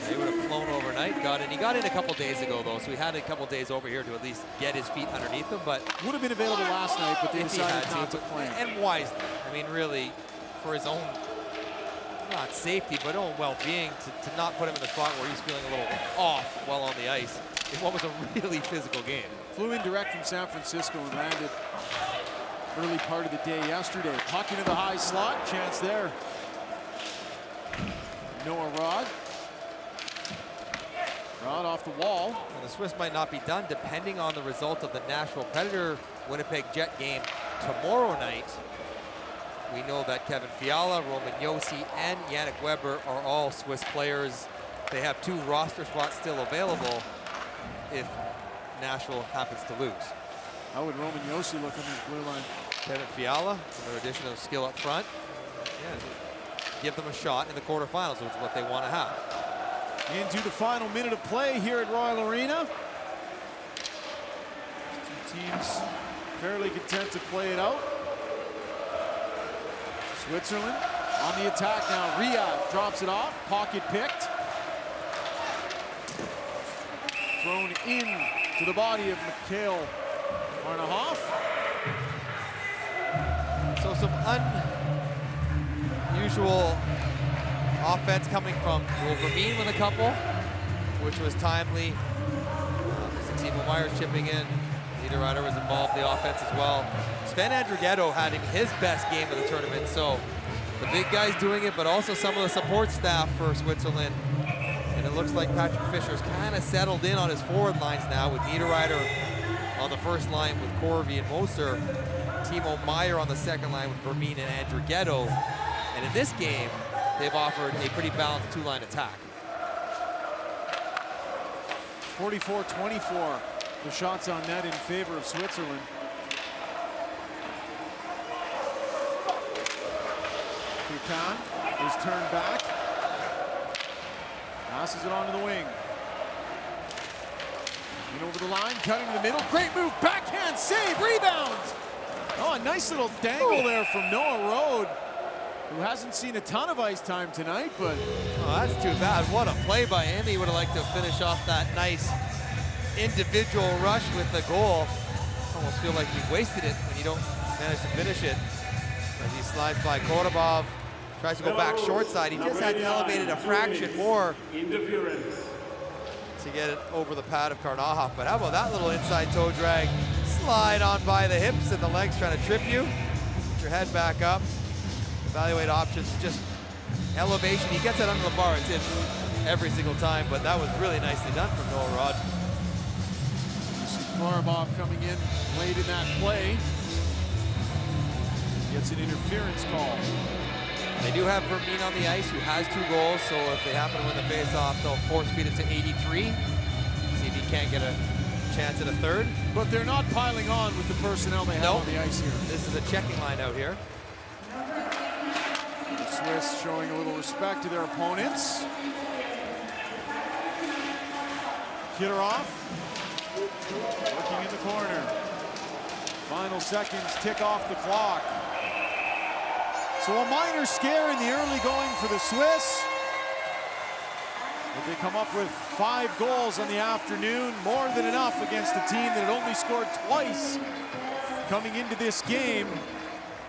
They would have flown overnight, got in. He got in a couple days ago, though, so he had a couple days over here to at least get his feet underneath him. But would have been available last night, but they decided not to play. And wisely. I mean, really, for his own, not safety, but own well-being, to not put him in the spot where he's feeling a little off while on the ice in what was a really physical game. Flew in direct from San Francisco and landed early part of the day yesterday. Puck into the high slot, chance there. Noah Rod. Rod off the wall. And the Swiss might not be done depending on the result of the Nashville Predator Winnipeg Jet game tomorrow night. We know that Kevin Fiala, Roman Josi, and Yannick Weber are all Swiss players. They have 2 roster spots still available if Nashville happens to lose. How would Roman Josi look on his blue line? Kevin Fiala, another addition of skill up front. Yeah, give them a shot in the quarterfinals, which is what they want to have. Into the final minute of play here at Royal Arena. Two teams fairly content to play it out. Switzerland on the attack now. Riyad drops it off, pocket picked. Thrown in to the body of Mikhail Arnahoff. So some unusual offense coming from Wolverine with a couple, which was timely. Timo Meier's chipping in. Niederreiter was involved in the offense as well. Sven Andrighetto had his best game of the tournament, so the big guys doing it, but also some of the support staff for Switzerland. And it looks like Patrick Fischer's kind of settled in on his forward lines now with Niederreiter on the first line with Corvi and Moser, Timo Meyer on the second line with Vermeen and Andrighetto. And in this game, they've offered a pretty balanced two-line attack. 44-24, the shots on net in favor of Switzerland. Kukan is turned back. Passes it onto the wing. And over the line, cutting to the middle. Great move, backhand save, rebound. Oh, a nice little dangle there from Noah Rode, who hasn't seen a ton of ice time tonight, but... Oh, that's too bad. What a play by him. He would have liked to finish off that nice individual rush with the goal. Almost feel like he wasted it when you don't manage to finish it. As he slides by Korobov, tries to go back short side. He just had to elevate it a fraction more to get it over the pad of Karnaha. But how about that little inside toe drag? Slide on by the hips and the legs trying to trip you. Put your head back up. Evaluate options, just elevation. He gets it under the bar. It's in every single time, but that was really nicely done from Noah Rod. You see Korobov coming in late in that play. Gets an interference call. They do have Vermeen on the ice, who has 2 goals, so if they happen to win the faceoff, they'll force feed it to 83. See if he can't get a chance at a third. But they're not piling on with the personnel they have on the ice here. This is a checking line out here. The Swiss showing a little respect to their opponents. Kitterov working in the corner. Final seconds tick off the clock. So a minor scare in the early going for the Swiss. But they come up with 5 goals on the afternoon, more than enough against a team that had only scored twice coming into this game.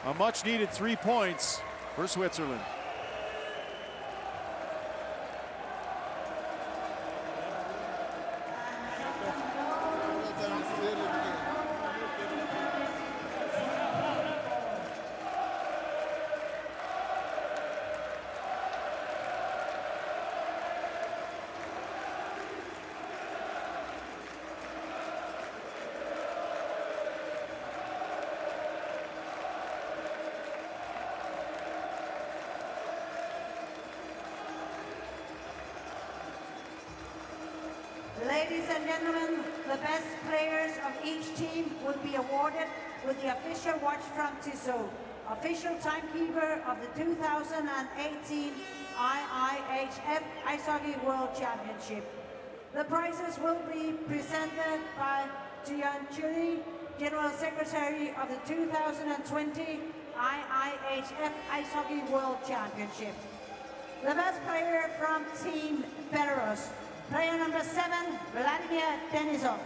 A much needed 3 points for Switzerland. Ladies and gentlemen, the best players of each team will be awarded with the official watch from Tissot, official timekeeper of the 2018 IIHF Ice Hockey World Championship. The prizes will be presented by Jian Chuli, General Secretary of the 2020 IIHF Ice Hockey World Championship. The best player from Team Belarus, player number 7, Vladimir Denisov.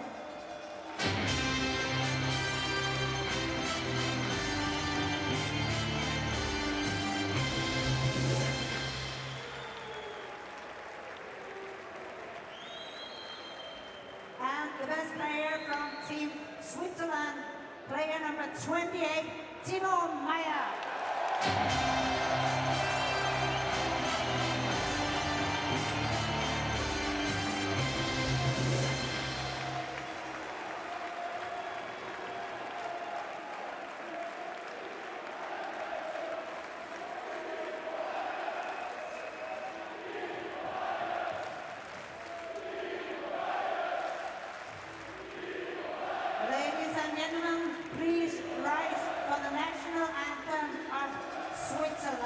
And the best player from Team Switzerland, player number 28, Timo Meyer. Ladies and gentlemen, please rise for the national anthem of Switzerland.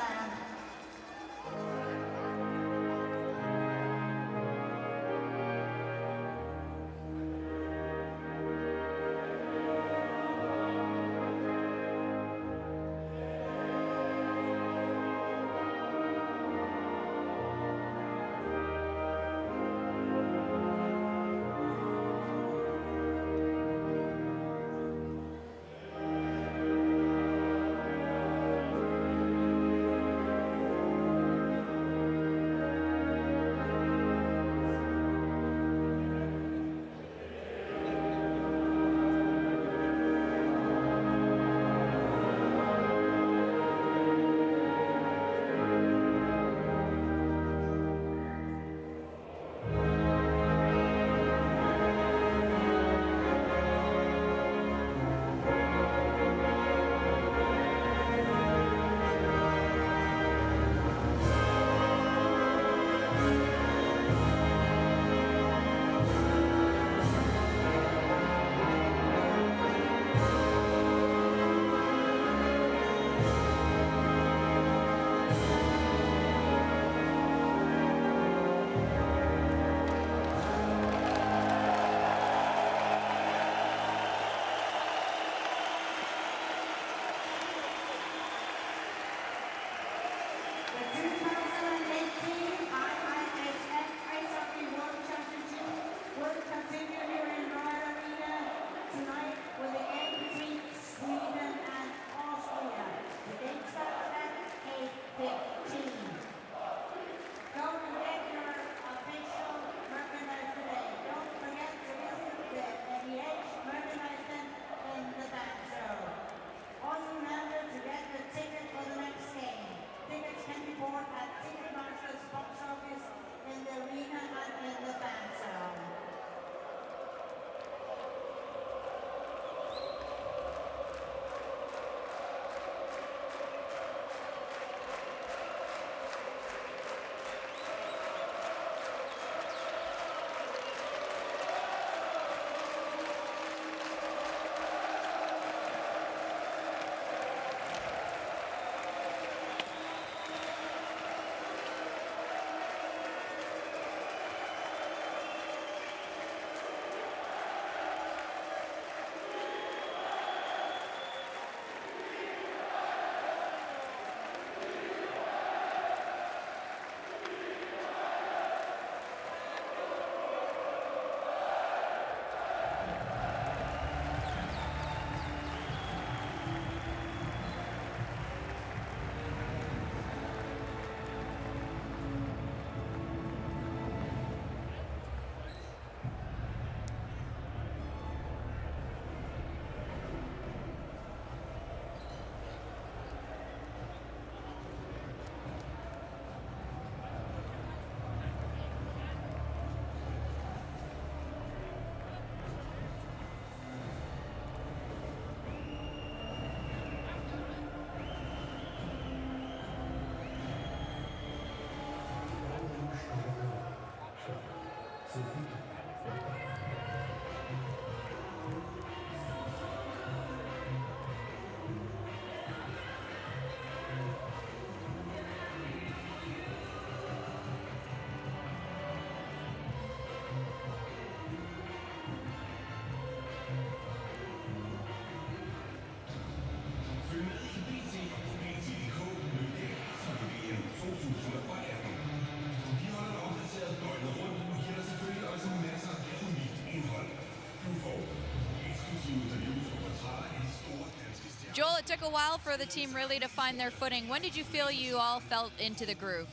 Joel, it took a while for the team really to find their footing. When did you feel you all felt into the groove?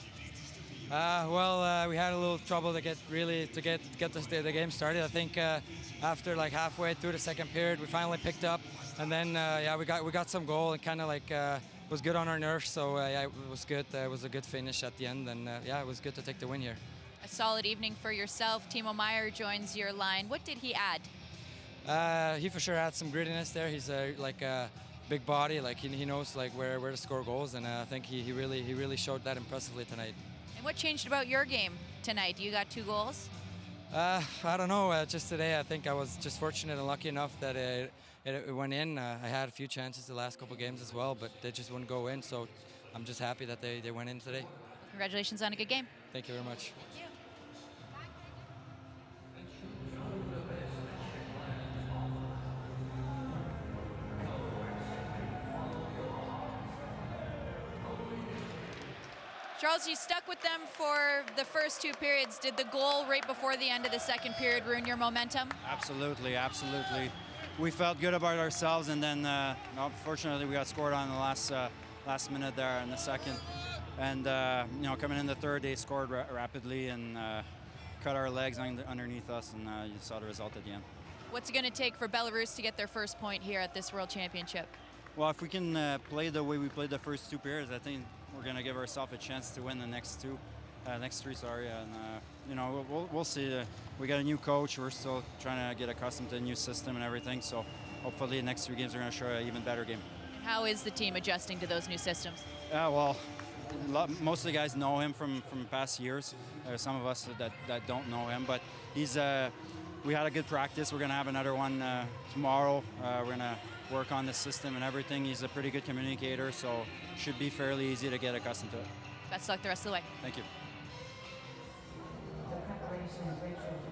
We had a little trouble to get the game started. I think after like halfway through the second period, we finally picked up, and then we got some goal and kind of like was good on our nerves. So it was good. It was a good finish at the end, and it was good to take the win here. A solid evening for yourself. Timo Meier joins your line. What did he add? He for sure had some grittiness there. He's like a big body, like he knows like where to score goals, and I think he really showed that impressively tonight. And what changed about your game tonight? You got 2 goals? I don't know. Just today, I think I was just fortunate and lucky enough that it went in. I had a few chances the last couple games as well, but they just wouldn't go in. So I'm just happy that they went in today. Congratulations on a good game. Thank you very much. Thank you. Charles, you stuck with them for the first 2 periods. Did the goal right before the end of the second period ruin your momentum? Absolutely, absolutely. We felt good about ourselves, and then unfortunately we got scored on the last minute there in the second. And coming in the third, they scored rapidly and cut our legs underneath us, and you saw the result at the end. What's it going to take for Belarus to get their first point here at this World Championship? Well, if we can play the way we played the first 2 periods, I think we're going to give ourselves a chance to win the next 3. And we'll see. We got a new coach. We're still trying to get accustomed to the new system and everything. So hopefully the next 3 games are going to show an even better game. How is the team adjusting to those new systems? Well, most of the guys know him from past years. There's some of us that don't know him, but we had a good practice. We're going to have another one tomorrow. We're going to work on the system and everything. He's a pretty good communicator, so should be fairly easy to get accustomed to it. Best of luck the rest of the way. Thank you. The preparation of Richard